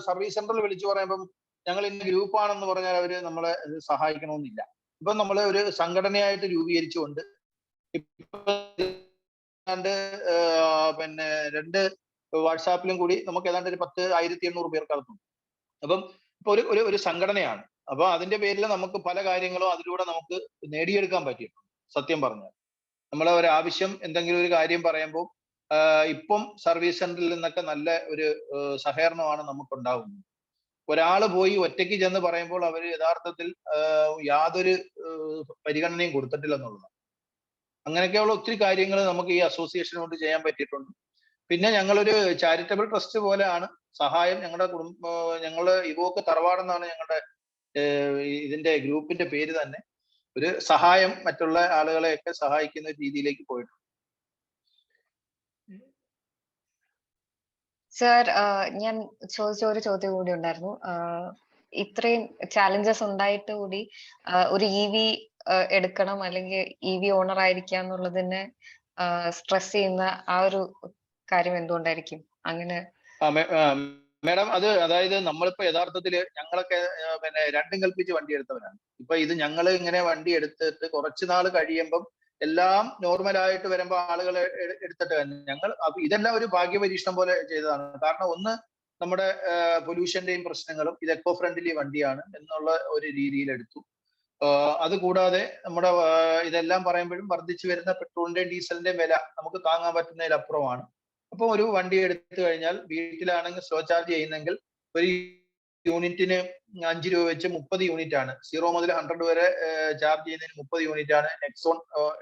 Speaker 5: സർവീസ് സെന്ററിൽ വിളിച്ചു പറയുമ്പം ഞങ്ങൾ ഇന്ന ഗ്രൂപ്പാണെന്ന് പറഞ്ഞാൽ അവര് നമ്മളെ സഹായിക്കണമെന്നില്ല. ഇപ്പൊ നമ്മള് ഒരു സംഘടനയായിട്ട് രൂപീകരിച്ചുകൊണ്ട് പിന്നെ 2 വാട്സാപ്പിലും കൂടി നമുക്ക് ഏതാണ്ട് ഒരു 10,800 പേർക്ക് അകത്തുണ്ട്. അപ്പം ഇപ്പൊ ഒരു സംഘടനയാണ്. അപ്പൊ അതിന്റെ പേരിൽ നമുക്ക് പല കാര്യങ്ങളും അതിലൂടെ നമുക്ക് നേടിയെടുക്കാൻ പറ്റിയിട്ടുണ്ട്. സത്യം പറഞ്ഞാൽ നമ്മളെ ഒരു ആവശ്യം, എന്തെങ്കിലും ഒരു കാര്യം പറയുമ്പോൾ ഇപ്പം സർവീസ് സെന്ററിൽ നിന്നൊക്കെ നല്ല ഒരു സഹകരണമാണ് നമുക്കുണ്ടാകുന്നത്. ഒരാള് പോയി ഒറ്റയ്ക്ക് ചെന്ന് പറയുമ്പോൾ അവര് യഥാർത്ഥത്തിൽ യാതൊരു പരിഗണനയും കൊടുത്തിട്ടില്ലെന്നുള്ളതാണ്. അങ്ങനെയൊക്കെയുള്ള ഒത്തിരി കാര്യങ്ങൾ നമുക്ക് ഈ അസോസിയേഷൻ കൊണ്ട് ചെയ്യാൻ പറ്റിയിട്ടുണ്ട്. പിന്നെ ഞങ്ങളൊരു ചാരിറ്റബിൾ ട്രസ്റ്റ് പോലെയാണ്. സഹായം ഞങ്ങളുടെ ഞങ്ങള് ഇവോക്ക് തറവാടെന്നാണ് ഞങ്ങളുടെ ഇതിന്റെ ഗ്രൂപ്പിന്റെ പേര് തന്നെ. ഒരു സഹായം മറ്റുള്ള ആളുകളെയൊക്കെ സഹായിക്കുന്ന രീതിയിലേക്ക് പോയിട്ടുണ്ട്.
Speaker 2: സർ, ഞാൻ ചോദിച്ച ഒരു ചോദ്യം കൂടി ഉണ്ടായിരുന്നു. ഇത്രയും ചാലഞ്ചസ് ഉണ്ടായിട്ട് കൂടി ഒരു EV എടുക്കണം അല്ലെങ്കിൽ EV ഓണർ ആയിരിക്കുക എന്നുള്ളതിനെ സ്ട്രെസ് ചെയ്യുന്ന ആ ഒരു കാര്യം എന്തുകൊണ്ടായിരിക്കും അങ്ങനെ?
Speaker 5: മേഡം, അതായത് നമ്മളിപ്പോ യഥാർത്ഥത്തില് ഞങ്ങളൊക്കെ പിന്നെ രണ്ടും കൽപ്പിച്ച് വണ്ടി എടുത്തവരാണ്. ഇപ്പൊ ഇത് ഞങ്ങൾ ഇങ്ങനെ വണ്ടി എടുത്തിട്ട് കുറച്ചു നാൾ കഴിയുമ്പം എല്ലാം നോർമലായിട്ട് വരുമ്പോൾ ആളുകൾ എടുത്തിട്ട് ഞങ്ങൾ ഇതെല്ലാം ഒരു ഭാഗ്യപരീക്ഷണം പോലെ ചെയ്തതാണ്. കാരണം ഒന്ന്, നമ്മുടെ പൊല്യൂഷന്റെയും പ്രശ്നങ്ങളും ഇത് എക്കോ ഫ്രണ്ട്ലി വണ്ടിയാണ് എന്നുള്ള ഒരു രീതിയിൽ എടുത്തു. അതുകൂടാതെ നമ്മുടെ ഇതെല്ലാം പറയുമ്പോഴും വർദ്ധിച്ചു വരുന്ന പെട്രോളിന്റെയും ഡീസലിന്റെയും വില നമുക്ക് താങ്ങാൻ പറ്റുന്നതിലപ്പുറമാണ്. അപ്പൊ ഒരു വണ്ടി എടുത്തു കഴിഞ്ഞാൽ വീട്ടിലാണെങ്കിൽ സ്ലോ ചാർജ് ചെയ്യുന്നെങ്കിൽ ഒരു യൂണിറ്റിന് 5 രൂപ വെച്ച് 30 യൂണിറ്റ് ആണ്. 0 മുതൽ 100 വരെ ചാർജ് ചെയ്യുന്നതിന് 30 യൂണിറ്റ് ആണ് നെക്സോൺ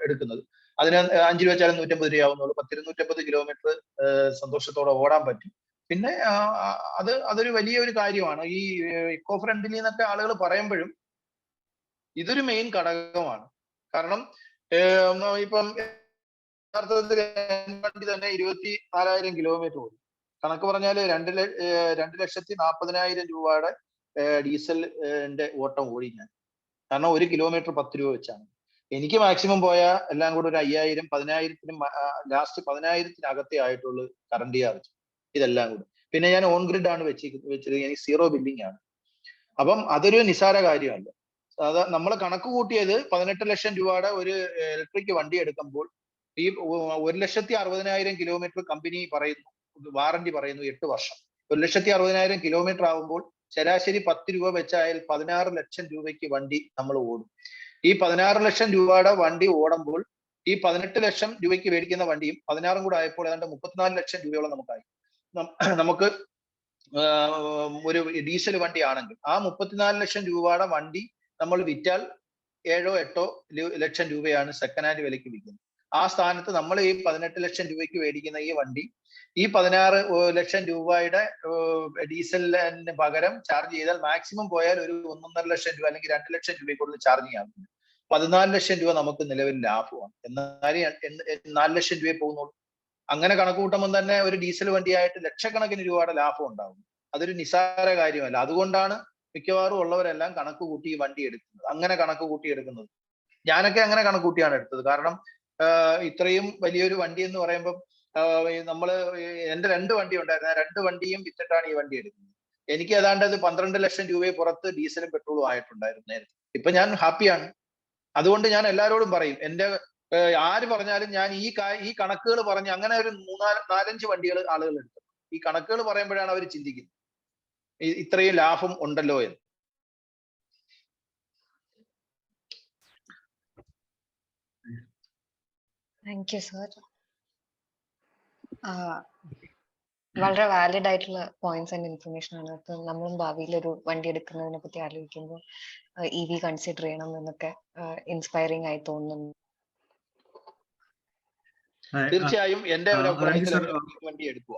Speaker 5: എടുക്കുന്നത്. അതിന് 5 രൂപ വെച്ചാലും 150 രൂപയാവുന്നുള്ളൂ. 250 കിലോമീറ്റർ സന്തോഷത്തോടെ ഓടാൻ പറ്റും. പിന്നെ അതൊരു വലിയൊരു കാര്യമാണ്. ഈ ഇക്കോ ഫ്രണ്ട്ലി എന്നൊക്കെ ആളുകൾ പറയുമ്പോഴും ഇതൊരു മെയിൻ ഘടകമാണ്. കാരണം ഇപ്പം യഥാർത്ഥത്തിൽ വണ്ടി തന്നെ 24,000 കിലോമീറ്റർ ഓടി. കണക്ക് പറഞ്ഞാൽ 2,40,000 രൂപയുടെ ഡീസലിന്റെ ഓട്ടം ഓടി ഞാൻ. കാരണം 1 കിലോമീറ്റർ 10 രൂപ വെച്ചാണ്. എനിക്ക് മാക്സിമം പോയാൽ എല്ലാം കൂടെ ഒരു 5,000, 10,000 ലാസ്റ്റ് 10,000 ആയിട്ടുള്ള കറണ്ട് ചാർജ് ഇതെല്ലാം കൂടെ. പിന്നെ ഞാൻ ഓൺ ഗ്രിഡ് ആണ് വെച്ചത്. എനിക്ക് 0 ബില്ലിംഗ് ആണ്. അപ്പം അതൊരു നിസ്സാര കാര്യമല്ല. അത് നമ്മൾ കണക്ക് കൂട്ടിയത് 18 ലക്ഷം രൂപയുടെ ഒരു ഇലക്ട്രിക് വണ്ടി എടുക്കുമ്പോൾ ഈ 1,60,000 കിലോമീറ്റർ കമ്പനി പറയുന്നു, വാറന്റി പറയുന്നു 8 വർഷം. 1,60,000 കിലോമീറ്റർ ആകുമ്പോൾ ശരാശരി 10 രൂപ വെച്ചായാൽ 16 ലക്ഷം രൂപയ്ക്ക് വണ്ടി നമ്മൾ ഓടും. ഈ 16 ലക്ഷം രൂപയുടെ വണ്ടി ഓടുമ്പോൾ ഈ 18 ലക്ഷം രൂപയ്ക്ക് മേടിക്കുന്ന വണ്ടിയും 16 കൂടെ ആയപ്പോൾ ഏതാണ്ട് 34 ലക്ഷം രൂപയോളം നമുക്കായി. നമുക്ക് ഒരു ഡീസൽ വണ്ടി ആണെങ്കിൽ ആ 34 ലക്ഷം രൂപയുടെ വണ്ടി നമ്മൾ വിറ്റാൽ 7-8 ലക്ഷം രൂപയാണ് സെക്കൻഡ് ഹാൻഡ് വിലയ്ക്ക് വിൽക്കുന്നത്. ആ സ്ഥാനത്ത് നമ്മൾ ഈ 18 ലക്ഷം രൂപയ്ക്ക് മേടിക്കുന്ന ഈ വണ്ടി ഈ 16 ലക്ഷം രൂപയുടെ ഡീസലിന് പകരം ചാർജ് ചെയ്താൽ മാക്സിമം പോയാൽ ഒരു 1.5 ലക്ഷം രൂപ അല്ലെങ്കിൽ 2 ലക്ഷം രൂപയ്ക്കുള്ളിൽ ചാർജ് ചെയ്യാറുണ്ട്. 14 ലക്ഷം രൂപ നമുക്ക് നിലവിൽ ലാഭമാണ്. എന്നാലും 4 ലക്ഷം രൂപയെ പോകുന്നുള്ളൂ. അങ്ങനെ കണക്ക് കൂട്ടുമ്പോൾ തന്നെ ഒരു ഡീസൽ വണ്ടിയായിട്ട് ലക്ഷക്കണക്കിന് രൂപയുടെ ലാഭം ഉണ്ടാകും. അതൊരു നിസ്സാര കാര്യമല്ല. അതുകൊണ്ടാണ് മിക്കവാറും ഉള്ളവരെല്ലാം കണക്ക് കൂട്ടി ഈ വണ്ടി എടുക്കുന്നത്. അങ്ങനെ കണക്ക് കൂട്ടി എടുക്കുന്നത്. ഞാനൊക്കെ അങ്ങനെ കണക്ക് കൂട്ടിയാണ് എടുത്തത്. കാരണം ഇത്രയും വലിയൊരു വണ്ടി എന്ന് പറയുമ്പോൾ നമ്മള് എന്റെ 2 വണ്ടി ഉണ്ടായിരുന്നു. ആ 2 വണ്ടിയും വിറ്റിട്ടാണ് ഈ വണ്ടി എടുക്കുന്നത്. എനിക്ക് ഏതാണ്ട് 12 ലക്ഷം രൂപയെ പുറത്ത് ഡീസലും പെട്രോളും ആയിട്ടുണ്ടായിരുന്നു നേരത്തെ. ഇപ്പൊ ഞാൻ ഹാപ്പിയാണ്. അതുകൊണ്ട് ഞാൻ എല്ലാവരോടും പറയും, എന്റെ ആര് പറഞ്ഞാലും ഞാൻ ഈ കണക്കുകൾ പറഞ്ഞ് അങ്ങനെ ഒരു 4-5 വണ്ടികൾ ആളുകൾ എടുത്തു. ഈ കണക്കുകൾ പറയുമ്പോഴാണ് അവർ ചിന്തിക്കുന്നത് ഇത്രയും ലാഭം ഉണ്ടല്ലോ എന്ന്.
Speaker 2: Thank you sir. വളരെ വാലിഡ് ആയിട്ടുള്ള പോയിന്റ്സ് ആൻഡ് ഇൻഫർമേഷൻ ആണ്. ഇപ്പൊ നമ്മളും ഭാവിയിൽ ഒരു വണ്ടി എടുക്കുന്നതിനെ പറ്റി ആലോചിക്കുമ്പോൾ EV കൺസിഡർ ചെയ്യണം എന്നൊക്കെ ഇൻസ്പയറിംഗ് ആയി തോന്നുന്നു.
Speaker 5: തീർച്ചയായും എന്റെ ഒരു അഭിപ്രായത്തിൽ വണ്ടി എടുക്കുക.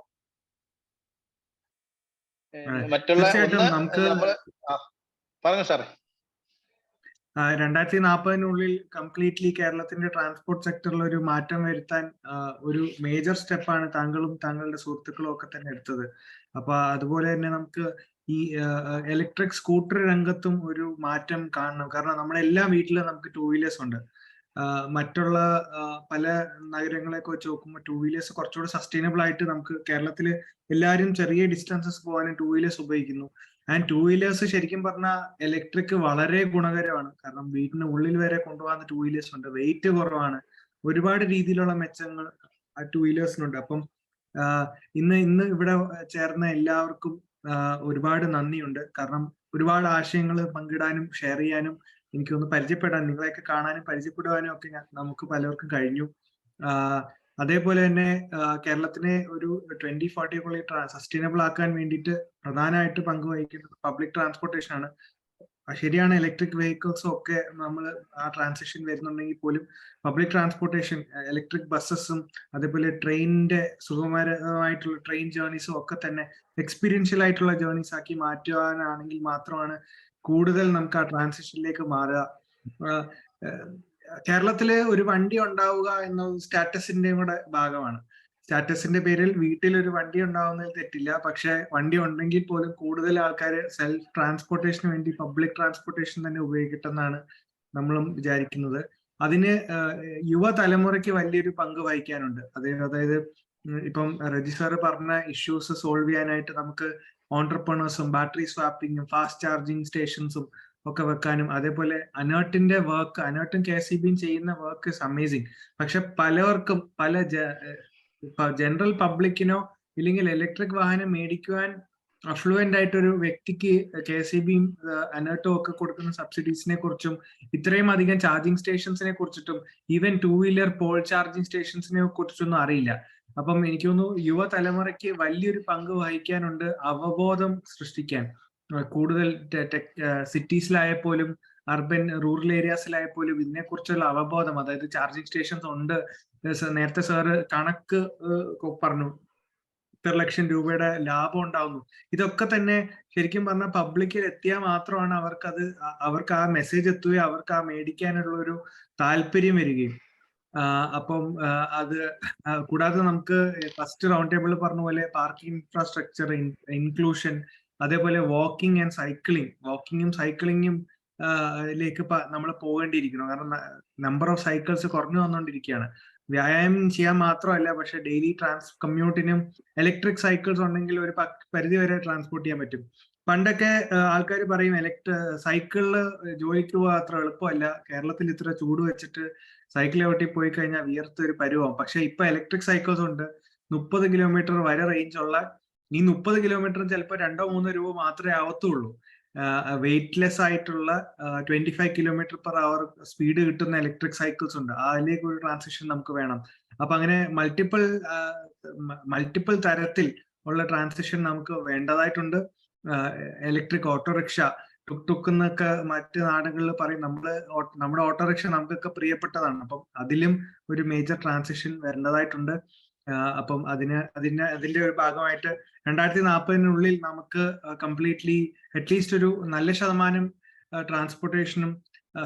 Speaker 5: മറ്റുള്ള നമ്മള് പറഞ്ഞു സാറേ.
Speaker 1: 2040 കംപ്ലീറ്റ്ലി കേരളത്തിന്റെ ട്രാൻസ്പോർട്ട് സെക്ടറിൽ ഒരു മാറ്റം വരുത്താൻ ഒരു മേജർ സ്റ്റെപ്പാണ് താങ്കളും താങ്കളുടെ സുഹൃത്തുക്കളും ഒക്കെ തന്നെ എടുത്തത്. അപ്പൊ അതുപോലെ തന്നെ നമുക്ക് ഈ ഇലക്ട്രിക് സ്കൂട്ടർ രംഗത്തും ഒരു മാറ്റം കാണണം. കാരണം നമ്മുടെ എല്ലാ വീട്ടിലും നമുക്ക് 2 വീലേഴ്സ് ഉണ്ട്. മറ്റുള്ള പല നഗരങ്ങളെയൊക്കെ വെച്ച് നോക്കുമ്പോൾ 2 വീലേഴ്സ് കുറച്ചുകൂടി സസ്റ്റൈനബിൾ ആയിട്ട് നമുക്ക് കേരളത്തിൽ എല്ലാവരും ചെറിയ ഡിസ്റ്റൻസസ് പോകാനും 2 വീലേഴ്സ് ഉപയോഗിക്കുന്നു. ആൻഡ് 2 വീലേഴ്സ് ശരിക്കും പറഞ്ഞാൽ ഇലക്ട്രിക് വളരെ ഗുണകരമാണ്. കാരണം വീടിന് ഉള്ളിൽ വരെ കൊണ്ടുപോകുന്ന 2 വീലേഴ്സ് ഉണ്ട്, വെയിറ്റ് കുറവാണ്, ഒരുപാട് രീതിയിലുള്ള മെച്ചങ്ങൾ ആ 2 വീലേഴ്സിനുണ്ട്. അപ്പം ഇന്ന് ഇവിടെ ചേർന്ന എല്ലാവർക്കും ഒരുപാട് നന്ദിയുണ്ട്. കാരണം ഒരുപാട് ആശയങ്ങൾ പങ്കിടാനും ഷെയർ ചെയ്യാനും എനിക്കൊന്ന് പരിചയപ്പെടാൻ, നിങ്ങളെയൊക്കെ കാണാനും പരിചയപ്പെടുവാനും ഒക്കെ നമുക്ക് പലർക്കും കഴിഞ്ഞു. അതേപോലെ തന്നെ കേരളത്തിനെ ഒരു 2040 സസ്റ്റൈനബിൾ ആക്കാൻ വേണ്ടിയിട്ട് പ്രധാനമായിട്ട് പങ്കുവഹിക്കുന്നത് പബ്ലിക് ട്രാൻസ്പോർട്ടേഷൻ ആണ്. ശരിയാണ്, ഇലക്ട്രിക് വെഹിക്കിൾസും ഒക്കെ നമ്മൾ ആ ട്രാൻസിഷൻ വരുന്നുണ്ടെങ്കിൽ പോലും പബ്ലിക് ട്രാൻസ്പോർട്ടേഷൻ, ഇലക്ട്രിക് ബസ്സസും അതേപോലെ ട്രെയിനിന്റെ സുഗമമായിട്ടുള്ള ട്രെയിൻ ജേർണീസും ഒക്കെ തന്നെ എക്സ്പീരിയൻഷ്യൽ ആയിട്ടുള്ള ജേർണീസ് ആക്കി മാറ്റുവാനാണെങ്കിൽ മാത്രമാണ് കൂടുതൽ നമുക്ക് ആ ട്രാൻസിഷനിലേക്ക് മാറുക. കേരളത്തില് ഒരു വണ്ടി ഉണ്ടാവുക എന്നത് സ്റ്റാറ്റസിന്റെയും കൂടെ ഭാഗമാണ്. സ്റ്റാറ്റസിന്റെ പേരിൽ വീട്ടിൽ ഒരു വണ്ടി ഉണ്ടാവുന്നതിൽ തെറ്റില്ല. പക്ഷെ വണ്ടി ഉണ്ടെങ്കിൽ പോലും കൂടുതൽ ആൾക്കാർ സെൽഫ് ട്രാൻസ്പോർട്ടേഷന് വേണ്ടി പബ്ലിക് ട്രാൻസ്പോർട്ടേഷൻ തന്നെ ഉപയോഗിക്കട്ടെന്നാണ് നമ്മളും വിചാരിക്കുന്നത്. അതിന് യുവതലമുറയ്ക്ക് വലിയൊരു പങ്ക് വഹിക്കാനുണ്ട്. അതായത് ഇപ്പം രജി സാറ് പറഞ്ഞ ഇഷ്യൂസ് സോൾവ് ചെയ്യാനായിട്ട് നമുക്ക് ഓൺട്രപ്രണേഴ്സും ബാറ്ററി സ്വാപ്പിങ്ങും ഫാസ്റ്റ് ചാർജിങ് സ്റ്റേഷൻസും ഒക്കെ വെക്കാനും, അതേപോലെ അനേർട്ടിന്റെ വർക്ക്, അനേർട്ടും KCBയും ചെയ്യുന്ന വർക്ക് ഇസ് അമേസിങ്. പക്ഷെ പലർക്കും ജനറൽ പബ്ലിക്കിനോ ഇല്ലെങ്കിൽ ഇലക്ട്രിക് വാഹനം മേടിക്കുവാൻ അഫ്ലുവന്റ് ആയിട്ടൊരു വ്യക്തിക്ക് KCBയും അനേർട്ടും ഒക്കെ കൊടുക്കുന്ന സബ്സിഡീസിനെ കുറിച്ചും ഇത്രയും അധികം ചാർജിങ് സ്റ്റേഷൻസിനെ കുറിച്ചിട്ടും ഈവൻ 2 വീലർ പോൾ ചാർജിങ് സ്റ്റേഷൻസിനെ കുറിച്ചൊന്നും അറിയില്ല. അപ്പം എനിക്ക് തോന്നുന്നു യുവതലമുറയ്ക്ക് വലിയൊരു പങ്ക് വഹിക്കാനുണ്ട് അവബോധം സൃഷ്ടിക്കാൻ. കൂടുതൽ സിറ്റീസിലായപ്പോലും അർബൻ റൂറൽ ഏരിയാസിലായപ്പോലും ഇതിനെക്കുറിച്ചുള്ള അവബോധം, അതായത് ചാർജിങ് സ്റ്റേഷൻസ് ഉണ്ട്. നേരത്തെ സാറ് കണക്ക് പറഞ്ഞു, ഇത്ര ലക്ഷം രൂപയുടെ ലാഭം ഉണ്ടാവുന്നു. ഇതൊക്കെ തന്നെ ശരിക്കും പറഞ്ഞാൽ പബ്ലിക്കിൽ എത്തിയാൽ മാത്രമാണ് അവർക്ക് ആ മെസ്സേജ് എത്തുകയും അവർക്ക് ആ മേടിക്കാനുള്ള ഒരു താല്പര്യം വരികയും. അപ്പം അത് കൂടാതെ നമുക്ക് ഫസ്റ്റ് റൗണ്ട് ടേബിൾ പറഞ്ഞ പോലെ പാർക്കിംഗ് ഇൻഫ്രാസ്ട്രക്ചർ, ഇൻക്ലൂഷൻ, അതേപോലെ വാക്കിംഗ് ആൻഡ് സൈക്ലിങ്ങും ലേക്ക് നമ്മൾ പോകേണ്ടിയിരിക്കണം. കാരണം നമ്പർ ഓഫ് സൈക്കിൾസ് കുറഞ്ഞു വന്നുകൊണ്ടിരിക്കുകയാണ്. വ്യായാമം ചെയ്യാൻ മാത്രമല്ല, പക്ഷെ ഡെയിലി കമ്മ്യൂട്ടിനും ഇലക്ട്രിക് സൈക്കിൾസ് ഉണ്ടെങ്കിൽ ഒരു പരിധി വരെ ട്രാൻസ്പോർട്ട് ചെയ്യാൻ പറ്റും. പണ്ടൊക്കെ ആൾക്കാർ പറയും സൈക്കിളില് ജോലിക്ക് പോകാൻ അത്ര എളുപ്പമല്ല, കേരളത്തിൽ ഇത്ര ചൂട് വെച്ചിട്ട് സൈക്കിൾ ചവിട്ടി പോയി കഴിഞ്ഞാൽ വിയർത്ത് ഒരു പരുവാം. പക്ഷെ ഇപ്പൊ ഇലക്ട്രിക് സൈക്കിൾസ് ഉണ്ട്, 30 കിലോമീറ്റർ വരെ റേഞ്ച് ഉള്ള. ഈ 30 കിലോമീറ്റർ ചിലപ്പോൾ 2-3 രൂപ മാത്രമേ ആവത്തുള്ളൂ. വെയിറ്റ്ലെസ് ആയിട്ടുള്ള 25 കിലോമീറ്റർ പെർ അവർ സ്പീഡ് കിട്ടുന്ന ഇലക്ട്രിക് സൈക്കിൾസ് ഉണ്ട്. അതിലേക്ക് ഒരു ട്രാൻസിഷൻ നമുക്ക് വേണം. അപ്പൊ അങ്ങനെ മൾട്ടിപ്പിൾ തരത്തിൽ ഉള്ള ട്രാൻസിഷൻ നമുക്ക് വേണ്ടതായിട്ടുണ്ട്. ഇലക്ട്രിക് ഓട്ടോറിക്ഷ, ടുക്ക് എന്നൊക്കെ മറ്റ് നാടുകളിൽ പറയും. നമ്മുടെ ഓട്ടോറിക്ഷ നമുക്കൊക്കെ പ്രിയപ്പെട്ടതാണ്. അപ്പം അതിലും ഒരു മേജർ ട്രാൻസിഷൻ വരേണ്ടതായിട്ടുണ്ട്. അപ്പം അതിന്റെ ഒരു ഭാഗമായിട്ട് 2040 നമുക്ക് കംപ്ലീറ്റ്ലി അറ്റ്ലീസ്റ്റ് ഒരു നല്ല ശതമാനം ട്രാൻസ്പോർട്ടേഷനും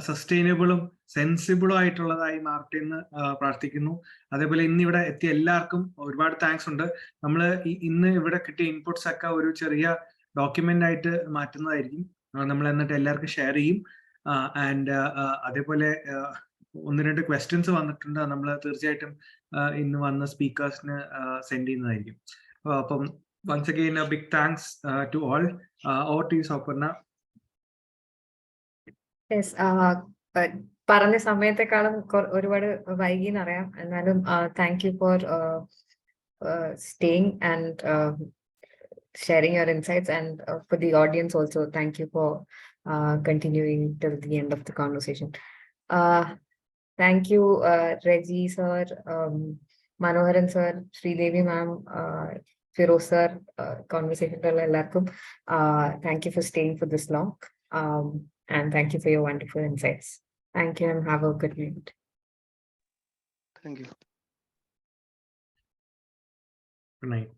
Speaker 1: സസ്റ്റൈനബിളും സെൻസിബിളും ആയിട്ടുള്ളതായി മാറട്ടെ എന്ന് പ്രാർത്ഥിക്കുന്നു. അതേപോലെ ഇന്ന് ഇവിടെ എത്തിയ എല്ലാവർക്കും ഒരുപാട് താങ്ക്സ് ഉണ്ട്. നമ്മൾ ഇന്ന് ഇവിടെ കിട്ടിയ ഇൻപുട്സ് ഒക്കെ ഒരു ചെറിയ ഡോക്യുമെന്റ് ആയിട്ട് മാറ്റുന്നതായിരിക്കും. നമ്മൾ എന്നിട്ട് എല്ലാവർക്കും ഷെയർ ചെയ്യും. ആൻഡ് അതേപോലെ 1-2 ക്വസ്റ്റ്യൻസ് വന്നിട്ടുണ്ട്. നമ്മൾ തീർച്ചയായിട്ടും ഇന്ന് വന്ന സ്പീക്കേഴ്സിന് സെൻഡ് ചെയ്യുന്നതായിരിക്കും. അപ്പം once again a big thanks to all. Over to you, Saparna.
Speaker 11: Yes, പറഞ്ഞ സമയത്തെക്കാളും ഒരുപാട് വൈകി എന്നറിയാം. എന്നാലും thank you for staying and sharing your insights, and for the audience also, thank you for continuing till the end of the conversation. Thank you, Reggie sir, Manoharan sir, Sridevi ma'am, Firoz sir, conversation ellarkum. Thank you for staying for this long, and thank you for your wonderful insights. Thank you and have a good night.
Speaker 7: Thank you.
Speaker 1: Good night.